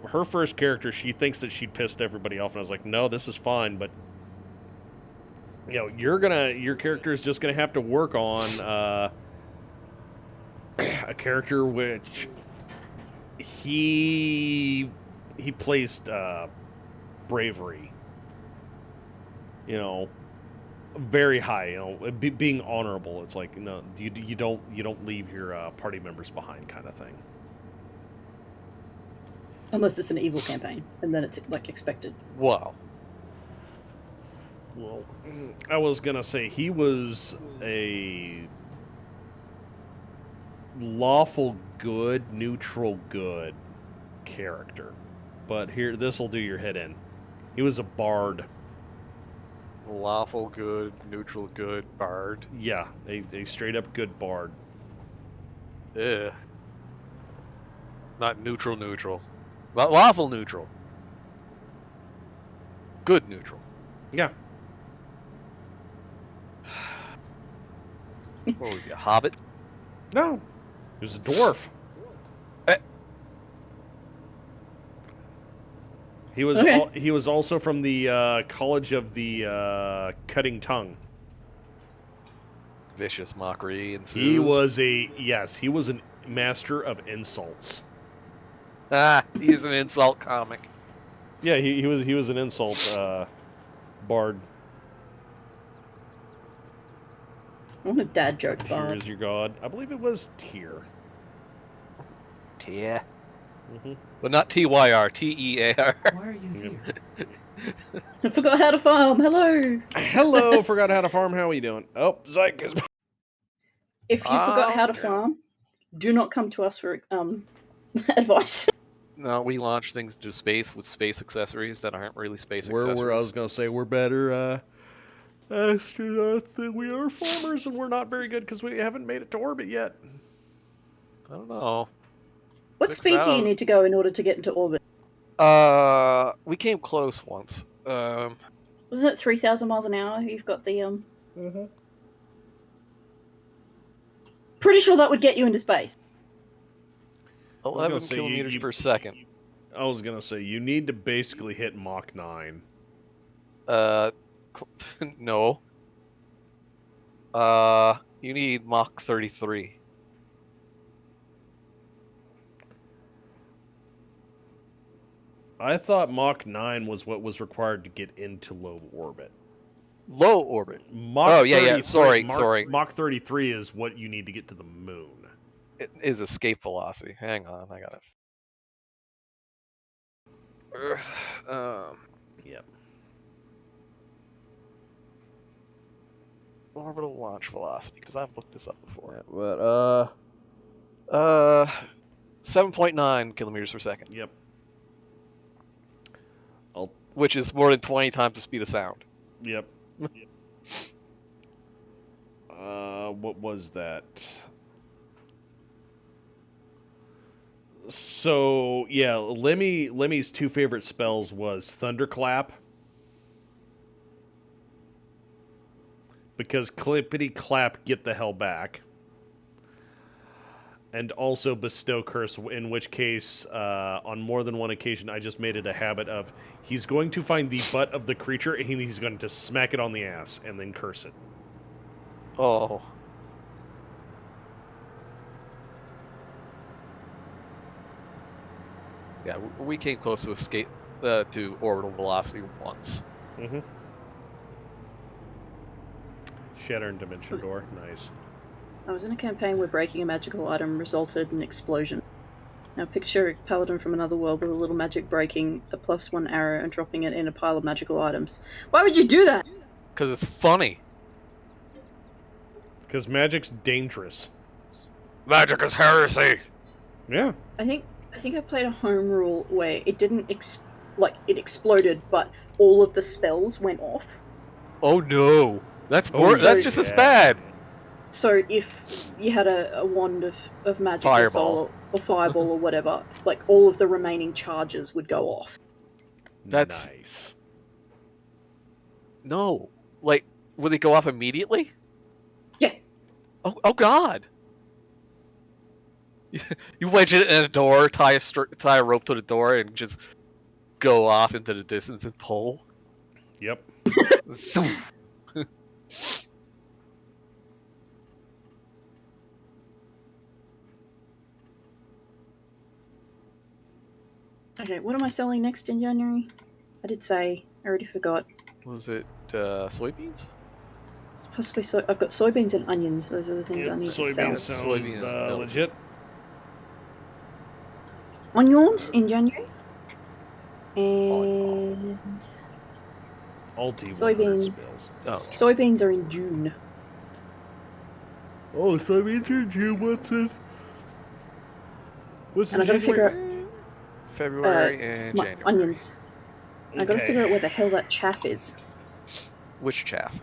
S4: her first character, she thinks that she pissed everybody off. And I was like, no, this is fine. But, your character is just going to have to work on a character which he placed bravery. Very high, being honorable. It's like, no, you don't leave your party members behind, kind of thing.
S5: unless it's an evil campaign, and then it's like expected.
S6: Wow.
S4: Well, I was gonna say he was a lawful good, neutral good character, but here, this will do your head in. He was a bard.
S6: Lawful good, neutral good, bard.
S4: Yeah, a straight up good bard.
S6: Ugh. Not neutral. Well, lawful neutral. Good neutral.
S4: Yeah.
S6: What was he, a hobbit?
S4: No, he was a dwarf. He was
S5: Okay.
S4: he was also from the College of the Cutting Tongue.
S6: Vicious mockery ensues.
S4: He was he was a master of insults.
S6: He's an insult comic.
S4: Yeah, he was an insult bard.
S5: I want a dad joke
S4: Tyr
S5: bard.
S4: is your god. I believe it was Tyr.
S6: Yeah.
S4: Mm-hmm.
S6: But not Tyr, Tear.
S1: Why are you here?
S5: I forgot how to farm. Hello.
S4: Hello, forgot how to farm. How are you doing? Oh, Zyke is.
S5: If you forgot how to farm, do not come to us for advice.
S6: No, we launch things into space with space accessories that aren't really space accessories.
S4: I was gonna say we're better astronauts than we are farmers, and we're not very good because we haven't made it to orbit yet.
S6: I don't know.
S5: What speed do you need to go in order to get into orbit?
S6: We came close once.
S5: Wasn't it 3,000 miles an hour? You've got the Pretty sure that would get you into space.
S6: 11 kilometers per second.
S4: I was gonna say you need to basically hit Mach 9.
S6: No. You need Mach 33.
S4: I thought Mach 9 was what was required to get into low orbit.
S6: Low orbit.
S4: Mach 33,
S6: Sorry.
S4: Mach 33 is what you need to get to the moon.
S6: It is escape velocity. Hang on, I got it.
S4: Yep.
S6: Orbital launch velocity, because I've looked this up before.
S4: Yeah,
S6: but 7.9 kilometers per second.
S4: Yep.
S6: Which is more than 20 times the speed of sound.
S4: Yep. What was that? So yeah, Lemmy's two favorite spells was Thunderclap, because Clippity Clap, get the hell back, and also Bestow Curse, in which case, on more than one occasion, I just made it a habit of he's going to find the butt of the creature and he's going to smack it on the ass and then curse it.
S6: Oh. Yeah, we came close to escape to orbital velocity once.
S4: Mm-hmm. Shatter and Dimension Door, nice.
S5: I was in a campaign where breaking a magical item resulted in explosion. Now picture a paladin from another world with a little magic breaking a +1 arrow and dropping it in a pile of magical items. Why would you do that?
S6: Because it's funny.
S4: Because magic's dangerous.
S6: Magic is heresy!
S4: Yeah.
S5: I think I played a home rule where it didn't it exploded, but all of the spells went off.
S6: Oh no! That's
S4: Oh,
S6: that's just as
S4: yeah.
S6: bad!
S5: So if you had a wand of magic
S6: Fireball.
S5: or fireball or whatever, like all of the remaining charges would go off.
S6: That's-
S4: nice.
S6: No. Like, will they go off immediately?
S5: Yeah.
S6: Oh god! You wedge it in a door, tie a rope to the door, and just go off into the distance and pull.
S4: Yep.
S5: Okay, what am I selling next in January? I did say, I already forgot.
S6: Was it soybeans?
S5: It's possibly I've got soybeans and onions. Those are the things
S4: Yep,
S5: I need to sell.
S4: soybeans sound
S6: Soybeans, no.
S4: legit.
S5: Onions in January. And
S4: Alti
S5: Soybeans.
S4: spells.
S6: Oh.
S5: soybeans are in June.
S4: Oh, soybeans are June. What's it? What's
S5: And I gotta figure out
S6: February and
S5: my
S6: January.
S5: onions. I gotta
S4: Okay.
S5: figure out where the hell that chaff is.
S6: Which chaff?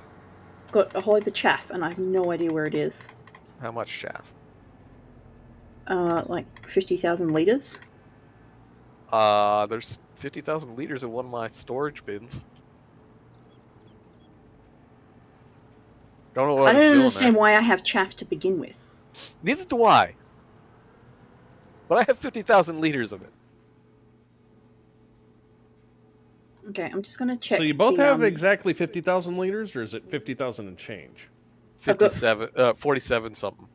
S5: Got a whole heap of chaff, and I have no idea where it is.
S6: How much chaff?
S5: Like 50,000 liters.
S6: There's 50,000 liters in one of my storage bins. Don't know what
S5: I
S6: I'm
S5: don't
S6: doing
S5: understand
S6: there.
S5: why I have chaff to begin with.
S6: Neither do I. But I have 50,000 liters of it.
S5: Okay, I'm just gonna check.
S4: So you both
S5: the,
S4: have exactly 50,000 liters, or is it 50,000 and change?
S5: I've got
S6: 47 something.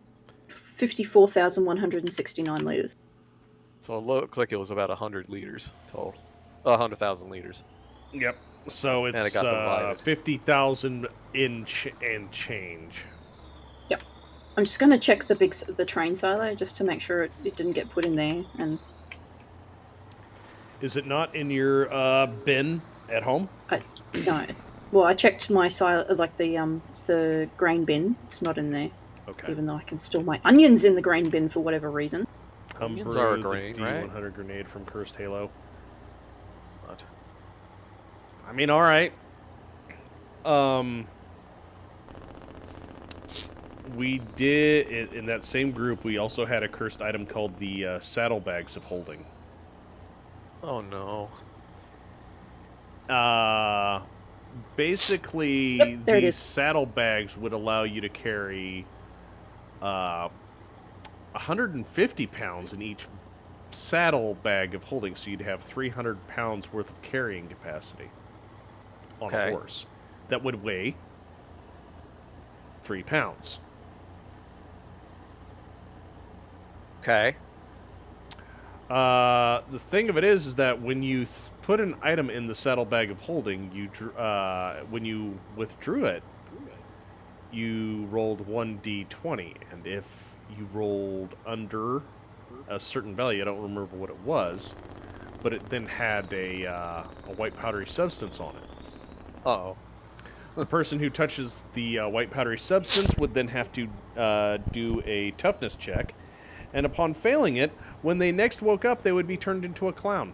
S5: 54,169 liters.
S6: So it looks like it was about 100 liters total. 100,000 liters.
S4: Yep. So
S6: it
S4: it's
S6: got divided.
S4: 50,000 and change.
S5: I'm just gonna check the train silo just to make sure it didn't get put in there. And
S4: Is it not in your bin at home?
S5: no, well, I checked my silo, like the grain bin. It's not in there,
S4: Okay.
S5: even though I can store my onions in the grain bin for whatever reason.
S6: Onions are a
S4: Umbrew,
S6: grain,
S4: the
S6: right?
S4: D100 grenade from Cursed Halo.
S6: What?
S4: I mean, all right. We did in that same group. We also had a cursed item called the saddlebags of holding.
S6: Oh no.
S4: Basically,
S5: Yep, there it
S4: these
S5: is.
S4: saddlebags would allow you to carry 150 pounds in each saddlebag of holding, so you'd have 300 pounds worth of carrying capacity on
S6: Okay.
S4: a horse. That would weigh 3 pounds.
S6: Okay.
S4: The thing of it is that when you put an item in the saddlebag of holding, when you withdrew it, you rolled 1d20, and if you rolled under a certain value, I don't remember what it was, but it then had a white powdery substance on it.
S6: Uh-oh.
S4: The person who touches the white powdery substance would then have to do a toughness check, and upon failing it, when they next woke up, they would be turned into a clown.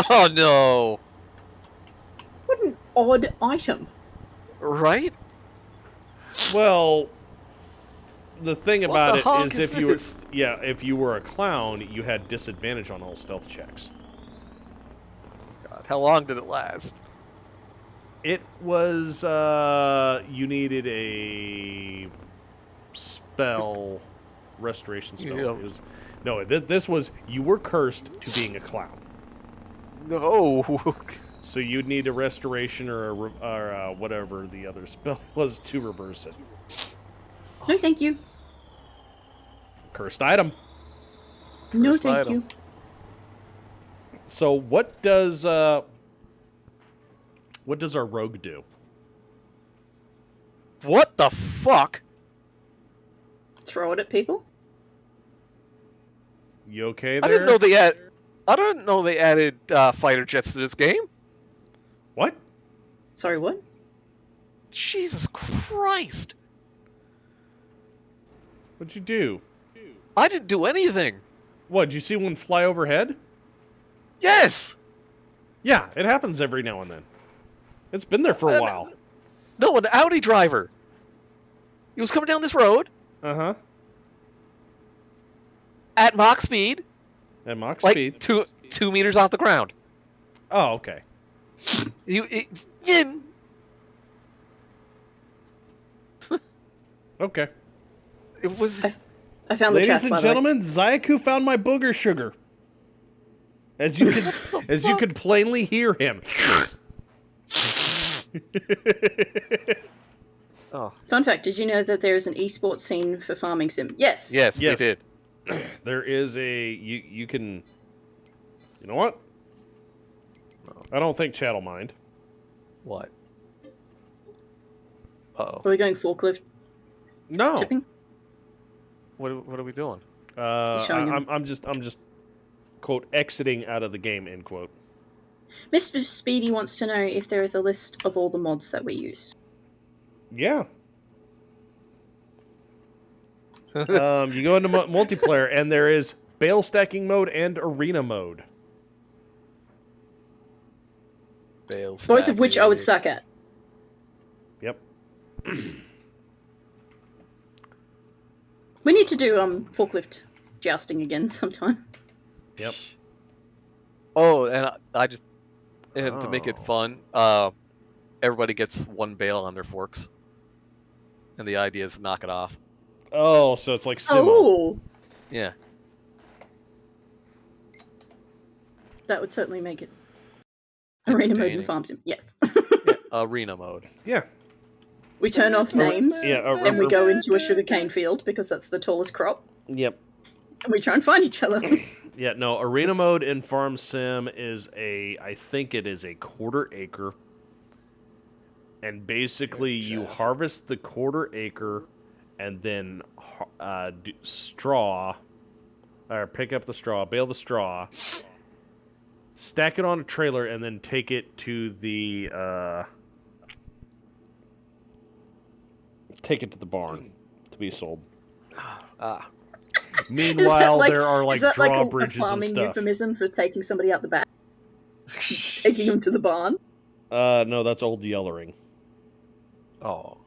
S6: Oh no.
S5: odd item.
S6: Right?
S4: Well, the thing
S6: What
S4: about
S6: the
S4: it
S6: honk
S4: is,
S6: is
S4: if you were,
S6: this?
S4: yeah, if you were a clown, you had disadvantage on all stealth checks.
S6: God, how long did it last?
S4: It was, you needed a spell, restoration spell.
S6: Yeah.
S4: It was, no, this was, you were cursed to being a clown.
S6: No.
S4: So you'd need a restoration or whatever the other spell was to reverse it.
S5: No, thank you.
S4: Cursed item.
S5: No,
S6: Cursed
S5: thank
S6: item.
S5: you.
S4: So what does our rogue do?
S6: What the fuck?
S5: Throw it at people.
S4: You okay there?
S6: I didn't know they added fighter jets to this game.
S4: What?
S5: Sorry, what?
S6: Jesus Christ!
S4: What'd you do?
S6: I didn't do anything.
S4: What, did you see one fly overhead?
S6: Yes.
S4: Yeah, it happens every now and then. It's been there for a while.
S6: No, an Audi driver. He was coming down this road
S4: Uh-huh.
S6: at Mach speed,
S4: At Mach
S6: like
S4: speed.
S6: 2 meters off the ground.
S4: Oh, okay.
S6: Yin.
S4: Okay.
S6: It was.
S5: I found the
S4: Ladies
S5: chat,
S4: and
S5: by the way.
S4: gentlemen, Zayaku found my booger sugar. As you could plainly hear him.
S6: Oh.
S5: Fun fact, did you know that there is an esports scene for farming sim? Yes.
S6: Yes,
S4: Yes.
S6: we did.
S4: There is a you can. You know what? I don't think chat'll mind.
S6: What? Uh-oh.
S5: Are we going forklift
S4: No.
S5: tipping?
S6: What are we doing?
S5: showing him.
S4: I'm just quote exiting out of the game, end quote.
S5: Mr. Speedy wants to know if there is a list of all the mods that we use.
S4: Yeah. You go into multiplayer and there is bale stacking mode and arena mode.
S5: Both of which I would suck at.
S4: Yep.
S5: We need to do forklift jousting again sometime.
S4: Yep.
S6: Oh, and I just and to make it
S4: Oh.
S6: fun, everybody gets one bale on their forks, and the idea is to knock it off.
S4: Oh, so it's like Simo.
S5: Oh,
S6: Yeah.
S5: that would certainly make it. Arena mode and
S6: Entertaining.
S5: farm sim. Yes.
S6: Yeah, arena mode.
S4: Yeah.
S5: We turn off names
S4: Yeah.
S5: and we go into a sugarcane field because that's the tallest crop.
S4: Yep.
S5: And we try and find each other.
S4: Yeah, no, arena mode in Farm Sim is I think it is a quarter acre. And basically you harvest the quarter acre and then straw, or pick up the straw, bale the straw, stack it on a trailer, and then take it to the, barn to be sold.
S6: Ah.
S4: Meanwhile, there are
S5: is that like a
S4: drawbridges and
S5: farming
S4: stuff.
S5: euphemism for taking somebody out the back, taking them to the barn?
S4: No, that's old yellering.
S6: Oh.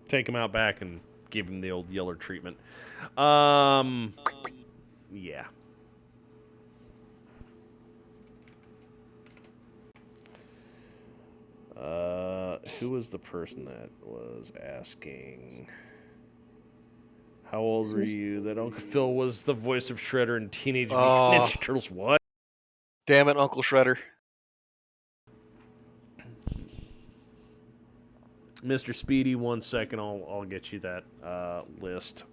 S4: Take him out back and give him the old yeller treatment. Yeah. Who was the person that was asking? How old were you? That Uncle Phil was the voice of Shredder in Teenage Mutant Ninja Turtles. What?
S6: Damn it, Uncle Shredder.
S4: Mr. Speedy, 1 second. I'll get you that list.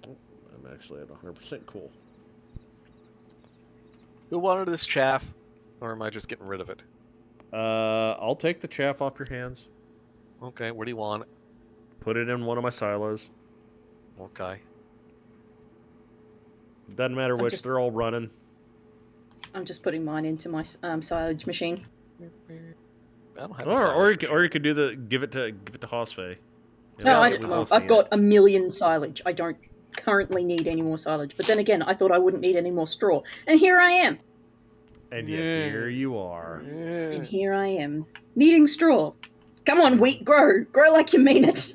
S4: I'm actually at 100% cool.
S6: Who wanted this chaff? Or am I just getting rid of it?
S4: I'll take the chaff off your hands.
S6: Okay, where do you want it?
S4: Put it in one of my silos.
S6: Okay.
S4: Doesn't matter which,
S5: just-
S4: they're all running.
S5: I'm just putting mine into my silage machine.
S6: I don't have a
S4: Or
S6: silage
S4: you could do give it to Hosfei.
S5: No,
S6: Yeah, we both
S5: I've
S6: need
S5: got a million silage. I don't currently need any more silage. But then again, I thought I wouldn't need any more straw. And here I am.
S4: And yet here you are.
S5: And here I am. Needing straw. Come on, wheat, grow. Grow like you mean it.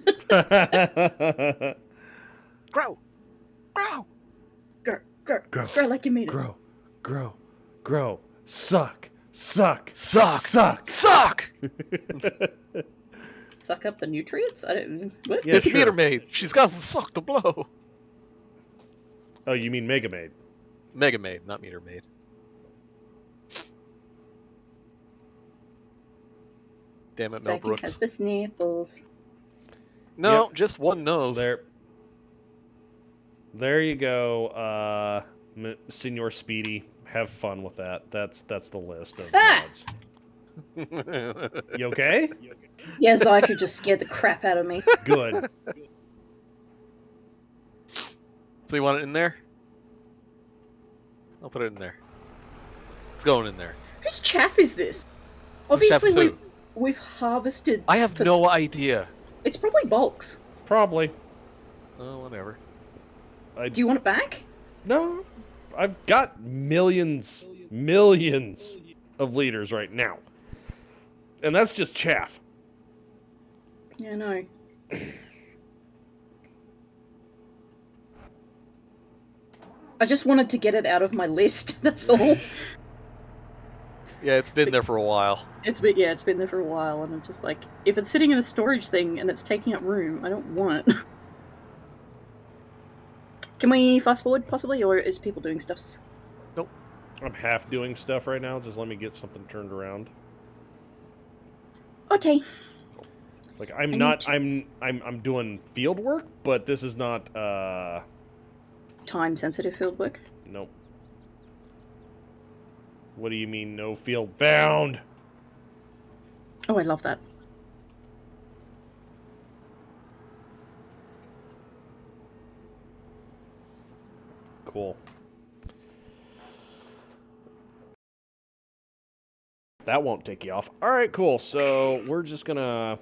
S6: Grow! Grow!
S5: Grow like you mean it.
S4: Grow. Suck.
S6: Suck!
S4: Suck.
S5: Suck up the nutrients? I don't... What?
S4: Yeah,
S6: It's
S4: sure.
S6: Meter Maid. She's got to suck the blow.
S4: Oh, you mean Mega Maid?
S6: Mega Maid, not Meter Maid. Damn it, Mel
S5: Zachy
S6: Brooks.
S5: has the sniffles.
S6: No,
S4: Yep.
S6: just one nose.
S4: There you go, Senor Speedy. Have fun with that. That's the list of mods. You okay?
S5: Yeah, Zyku just scared the crap out of me.
S4: Good.
S6: So you want it in there? I'll put it in there. It's going in there.
S5: Whose chaff is this?
S6: Whose chaff
S5: Obviously,
S6: is who?
S5: we've harvested...
S6: I have no idea.
S5: It's probably bulks.
S4: Probably.
S6: Oh, whatever.
S5: Do you want it back?
S4: No, I've got millions of liters right now. And that's just chaff.
S5: Yeah, no. I just wanted to get it out of my list, that's all.
S6: Yeah, it's been there for a while.
S5: It's been there for a while, and I'm just like, if it's sitting in a storage thing and it's taking up room, I don't want it. Can we fast forward, possibly, or is people doing stuff?
S4: I'm half doing stuff right now. Just let me get something turned around.
S5: Okay.
S4: Like I'm doing field work, but this is not
S5: Time-sensitive fieldwork.
S4: nope. What do you mean no field found?
S5: Oh, I love that.
S4: Cool. That won't take you off. Alright, cool. So we're just gonna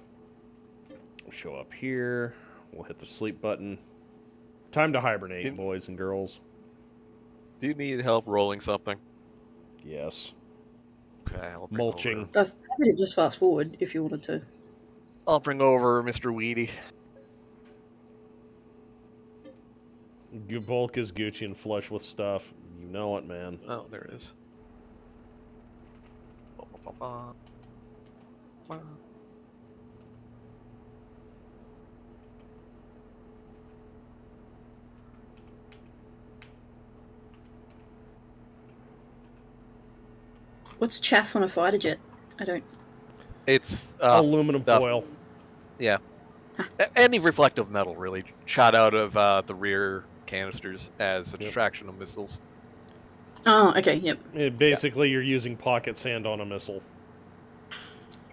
S4: show up here. We'll hit the sleep button. Time to hibernate, boys and girls.
S6: Do you need help rolling something?
S4: Yes.
S6: Okay, I'll bring
S4: Mulching.
S6: over-
S5: I was happy to just fast forward if you wanted to.
S6: I'll bring over Mr. Weedy.
S4: Bulk is Gucci and flush with stuff. You know it, man.
S6: Oh, there it is.
S5: What's chaff on a fighter jet? I don't.
S6: It's
S4: Aluminum
S6: stuff.
S4: foil.
S6: Yeah. Any reflective metal, really, shot out of the rear canisters as a distraction of missiles.
S5: Oh, okay, yep.
S4: Basically, you're using pocket sand on a missile.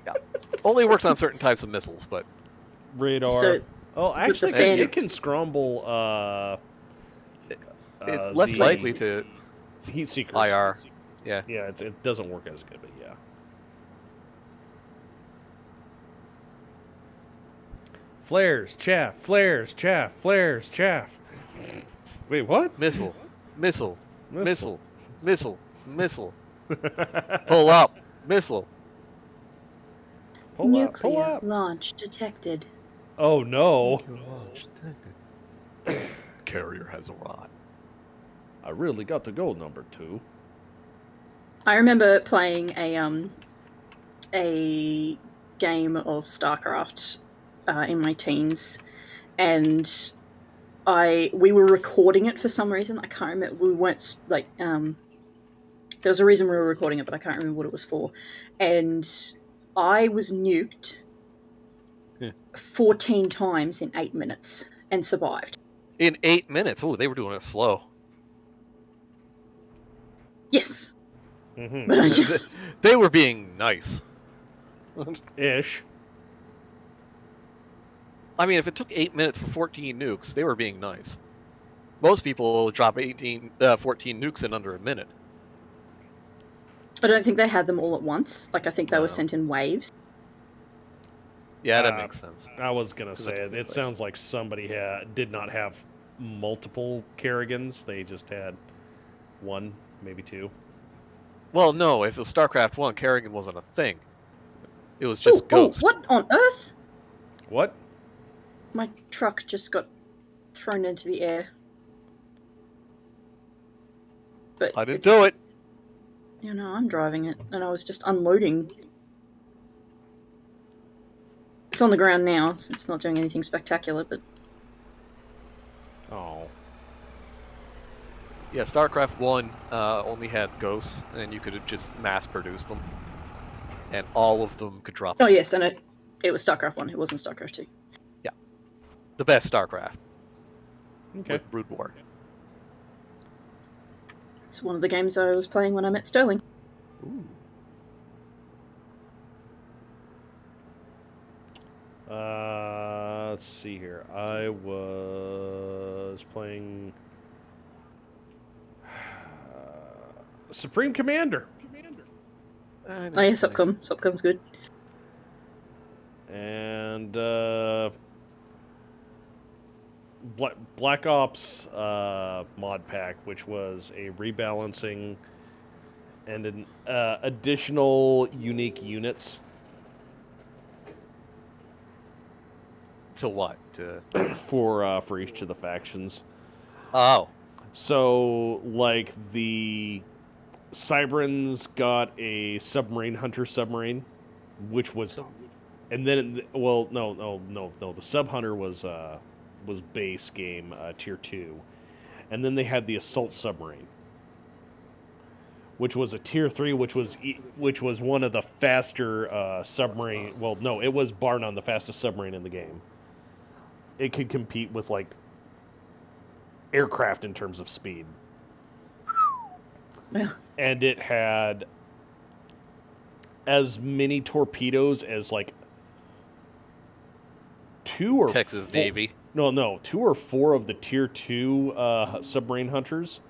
S6: Yeah. Only works on certain types of missiles, but
S4: Radar.
S5: So,
S4: oh, actually,
S5: sand-
S4: it can scramble.
S6: it's less
S4: the
S6: likely to
S4: heat seekers.
S6: IR. Yeah.
S4: Yeah, it doesn't work as good, but yeah. Flares, chaff, flares, chaff, flares, chaff. Wait, what?
S6: Missile. Missile. Missile. Missile. Missile. Pull up. Missile.
S4: Pull
S5: nuclear
S4: up.
S5: launch detected.
S4: Oh no.
S6: Carrier has arrived.
S4: I really got to go, number 2.
S5: I remember playing a game of StarCraft in my teens, and we were recording it for some reason. I can't remember. We weren't like there was a reason we were recording it, but I can't remember what it was for. And I was nuked 14 times in 8 minutes and survived.
S6: In 8 minutes. Oh, they were doing it slow.
S5: Yes.
S4: Mm-hmm.
S5: But I just,
S6: They were being nice.
S4: Ish.
S6: I mean, if it took 8 minutes for 14 nukes, they were being nice. Most people will drop 14 nukes in under a minute.
S5: I don't think they had them all at once. Like, I think they were sent in waves.
S6: Yeah, that makes sense.
S4: I was gonna say
S6: that's
S4: it.
S6: a good
S4: It sounds like somebody did not have multiple Kerrigans. They just had one, maybe two.
S6: Well, no, if it was StarCraft 1, Kerrigan wasn't a thing. It was just
S5: Oh,
S6: Ghost.
S5: what on earth?
S4: What?
S5: My truck just got thrown into the air. But
S6: I didn't do it.
S5: You know, I'm driving it, and I was just unloading. It's on the ground now, so it's not doing anything spectacular, but...
S4: Oh.
S6: Yeah, StarCraft 1 only had ghosts, and you could have just mass-produced them. And all of them could drop.
S5: Oh, yes, and it was StarCraft 1, it wasn't StarCraft 2.
S6: Yeah. The best StarCraft.
S4: Okay.
S6: With Brood War.
S5: It's one of the games I was playing when I met Sterling.
S6: Ooh.
S4: Let's see here. I was playing Supreme Commander.
S5: Oh, yeah, Subcom. Subcom's good.
S4: And Black Ops mod pack, which was a rebalancing and an additional unique units.
S6: To what? To...
S4: for each of the factions.
S6: Oh.
S4: So, like, the Cybrans got a submarine, Hunter submarine, which was... And then, well, no. The Sub Hunter was base game, tier 2. And then they had the Assault submarine, which was a tier 3, which was one of the faster submarine... Well, no, it was bar none the fastest submarine in the game. It could compete with, like, aircraft in terms of speed.
S5: Yeah.
S4: And it had as many torpedoes as, like, 2 or
S6: Texas
S4: 4,
S6: Navy.
S4: No, 2 or 4 of the tier 2 submarine hunters.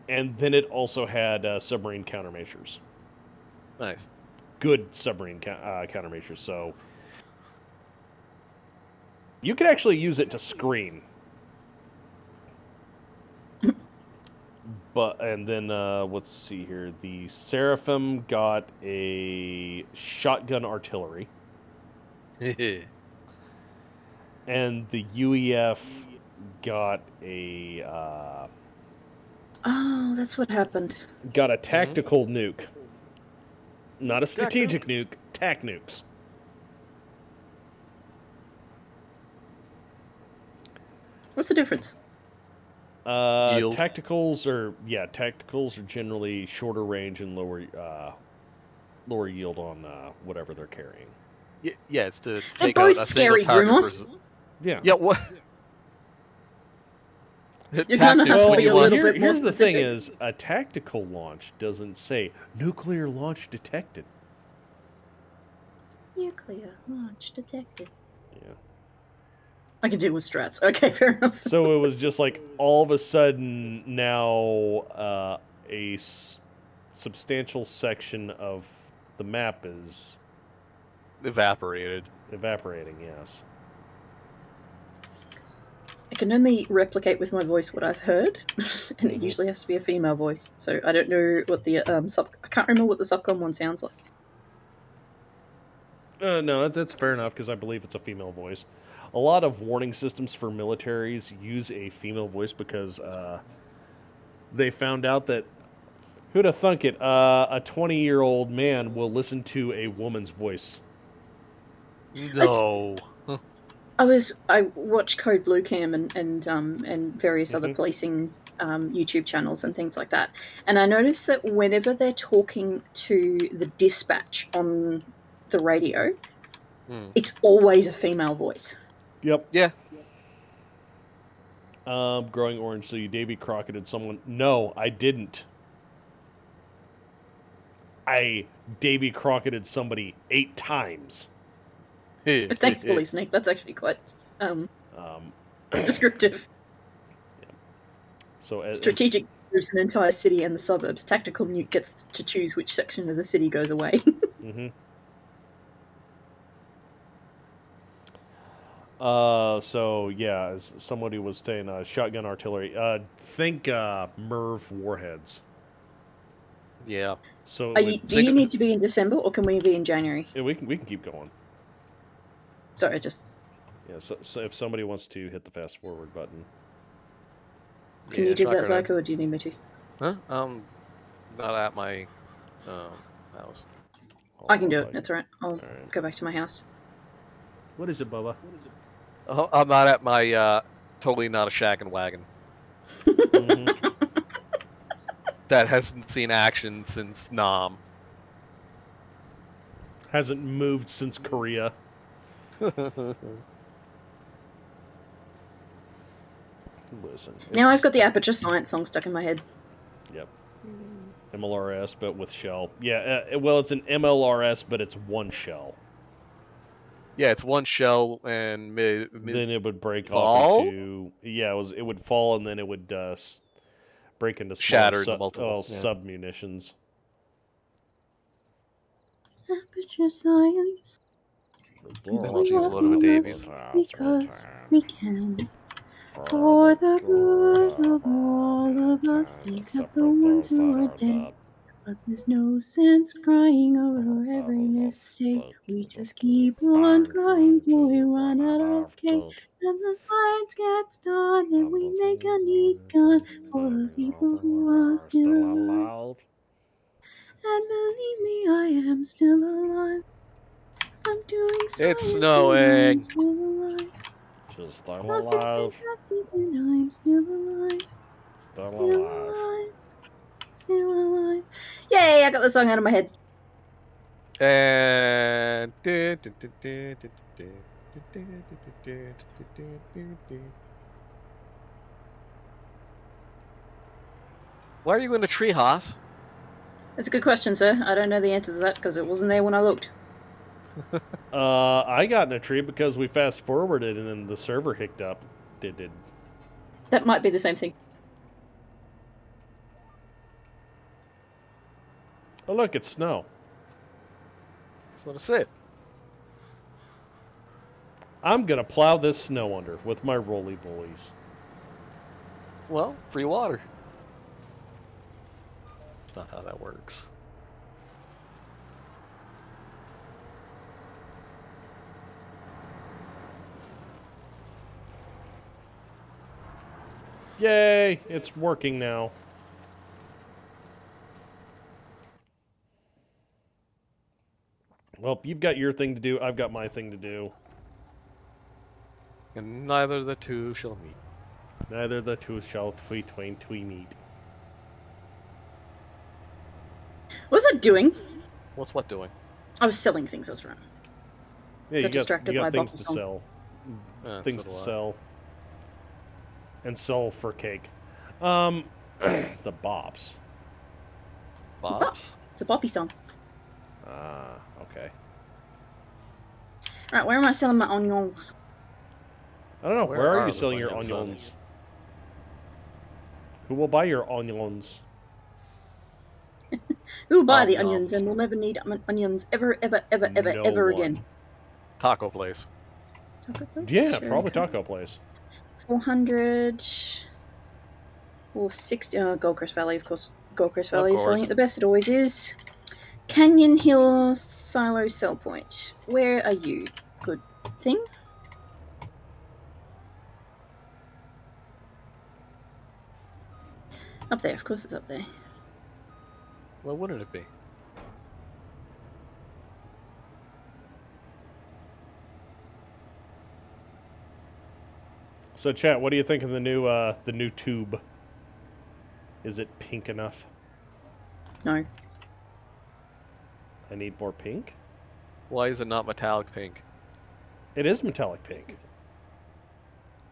S4: And then it also had submarine countermeasures.
S6: Nice.
S4: Good submarine countermeasures. So you could actually use it to screen. And then let's see here. The Seraphim got a shotgun artillery. And the UEF got a
S5: Oh, that's what happened.
S4: got a tactical nuke. Not a strategic nuke, tac nukes.
S5: What's the difference?
S6: Yield.
S4: Tacticals are generally shorter range and lower yield on whatever they're carrying.
S6: Yeah, it's to
S5: They're
S6: take
S5: both
S6: out a
S5: scary,
S6: single target.
S5: Grumos.
S4: Yeah.
S6: Yeah, what?
S5: You're gonna have to
S4: Well,
S5: be a little bit more
S4: here's the thing:
S5: specific.
S4: is a tactical launch doesn't say nuclear launch detected.
S5: Nuclear launch detected.
S4: Yeah.
S5: I can deal with strats. Okay, fair enough.
S4: So it was just like all of a sudden now a substantial section of the map is
S6: Evaporating.
S4: Yes.
S5: I can only replicate with my voice what I've heard, and it usually has to be a female voice. So I don't know what the I can't remember what the Subcom one sounds like.
S4: No, that's fair enough because I believe it's a female voice. A lot of warning systems for militaries use a female voice because they found out that who'd have thunk it? A 20-year-old man will listen to a woman's voice.
S6: No.
S5: I watch Code Blue Cam and various other policing YouTube channels and things like that, and I noticed that whenever they're talking to the dispatch on the radio, it's always a female voice.
S4: Yep.
S6: Yeah.
S4: Growing orange. So you Davy Crocketed someone? No, I didn't. I Davy Crocketed somebody 8 times.
S5: But thanks, Bully Snake. That's actually quite descriptive.
S4: Yeah. So
S5: Strategic moves an entire city and the suburbs. Tactical nuke gets to choose which section of the city goes away.
S4: So yeah, as somebody was saying, shotgun artillery. Think MIRV warheads.
S6: Yeah.
S4: So
S5: Are
S4: it
S5: you,
S4: would,
S5: do you need to be in December, or can we be in January?
S4: yeah, we can keep going.
S5: Sorry, just
S4: Yeah. So if somebody wants to hit the fast forward button,
S5: can
S6: Yeah,
S5: you do that,
S6: shotgun.
S5: Zyko, or do you need me to?
S6: Huh? Not at my house.
S5: I can do
S4: Hold
S5: it.
S4: on,
S5: That's all right. I'll
S4: Alright.
S5: go back to my house.
S4: What is it, Bubba?
S6: Oh, I'm not at my totally not a shack and wagon.
S4: Mhm.
S6: That hasn't seen action since Nam.
S4: Hasn't moved since Korea. Listen.
S5: Now I've
S4: it's-
S5: got the Aperture Science song stuck in my head.
S4: Yep. MLRS, but with shell. Yeah. Well, it's an MLRS, but it's one shell.
S6: Yeah, it's one shell and mid
S4: Then it would break
S6: fall?
S4: off into it would fall and then it would break into small
S6: Shatter into multiple, yeah.
S4: sub munitions.
S5: Aperture Science.
S6: Technology is a load of Davies.
S5: Because we can. For the good of all of us, except the ones who are dead. But there's no sense crying over every mistake. We just keep on crying till we run out of cake. And the science gets done, and we make a neat gun for the people who are still alive. And believe me, I am still alive. I'm doing science
S6: It's
S5: and
S6: snowing.
S5: I'm still alive.
S4: Just still
S5: Nothing
S4: alive.
S5: fantastic and I'm still alive.
S4: Still
S5: Still
S4: alive.
S5: alive. Still alive. Yay, I got the song out of my head.
S6: And why are you in a tree, Haas?
S5: That's a good question, sir. I don't know the answer to that because it wasn't there when I looked.
S4: I got in a tree because we fast forwarded and then the server hicked up. Did.
S5: That might be the same thing.
S4: Oh look, it's snow.
S6: That's what I said.
S4: I'm gonna plow this snow under with my roly bullies.
S6: Well, free water. That's not how that works.
S4: Yay! It's working now. Well, you've got your thing to do. I've got my thing to do.
S6: And neither the two shall meet.
S4: Neither the two shall twain meet.
S5: What was I doing?
S6: What's what doing?
S5: I was selling things, that's right.
S4: Yeah,
S5: Got distracted
S4: you
S5: by
S4: got things
S5: Bubba
S4: to
S5: song.
S4: sell. Things
S6: so
S4: to
S6: do I.
S4: sell. And sell for cake. The bops.
S6: Bobs?
S5: It's a boppy song.
S4: Ah, okay.
S5: Right, where am I selling my onions?
S4: I don't know.
S6: Where
S4: Where are
S6: are
S4: you
S6: the
S4: selling your
S6: fucking
S4: onions? Who will buy your onions?
S5: Who will buy
S6: Oh,
S5: the
S6: no.
S5: onions and will never need onions ever
S4: No
S5: again?
S4: one.
S6: Taco place.
S5: Taco place?
S4: Yeah,
S5: Sure.
S4: probably taco place.
S5: 400 or 60. Oh, Goldcrest Valley, of course. Goldcrest Valley is selling
S6: course.
S5: it the best. It always is. Canyon Hill Silo Sell Point. Where are you? Good thing. Up there, of course it's up there.
S6: What wouldn't it be?
S4: So, chat, what do you think of the new tube? Is it pink enough?
S5: No.
S4: I need more pink.
S6: Why is it not metallic pink?
S4: It is metallic pink.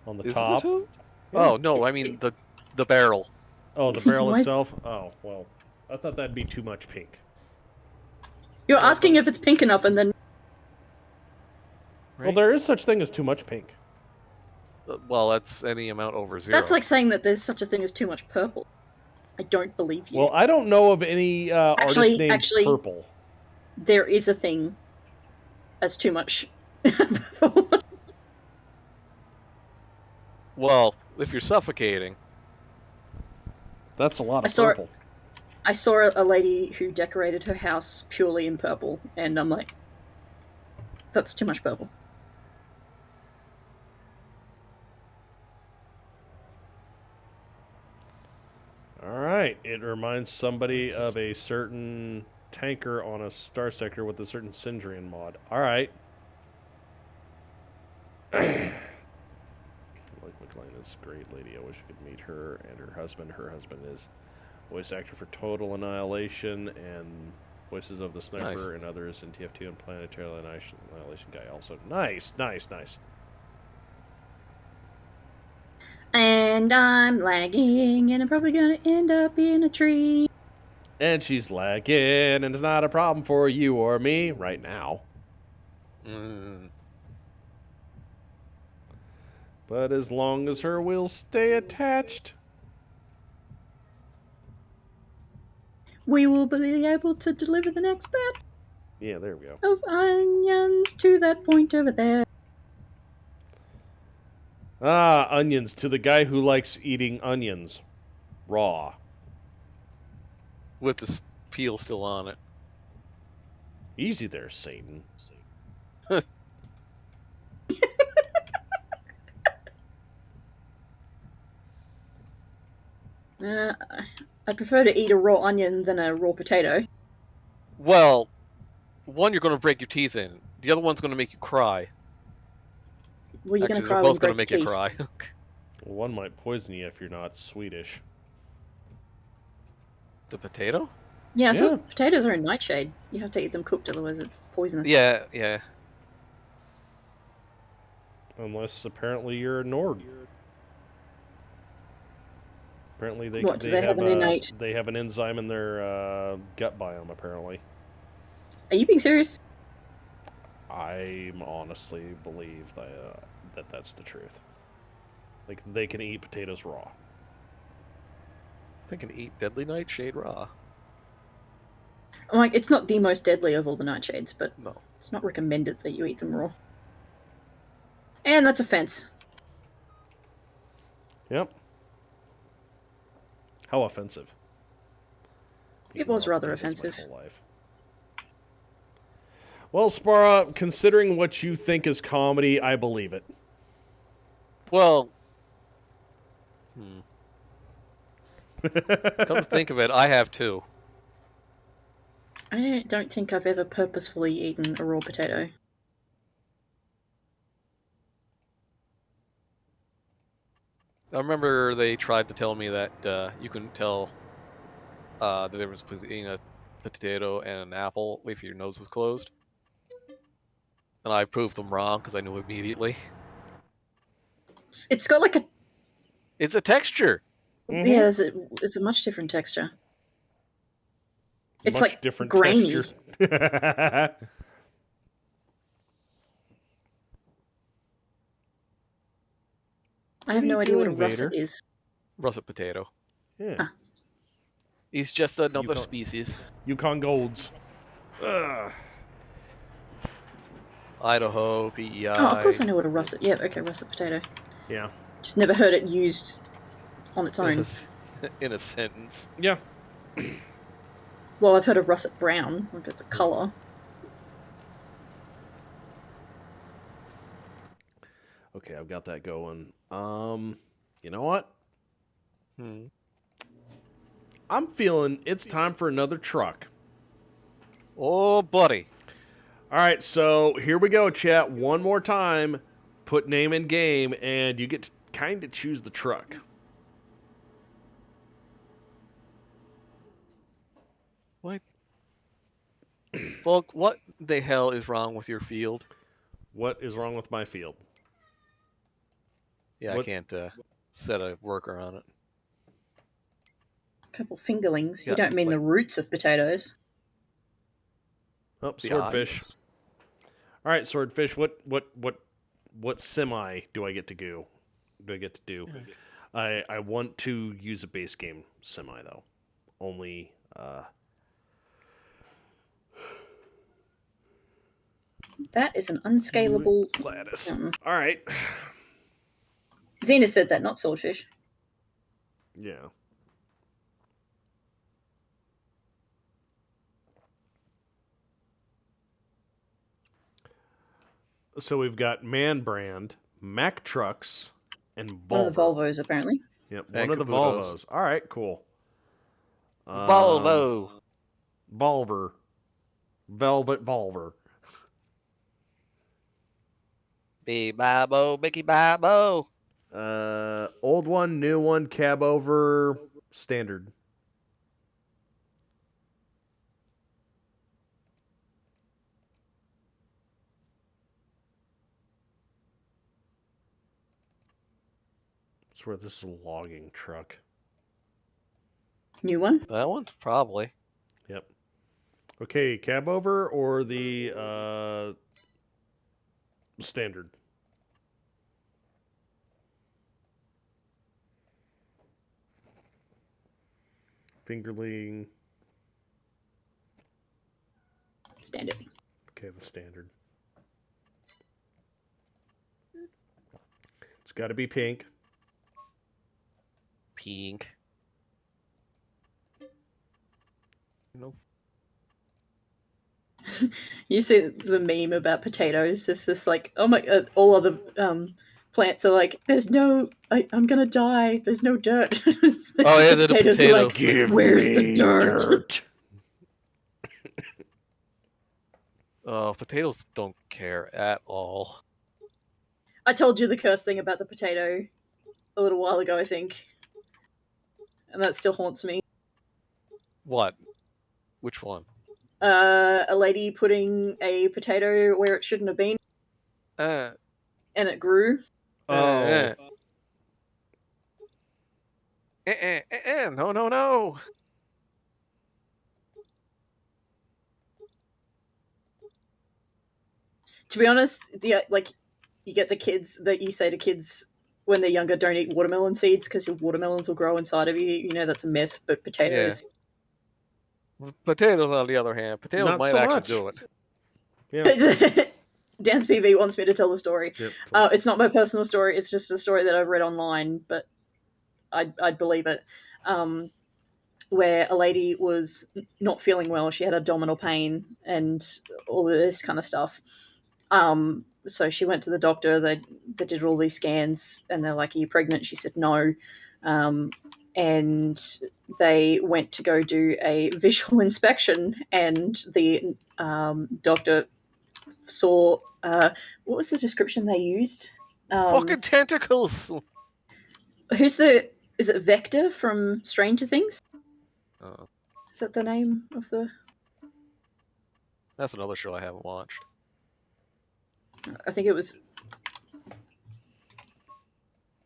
S4: On the
S6: Is
S4: top.
S6: it a tube? Oh no, I mean the barrel.
S4: Oh, the barrel
S5: Why-
S4: itself. Oh well, I thought that'd be too much pink.
S5: You're asking if it's pink enough and then...
S6: Right?
S4: Well, there is such thing as too much pink.
S6: Well, that's any amount over 0.
S5: That's like saying that there's such a thing as too much purple. I don't believe you.
S4: Well, I don't know of any artist named
S5: actually-
S4: Purple.
S5: There is a thing as too much.
S6: Well, if you're suffocating,
S4: That's a lot
S5: I
S4: of
S5: saw it.
S4: purple.
S5: I saw a lady who decorated her house purely in purple, and I'm like, that's too much purple.
S4: All right. It reminds somebody of a certain tanker on a star sector with a certain Syndrian mod. All right. Like McLean is a great lady. I wish I could meet her and her husband. Her husband is voice actor for Total Annihilation and voices of the Sniper and others in TF2 and Planetary Annihilation guy also. Nice, nice, nice.
S5: And I'm lagging, and I'm probably gonna end up in a tree.
S4: And she's lagging, and it's not a problem for you or me right now. But as long as her wheels stay attached,
S5: We will be able to deliver the next batch
S4: yeah, there we go.
S5: of onions to that point over there.
S4: Ah, onions to the guy who likes eating onions raw.
S6: with the peel still on it.
S4: Easy there, Satan.
S5: I prefer to eat a raw onion than a raw potato.
S6: Well, one you're going to break your teeth in. The other one's going to make you cry.
S5: Well, you're
S6: Actually,
S5: gonna
S6: they're
S5: cry when you
S6: both going to
S5: break
S6: make
S5: your
S6: you
S5: teeth.
S6: cry.
S4: One might poison you if you're not Swedish.
S6: The potato?
S5: Yeah, I
S4: Yeah.
S5: thought potatoes are a nightshade. You have to eat them cooked, otherwise it's poisonous.
S6: Yeah, yeah.
S4: Unless apparently you're a Nord. Apparently they
S5: What, do they have an innate-
S4: they have an enzyme in their gut biome. Apparently,
S5: Are you being serious?
S4: I honestly believe that that's the truth. Like they can eat potatoes raw.
S6: They can eat deadly nightshade raw.
S5: I'm like, it's not the most deadly of all the nightshades, but
S6: No.
S5: it's not recommended that you eat them raw. And that's a fence.
S4: Yep. How offensive.
S5: It was
S4: Eaten raw
S5: rather
S4: potatoes my
S5: offensive.
S4: whole life. Well, Spara, considering what you think is comedy, I believe it.
S6: Well, come to think of it, I have too.
S5: I don't think I've ever purposefully eaten a raw potato.
S6: I remember they tried to tell me that you couldn't tell the difference between eating a potato and an apple if your nose was closed. And I proved them wrong because I knew immediately.
S5: It's got like a
S6: It's a texture.
S5: yeah. It's a much different texture. It's
S4: Much
S5: like
S4: different
S5: grainy.
S4: texture.
S5: I have
S4: are
S5: no
S4: you
S5: idea what a
S4: doing,
S5: russet
S4: Vader?
S5: is.
S6: Russet potato.
S4: Yeah.
S5: Huh.
S6: He's just another
S4: can't-
S6: species.
S4: Yukon Golds. Ugh.
S6: Idaho, PEI.
S5: Oh, of course I know what a russet. Yeah, okay, russet potato.
S4: Yeah.
S5: Just never heard it used on its own.
S6: In a sentence.
S4: Yeah.
S5: Well, I've heard of russet brown, like it's a color.
S4: Okay, I've got that going. You know what? I'm feeling it's time for another truck.
S6: Oh, buddy.
S4: All right, so here we go, chat. One more time. Put name in game, and you get to kind of choose the truck.
S6: What? Bulk, what the hell is wrong with your field?
S4: What is wrong with my field?
S6: Yeah,
S4: What-
S6: I can't set a worker on it.
S5: Couple fingerlings.
S6: Yeah,
S5: You don't mean the
S6: like-
S5: roots of potatoes.
S4: Oh,
S6: The
S4: swordfish.
S6: eyes.
S4: All right, swordfish. What semi do I get to go? Do I get to do? I want to use a base game semi though. Only
S5: That is an unscalable.
S4: Gladys.
S5: Mm.
S4: All right.
S5: Xena said that, not Swordfish.
S4: Yeah. So we've got Man Brand, Mack Trucks, and Volvo.
S5: One of the Volvos, apparently.
S4: Yep,
S6: And
S4: one of the
S6: Caputos.
S4: Volvos. All right, cool.
S6: Volvo.
S4: Volver. Velvet Volver.
S6: Babo, Mickey Babo.
S4: Old one, new one, cab over, standard. I swear this is a logging truck.
S5: New one?
S6: That one? Probably.
S4: Yep. Okay, cab over or the standard? Fingerling.
S5: Standard.
S4: Okay, the standard. It's got to be pink.
S6: Pink. No.
S5: You see the meme about potatoes? It's just like, oh my, all other plants are like, there's no, I'm gonna die. There's no dirt.
S6: Oh yeah, the
S5: potatoes
S6: potato.
S5: are like, where's the dirt?
S6: Oh, potatoes don't care at all.
S5: I told you the cursed thing about the potato a little while ago, I think, and that still haunts me.
S6: What? Which one?
S5: A lady putting a potato where it shouldn't have been,
S6: Uh,
S5: and it grew.
S4: Oh.
S6: No, no, no.
S5: To be honest, like you get the kids that you say to kids when they're younger, don't eat watermelon seeds because your watermelons will grow inside of you. You know that's a myth, but potatoes.
S6: Potatoes, on the other hand, potatoes
S4: Not
S6: might
S4: so
S6: actually
S4: much.
S6: do it.
S4: Yeah.
S5: Dan's PV wants me to tell the story.
S4: Yep.
S5: It's not my personal story. It's just a story that I've read online, but I'd believe it. Where a lady was not feeling well. She had abdominal pain and all of this kind of stuff. So she went to the doctor. They did all these scans, and they're like, "Are you pregnant?" She said no. And they went to go do a visual inspection, and the doctor saw what was the description they used?
S6: Fucking tentacles.
S5: Is it Vector from Stranger Things?
S6: Oh,
S5: Is that the name of the?
S6: that's another show I haven't watched.
S5: I think it was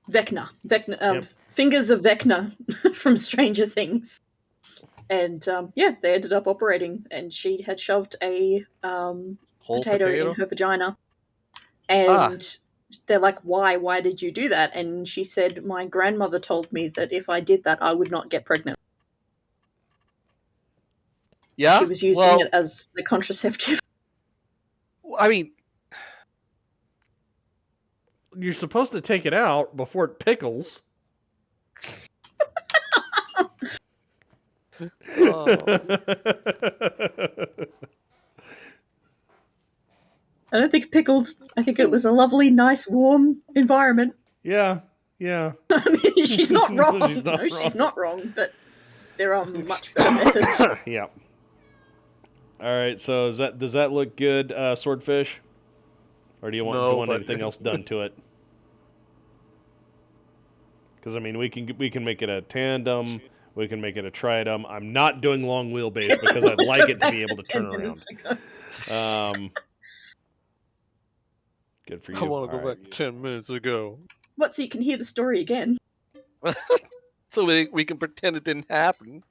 S5: Vecna.
S4: Yep.
S5: Fingers of Vecna from Stranger Things. And they ended up operating, and she had shoved a
S6: Whole
S5: potato in her vagina. And they're like, "Why? Why did you do that?" And she said, "My grandmother told me that if I did that, I would not get pregnant."
S6: Yeah,
S5: She was using it as a contraceptive.
S6: I mean,
S4: You're supposed to take it out before it pickles.
S5: I don't think it pickled. I think it was a lovely, nice, warm environment.
S4: Yeah.
S5: I mean, she's not wrong.
S4: She's
S5: She's not wrong, but there are much better methods.
S4: Yeah. All right. So does that look good, Swordfish? Or do you want anything else done to it? Because I mean, we can make it a tandem. We can make it a tridem. I'm not doing long wheelbase because I'd like it to be able to turn around. Good for you.
S6: I want to
S4: All
S6: go
S4: right.
S6: back 10 minutes ago.
S5: What, so you can hear the story again?
S6: So we can pretend it didn't happen.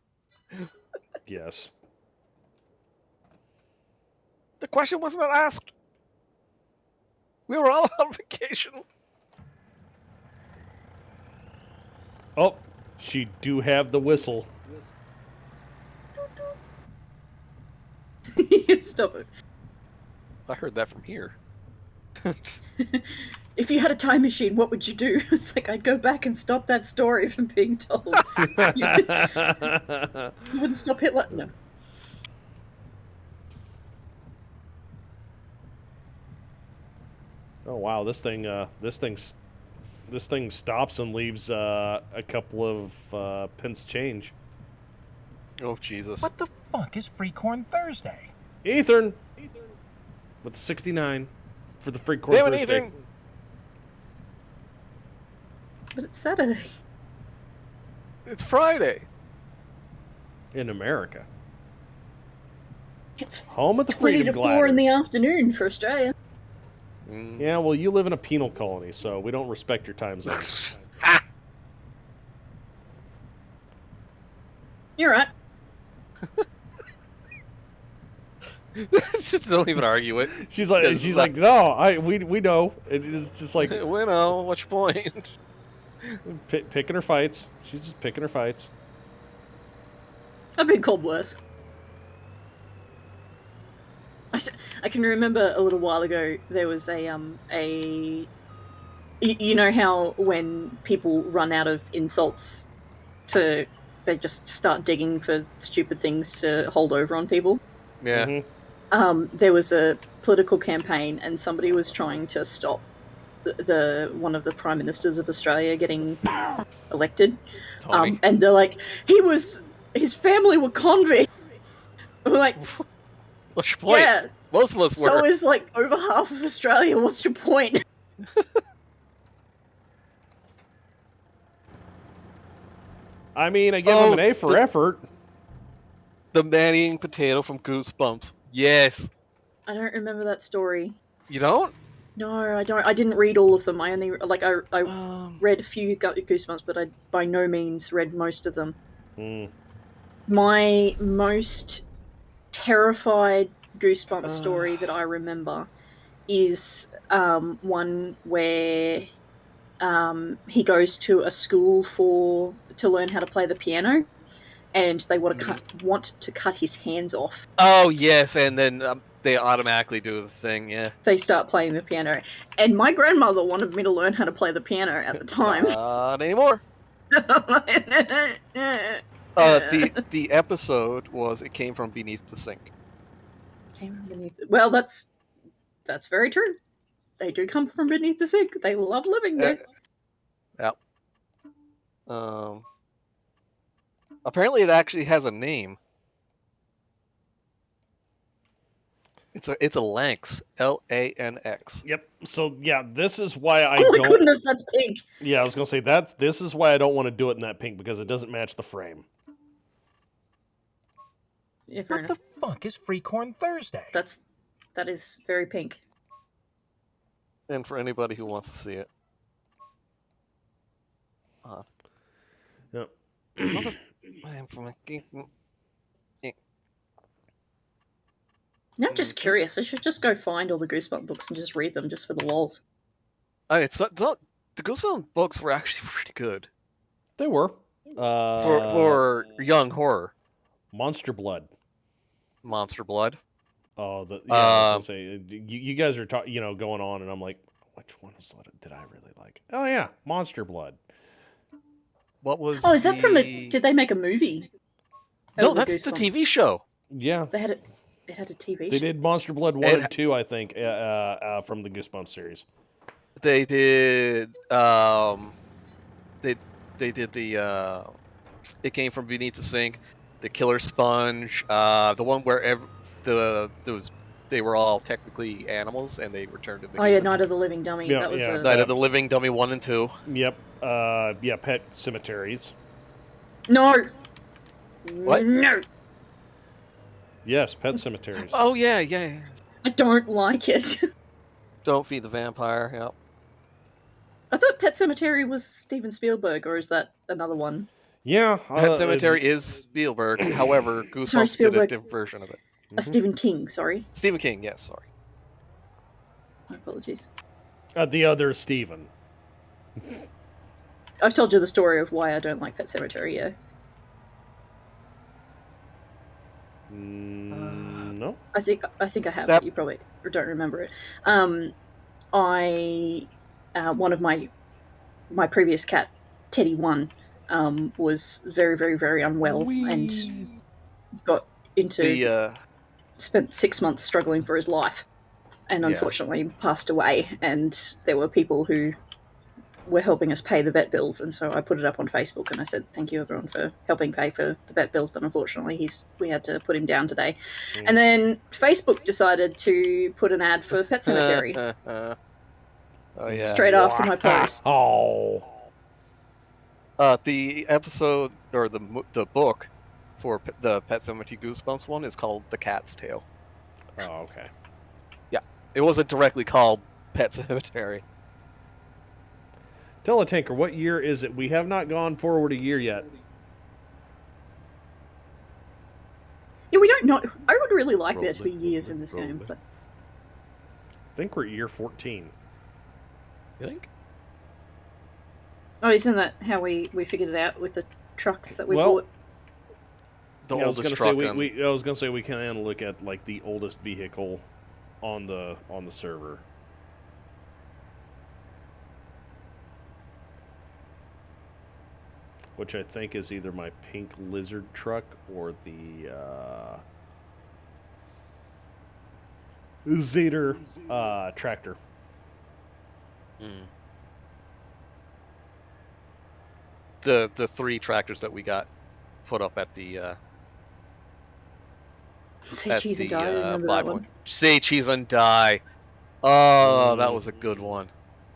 S4: Yes.
S6: The question wasn't asked. We were all on vacation.
S4: Oh, she do have the whistle.
S5: Stop it.
S6: I heard that from here.
S5: if you had a time machine, what would you do? It's like, I'd go back and stop that story from being told. You wouldn't stop Hitler. No.
S4: Oh wow, this thing stops and leaves a couple of pence change.
S6: Oh Jesus!
S8: What the fuck is Free Corn Thursday?
S4: Ethan with the 69 for the free corn
S6: Damn it,
S4: Thursday.
S6: Ethan!
S5: But it's Saturday.
S6: It's Friday.
S4: In America.
S5: It's
S4: Home of the
S5: 20
S4: freedom
S5: to 4 in the
S4: gliders.
S5: afternoon for Australia.
S4: Yeah, well, you live in a penal colony, so we don't respect your time zone.
S5: You're right.
S6: Just don't even argue it.
S4: She's like, no, we know. It's just like
S6: We know. What's your point?
S4: picking her fights. She's just picking her fights.
S5: I've been called worse. I can remember a little while ago there was you know how when people run out of insults they just start digging for stupid things to hold over on people?
S6: Yeah.
S4: Mm-hmm.
S5: There was a political campaign and somebody was trying to stop one of the prime ministers of Australia getting elected.
S6: Tony.
S5: And they're like, his family were convicts. We're like,
S6: What's your point?
S5: yeah.
S6: Most of us were.
S5: So is like over half of Australia. What's your point?
S4: I mean, I give him an A for effort.
S6: The man-eating potato from Goosebumps. Yes.
S5: I don't remember that story.
S6: You don't?
S5: No, I don't. I didn't read all of them. I only I read a few Goosebumps, but I by no means read most of them. My most terrified Goosebumps story that I remember is one where he goes to a school to learn how to play the piano, and they want to cut his hands off.
S6: Oh yes, and then they automatically do the thing. Yeah.
S5: They start playing the piano, and my grandmother wanted me to learn how to play the piano at the time.
S6: Not anymore. The episode was It Came From Beneath the Sink.
S5: Well, that's very true. They do come from beneath the sink. They love living there.
S6: Yeah. Apparently, it actually has a name. It's a Lanx, Lanx.
S4: Yep. So yeah, this is why I
S5: Oh my
S4: don't.
S5: goodness, that's pink.
S4: Yeah, I was gonna say this is why I don't want to do it in that pink because it doesn't match the frame.
S5: Yeah, fair
S8: What
S5: enough.
S8: the fuck is Free Corn Thursday?
S5: That is very pink.
S6: And for anybody who wants to see it.
S4: Yep.
S5: Now I'm just curious. I should just go find all the Goosebumps books and just read them just for the lols.
S6: It's not, the Goosebumps books were actually pretty good
S4: They were.
S6: for young horror.
S4: Monster Blood.
S6: Monster Blood.
S4: Oh, I was gonna say you guys are going on, and I'm like, which one did I really like? Oh yeah, Monster Blood.
S6: What was?
S5: Oh, is that from a? Did they make a movie?
S6: No,
S5: Of the
S6: that's the
S5: Goosebumps?
S6: TV show.
S4: Yeah,
S5: They had it. It had a TV.
S4: they did Monster Blood 1 and 2, I think, from the Goosebumps series.
S6: They did. They did the. It Came From Beneath the Sink, the Killer Sponge, the one where they were all technically animals and they were turned into.
S5: Oh yeah, Night of the Living Dummy.
S4: Yeah,
S5: That was
S4: yeah.
S6: Night of the Living Dummy 1 and 2.
S4: Yep. Yeah, Pet Cemeteries.
S5: No.
S6: What?
S5: No,
S4: Yes, Pet Cemeteries.
S6: Oh yeah.
S5: I don't like it.
S6: Don't Feed the Vampire. Yep.
S5: I thought Pet Cemetery was Steven Spielberg, or is that another one?
S4: Yeah.
S6: Pet Cemetery is Spielberg. However, Goosebumps did a
S5: Spielberg.
S6: different version of it.
S5: A Stephen King, sorry.
S6: Stephen King. Yes, sorry.
S5: My apologies.
S4: The other Steven.
S5: I've told you the story of why I don't like Pet Cemetery, yeah.
S4: No.
S5: I think I have,
S6: That-
S5: but you probably don't remember it. I one of my previous cat, Teddy One, was very, very, very unwell and got into
S6: The
S5: spent 6 months struggling for his life, and
S6: Yeah.
S5: unfortunately passed away. And there were people who were helping us pay the vet bills, and so I put it up on Facebook and I said thank you everyone for helping pay for the vet bills, but unfortunately we had to put him down today. And then Facebook decided to put an ad for Pet Cemetery
S6: oh yeah.
S5: straight after my post.
S4: Oh,
S6: The episode or the book for the Pet Cemetery Goosebumps one is called The Cat's Tale.
S4: oh, okay.
S6: It wasn't directly called Pet Cemetery.
S4: Teletanker, what year is it? We have not gone forward a year yet.
S5: Yeah, we don't know. I would really like there to be years in this game, but
S4: I think we're at year 14.
S6: You think?
S5: oh, isn't that how we figured it out with the trucks that we
S4: Well,
S5: bought?
S6: The
S4: Yeah,
S6: oldest
S4: I
S6: truck.
S4: was gonna say we can look at like the oldest vehicle on the server. Which I think is either my pink lizard truck or the Zeter tractor.
S6: The 3 tractors that we got put up at the
S5: Say cheese and die. I remember that one.
S6: Say Cheese and Die. Oh, that was a good one.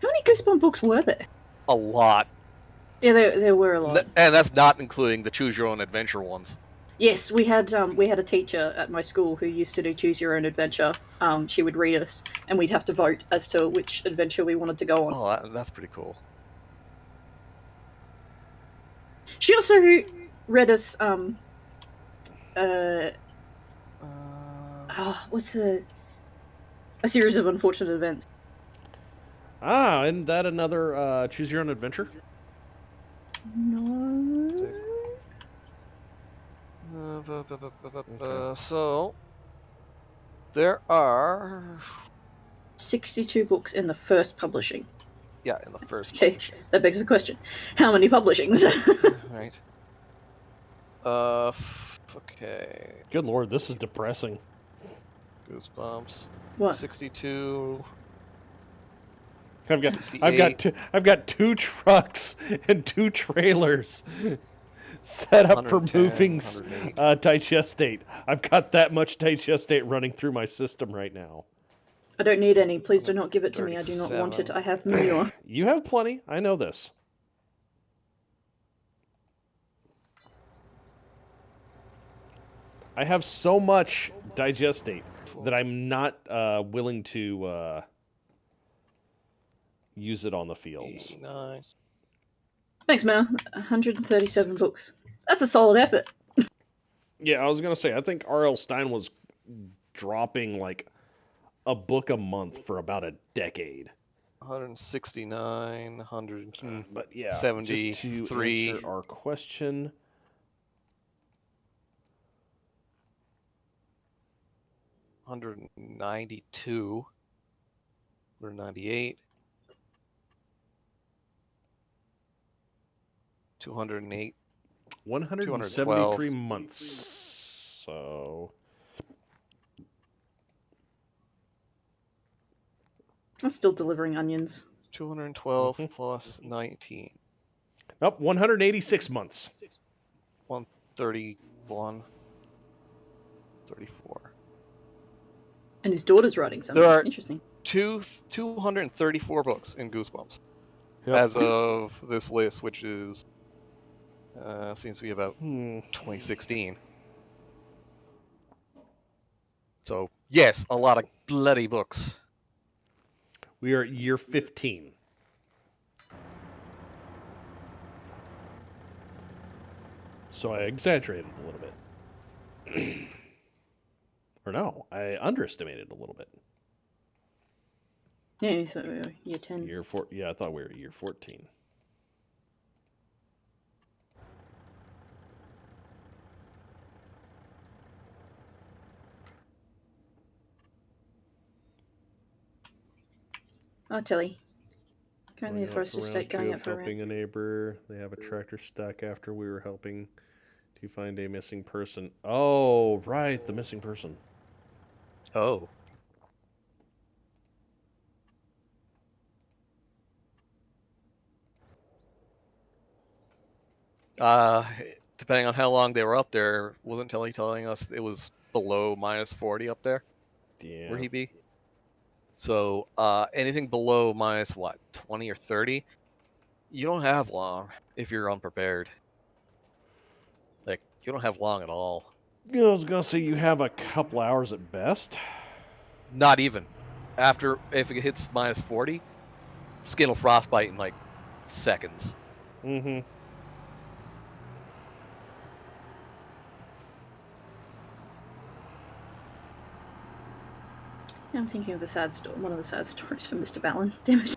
S5: How many Goosebump books were there?
S6: A lot.
S5: Yeah, there were a lot.
S6: And that's not including the Choose Your Own Adventure ones.
S5: Yes, we had a teacher at my school who used to do Choose Your Own Adventure. She would read us, and we'd have to vote as to which adventure we wanted to go on.
S6: Oh, that's pretty cool.
S5: She also read us what's a series of unfortunate events.
S4: Ah, isn't that another Choose Your Own Adventure?
S5: No.
S6: So there are
S5: 62 books in the first publishing.
S6: in the first
S5: Okay,
S6: publishing.
S5: that begs the question: how many publishings?
S6: Right. Okay.
S4: Good lord, this is depressing.
S6: Goosebumps.
S5: What?
S6: 62.
S4: I've got 2 trucks and 2 trailers set up for
S6: 110,
S4: moving
S6: 108.
S4: digestate. I've got that much digestate running through my system right now.
S5: I don't need any. Please do not give it to me. I do not want it. I have manure.
S4: You have plenty. I know this. I have so much digestate that I'm not willing to use it on the fields.
S6: Nice.
S5: Thanks, Mel. 137 books. That's a solid effort.
S4: Yeah, I was going to say, I think R.L. Stine was dropping like a book a month for about a decade.
S6: 169, 100.
S4: But yeah,
S6: 73.
S4: just to answer our question.
S6: $192, 198, 208,
S4: 173 months. So
S5: I'm still delivering onions.
S6: 212 plus 19.
S4: Nope, 186 months.
S6: 131, 34.
S5: And his daughter's writing something.
S6: There are
S5: Interesting.
S6: 234 books in Goosebumps
S4: Yep.
S6: as of this list, which is seems to be about 2016. So yes, a lot of bloody books.
S4: We are at year 15. So I exaggerated a little bit. Or no, I underestimated a little bit.
S5: Yeah, so we were year 10.
S4: Year 4. Yeah, I thought we were at year 14.
S5: Oh, Tilly. Currently a
S4: Going out
S5: forest
S4: for round
S5: estate
S4: 2
S5: going
S4: of
S5: out for a
S4: helping a neighbor. They have a tractor stuck after we were helping to find a missing person. Oh, right, the missing person.
S6: Oh. Uh, depending on how long they were up there, wasn't telling us it was below -40 up there
S4: Yeah.
S6: where he be. So anything below minus what, 20 or 30, you don't have long if you're unprepared. Like you don't have long at all.
S4: I was gonna say you have a couple hours at best.
S6: Not even. After if it hits -40, skin will frostbite in like seconds.
S4: Mm-hmm.
S5: Now I'm thinking of the sad story, one of the sad stories from Mr. Ballon. Damn it.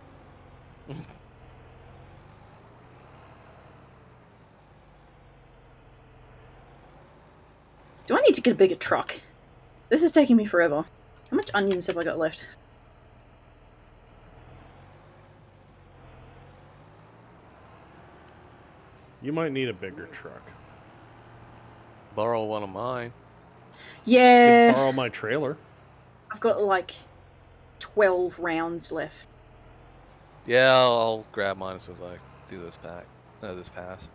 S5: Do I need to get a bigger truck? This is taking me forever. How much onions have I got left?
S4: You might need a bigger truck.
S6: Borrow one of mine.
S5: Yeah.
S4: Could borrow my trailer.
S5: I've got like 12 rounds left.
S6: Yeah, I'll grab mine as soon as I do this pass.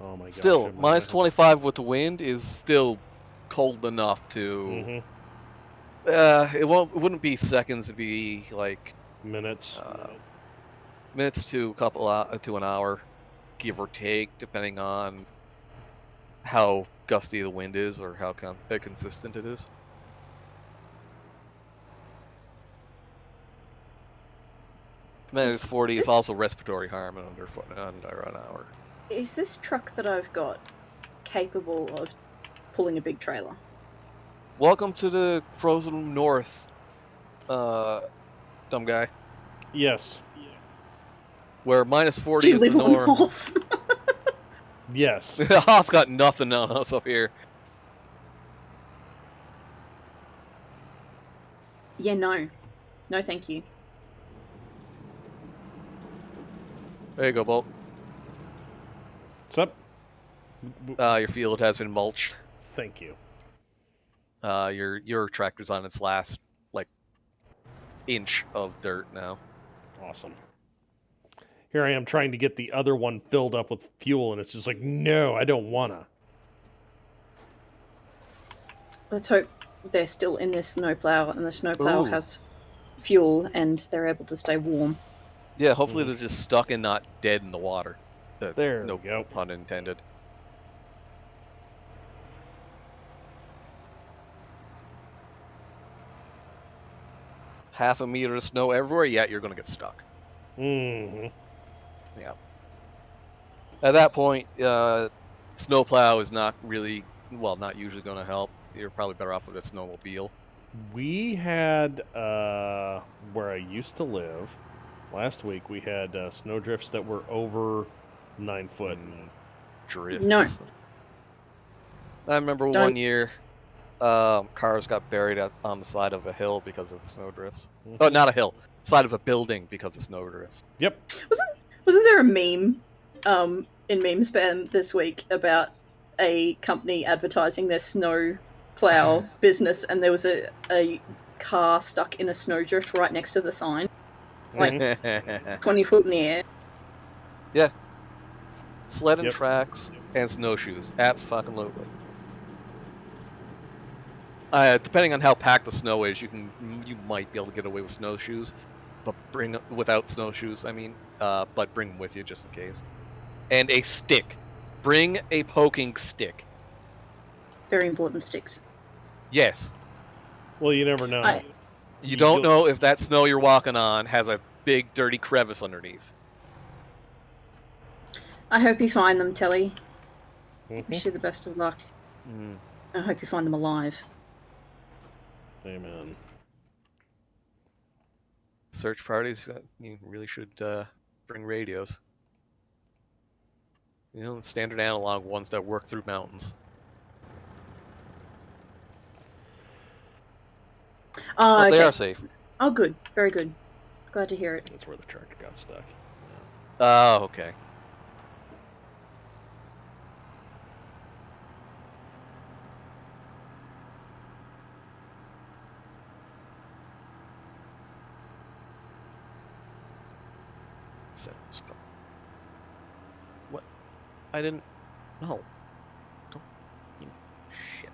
S4: Oh my gosh.
S6: Still,
S4: I might have-
S6: -25 with the wind is still cold enough to.
S4: Mhm.
S6: It wouldn't be seconds. It'd be like
S4: Minutes.
S6: minutes to to an hour, give or take, depending on how gusty the wind is or how consistent it is. -40 is also respiratory harm in under an hour.
S5: Is this truck that I've got capable of pulling a big trailer?
S6: Welcome to the frozen north, dumb guy.
S4: Yes.
S6: Where -40 is the norm.
S5: North?
S4: Yes.
S6: I've got nothing on us up here.
S5: Yeah, no. No, thank you.
S6: There you go, Bolt.
S4: What's up?
S6: Your field has been mulched.
S4: Thank you.
S6: Your tractor's on its last like inch of dirt now.
S4: Awesome. Here I am trying to get the other one filled up with fuel, and it's just like, no, I don't wanna.
S5: Let's hope they're still in this snowplow, and the snowplow
S6: Ooh.
S5: has fuel, and they're able to stay warm.
S6: Yeah, hopefully they're just stuck and not dead in the water.
S4: There
S6: no
S4: we go.
S6: pun intended. Half a meter of snow everywhere, yeah, you're gonna get stuck.
S4: Mm-hmm.
S6: Yeah. At that point, snowplow is not really, well, not usually going to help. You're probably better off with a snowmobile.
S4: We had, where I used to live, last week we had snow drifts that were over 9 foot.
S6: Drifts.
S5: No.
S6: I remember one year, cars got buried on the side of a hill because of snow drifts. Oh, not a hill, side of a building because of snow drifts.
S4: Yep.
S5: Wasn't there a meme in meme spam this week about a company advertising their snow plow business, and there was a car stuck in a snowdrift right next to the sign, like 20 foot in the air?
S6: Yeah. Sled and
S4: Yep.
S6: tracks and snowshoes. Abs-fucking-lutely. Depending on how packed the snow is, you might be able to get away with snowshoes, but without snowshoes. I mean, but bring them with you just in case. And a stick. Bring a poking stick.
S5: Very important sticks.
S6: Yes.
S4: Well, you never know.
S6: You don't know if that snow you're walking on has a big dirty crevice underneath.
S5: I hope you find them, Telly.
S4: Mhm.
S5: Wish you the best of luck.
S6: Mm.
S5: I hope you find them alive.
S4: Amen.
S6: Search parties, you really should bring radios. You know, standard analog ones that work through mountains.
S5: Oh,
S6: But
S5: okay.
S6: they are safe.
S5: Oh, good. Very good. Glad to hear it.
S4: That's where the tractor got stuck.
S6: Oh, okay. What? I didn't. No. Don't. Shit.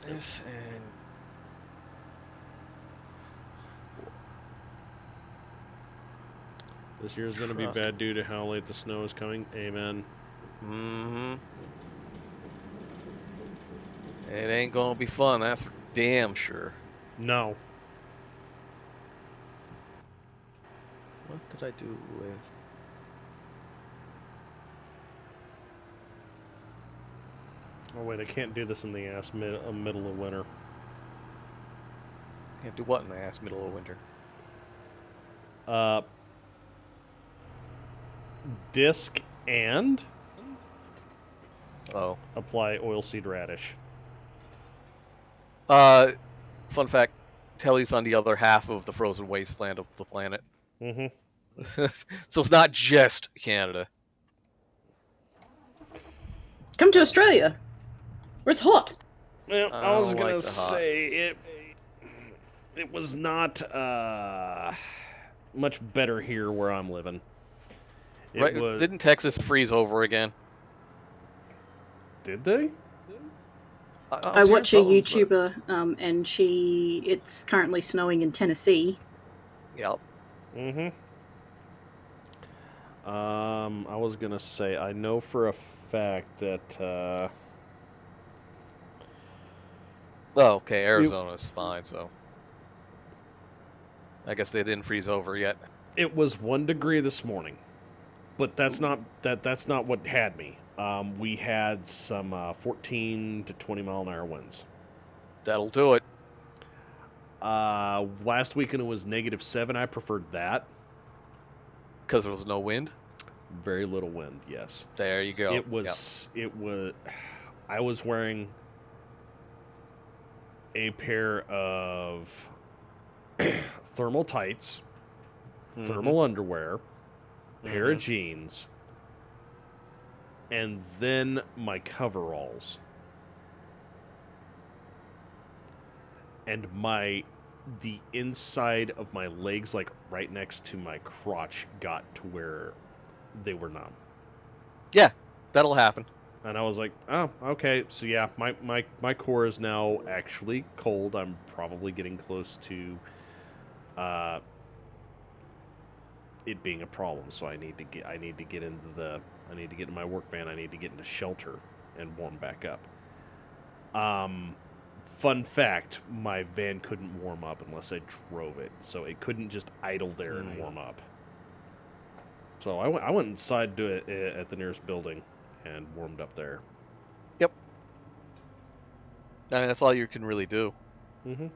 S6: This and.
S4: This year's going to be bad due to how late the snow is coming. Amen.
S6: Mm-hmm. It ain't gonna be fun, that's for damn sure.
S4: No.
S6: What did I do with...
S4: Oh, wait, I can't do this in the middle of winter.
S6: Can't do what in the ass middle of winter?
S4: Disc and
S6: Oh.
S4: apply oilseed radish.
S6: Fun fact, Telly's on the other half of the frozen wasteland of the planet.
S4: Mm-hmm.
S6: So it's not just Canada.
S5: Come to Australia, where it's hot.
S4: Well,
S6: I
S4: I was
S6: don't
S4: gonna
S6: like the hot.
S4: say it was not much better here where I'm living. It
S6: Right?
S4: was.
S6: Didn't Texas freeze over again?
S4: Did they?
S5: I watch a YouTuber, and it's currently snowing in Tennessee.
S6: Yep.
S4: Mm-hmm. I was gonna say I know for a fact that
S6: Oh, okay, Arizona's fine, so I guess they didn't freeze over yet.
S4: it was 1 degree this morning, but that's not what had me. We had some 14 to 20 mile an hour winds.
S6: That'll do it.
S4: Last weekend it was -7. I preferred that.
S6: Because there was no wind?
S4: Very little wind, yes.
S6: There you go.
S4: It was. I was wearing a pair of thermal tights, thermal underwear, pair of jeans, and then my coveralls. And the inside of my legs, like right next to my crotch, got to where they were numb.
S6: Yeah, that'll happen.
S4: And I was like, oh, okay. So yeah, my core is now actually cold. I'm probably getting close to it being a problem. So I need to get in my work van. I need to get into shelter and warm back up. Fun fact, my van couldn't warm up unless I drove it. So it couldn't just idle there and warm up. So I went inside to it at the nearest building and warmed up there.
S6: Yep. I mean, that's all you can really do.
S4: Mm-hmm.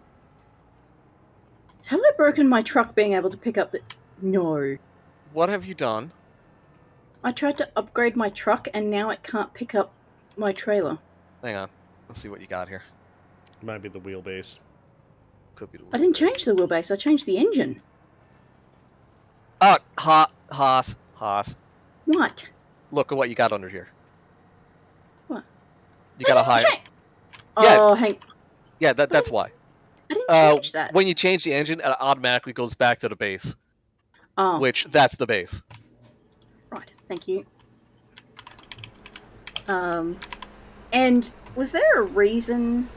S5: Have I broken my truck being able to pick up the... No.
S6: What have you done?
S5: I tried to upgrade my truck and now it can't pick up my trailer.
S6: Hang on. Let's see what you got here.
S4: Might be the wheelbase.
S6: Could be the
S5: I didn't
S6: wheelbase.
S5: change the wheelbase, I changed the engine.
S6: Haas.
S5: What?
S6: Look at what you got under here.
S5: What?
S6: You got a high...
S5: Yeah.
S6: Yeah.
S5: Oh,
S6: Yeah, that's why.
S5: I didn't change that.
S6: When you change the engine, it automatically goes back to the base.
S5: Oh.
S6: Which, that's the base.
S5: Right, thank you. And was there a reason...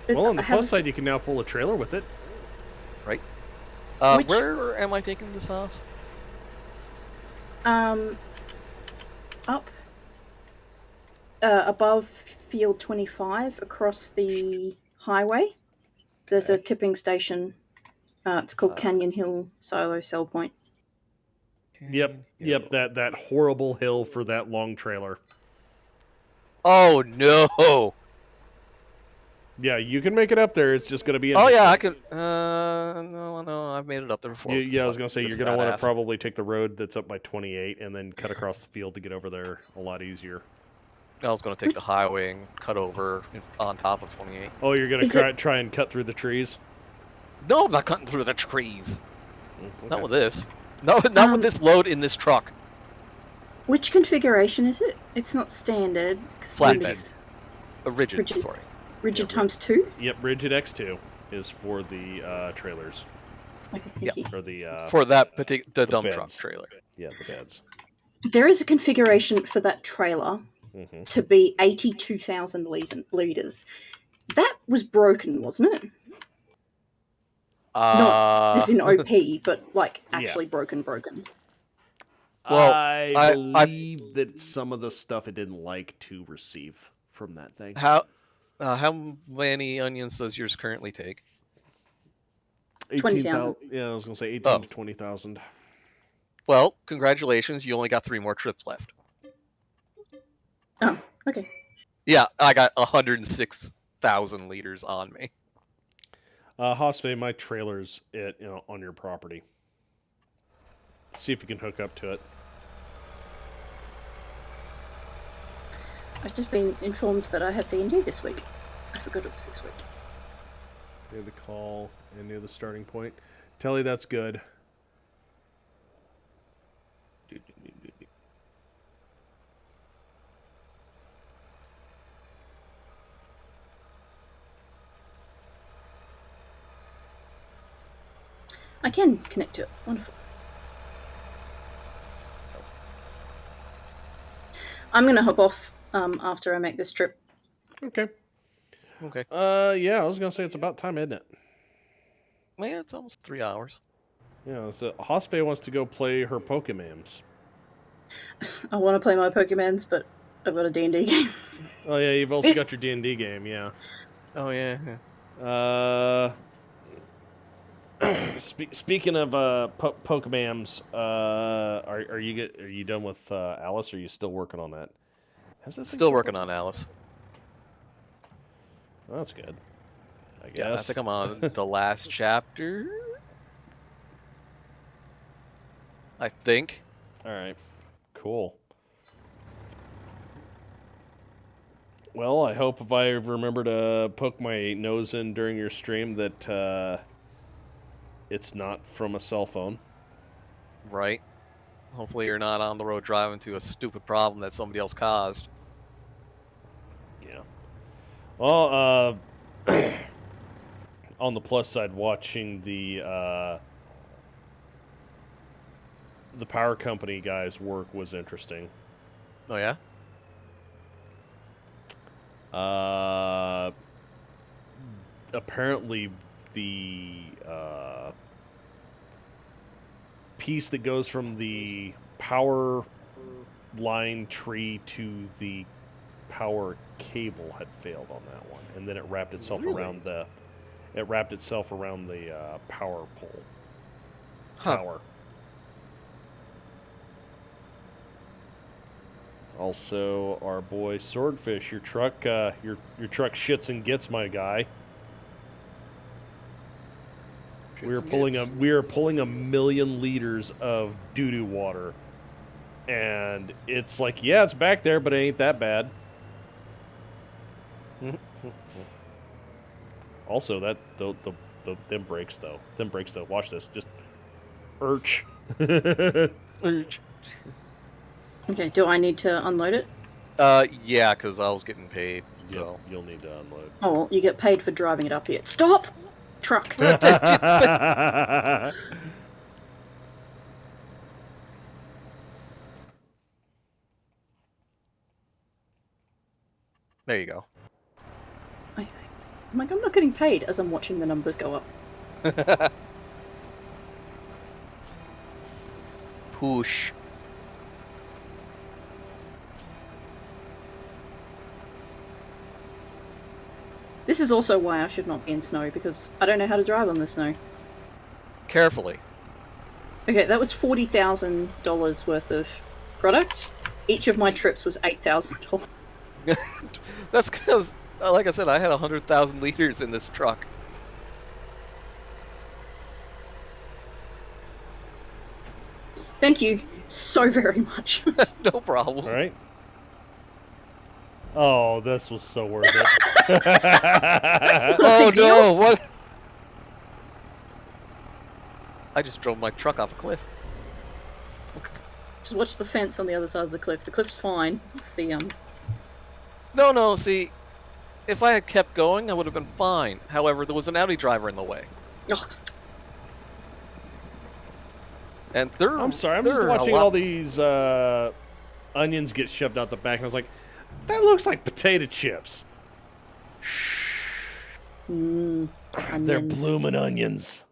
S4: Well, on the plus side, you can now pull a trailer with it.
S6: Right.
S5: Which-
S6: Where am I taking this house?
S5: Up above field 25 across the highway. There's a tipping station. It's called Canyon Hill Silo Cell Point.
S4: Yep, that horrible hill for that long trailer.
S6: Oh, no!
S4: Yeah, you can make it up there. It's just going to be
S6: Oh, yeah, I
S4: interesting.
S6: can... No, I've made it up there before.
S4: Yeah, I was going to say, you're going to want to
S6: badass.
S4: probably take the road that's up by 28 and then cut across the field to get over there a lot easier.
S6: I was going to take the highway and cut over on top of 28.
S4: Oh, you're gonna
S5: Is it-
S4: try and cut through the trees?
S6: No, I'm not cutting through the trees.
S4: Okay.
S6: Not with this. No, not with this load in this truck.
S5: Which configuration is it? It's not standard. 'cause
S6: Flatbed.
S5: it's
S6: Rigid,
S5: Rigid.
S6: sorry.
S5: Rigid
S4: Yeah,
S5: times 2?
S4: Yep, Rigid X2 is for the trailers
S5: Okay, thank you.
S4: or the
S6: For that particular, the dump
S4: beds.
S6: truck trailer.
S4: yeah, the beds.
S5: There is a configuration for that trailer
S4: Hmm.
S5: to be 82,000 litres. That was broken, wasn't it? Not as in OP, but like
S4: Yeah.
S5: actually broken.
S6: Well,
S4: I believe that some of the stuff it didn't like to receive from that thing.
S6: how many onions does yours currently take?
S5: 20,000.
S4: Yeah, I was gonna say 18
S6: Oh.
S4: to 20,000.
S6: Well, congratulations, you only got 3 more trips left.
S5: Oh, okay.
S6: Yeah, I got 106,000 liters on me.
S4: Hosfe, my trailer's on your property. See if you can hook up to it.
S5: I've just been informed that I have D&D this week. I forgot it was this week.
S4: Near the call and near the starting point. Telly, that's good.
S5: I can connect to it. Wonderful. I'm going to hop off after I make this trip.
S4: Okay.
S6: Okay.
S4: Yeah, I was gonna say it's about time, isn't it?
S6: Man, it's almost 3 hours.
S4: Yeah, so Hosfe wants to go play her Pokemons.
S5: I want to play my Pokemons, but I've got a D&D game.
S4: Oh yeah, you've also got your D&D game, yeah.
S6: Oh, yeah.
S4: Speaking of Pokemons, are you done with Alice? Or are you still working on that? Has this thing
S6: Still
S4: come
S6: working
S4: up?
S6: on Alice.
S4: Well, that's good. I guess.
S6: Yeah, I think I'm on the last chapter. I think.
S4: All right. Cool. Well, I hope if I remember to poke my nose in during your stream that it's not from a cell phone.
S6: Right. Hopefully you're not on the road driving to a stupid problem that somebody else caused.
S4: Yeah. Well, on the plus side, watching the power company guys work was interesting.
S6: Oh, yeah?
S4: Apparently, the piece that goes from the power line tree to the power cable had failed on that one, and then it wrapped itself around the power pole tower. Also, our boy Swordfish, your truck shits and gets, my guy. We are pulling 1 million liters of doo-doo water, and it's like, yeah, it's back there, but it ain't that bad. Also, that them brakes though. Watch this, just urch.
S6: Urch.
S5: Okay, do I need to unload it?
S6: Yeah, because I was getting paid, so.
S4: Yep, you'll need to unload.
S5: Oh, well, you get paid for driving it up here. Stop! Truck.
S6: There you go.
S5: I'm like, I'm not getting paid as I'm watching the numbers go up.
S6: Push.
S5: This is also why I should not be in snow, because I don't know how to drive on the snow.
S6: Carefully.
S5: Okay, that was $40,000 worth of product. Each of my trips was $8,000.
S6: That's because, like I said, I had 100,000 liters in this truck.
S5: Thank you so very much.
S6: No problem.
S4: All right. Oh, this was so worth it.
S6: Oh
S5: big deal.
S6: no! What? I just drove my truck off a cliff.
S5: Just watch the fence on the other side of the cliff. The cliff's fine. It's the
S6: No. See, if I had kept going, I would have been fine. However, there was an Audi driver in the way,
S5: Oh,
S6: and they're.
S4: I'm sorry, I'm just
S6: they're a
S4: watching
S6: lot-
S4: all these onions get shoved out the back, and I was like, that looks like potato chips. They're
S5: onions.
S4: blooming onions.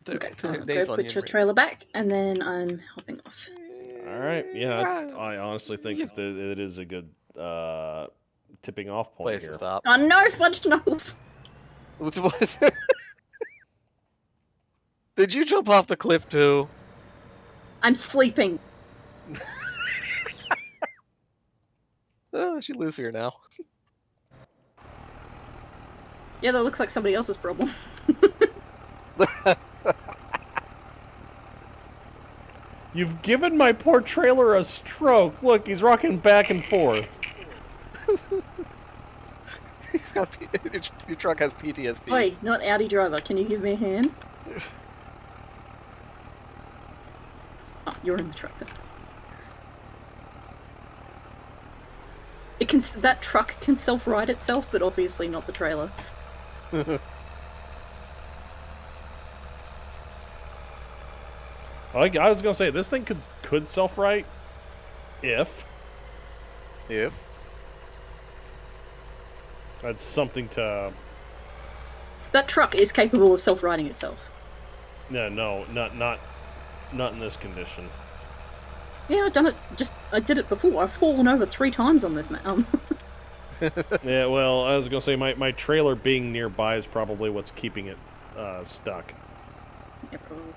S5: Okay,
S6: they're-
S5: I'll
S6: they's
S5: go
S6: onion
S5: put your
S6: ring.
S5: trailer back, and then I'm hopping off.
S4: All right, yeah, I honestly think that it is a good tipping off point
S6: Place
S4: here.
S6: to stop.
S5: Oh no, fudged knuckles!
S6: Did you jump off the cliff too?
S5: I'm sleeping.
S6: Oh, she lives here now.
S5: Yeah, that looks like somebody else's problem.
S4: You've given my poor trailer a stroke. Look, he's rocking back and forth.
S6: He's got your truck has PTSD.
S5: Oi, not Audi driver. Can you give me a hand? Oh, you're in the truck then. It can. That truck can self-ride itself, but obviously not the trailer.
S4: I was gonna say this thing could self-right if that's something to.
S5: That truck is capable of self-riding itself.
S4: No, not in this condition.
S5: Yeah, I've done it. I did it before. I've fallen over 3 times on this map.
S4: Yeah, well, I was gonna say my trailer being nearby is probably what's keeping it stuck.
S5: Yeah, probably.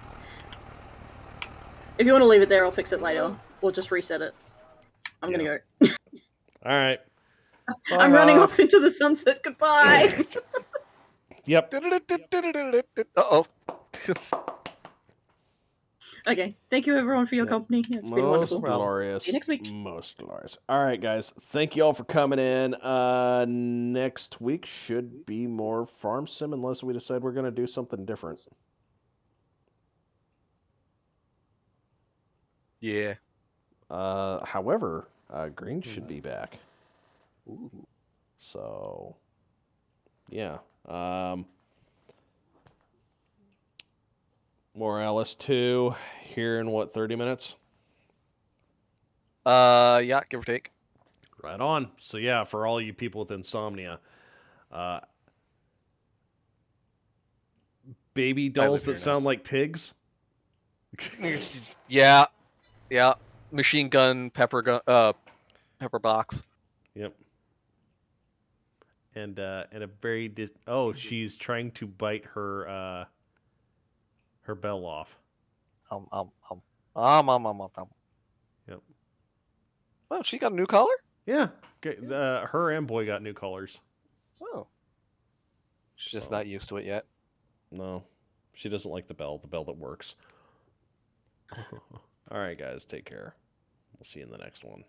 S5: If you want to leave it there, I'll fix it later, or just reset it. I'm gonna go.
S4: All right.
S5: I'm running off into the sunset. Goodbye.
S4: Yep.
S6: Uh-oh.
S5: Okay, thank you everyone for your company. It's been
S4: Most
S5: wonderful.
S4: glorious.
S5: See you next week.
S4: Most glorious. All right, guys. Thank you all for coming in. Next week should be more Farm Sim, unless we decide we're going to do something different.
S6: Yeah.
S4: However, Green should be back.
S6: Ooh.
S4: So, yeah. More LS2 here in what, 30 minutes?
S6: Yeah, give or take.
S4: Right on. So yeah, for all you people with insomnia, baby dolls
S6: here
S4: that
S6: now.
S4: sound like pigs.
S6: Yeah. Machine gun, pepper box.
S4: Yep. And a very she's trying to bite her bell off. Yep.
S6: Oh, she got a new collar?
S4: Yeah. Her and boy got new collars.
S6: Oh. She's just not used to it yet.
S4: No, she doesn't like the bell that works. All right, guys, take care. We'll see you in the next one.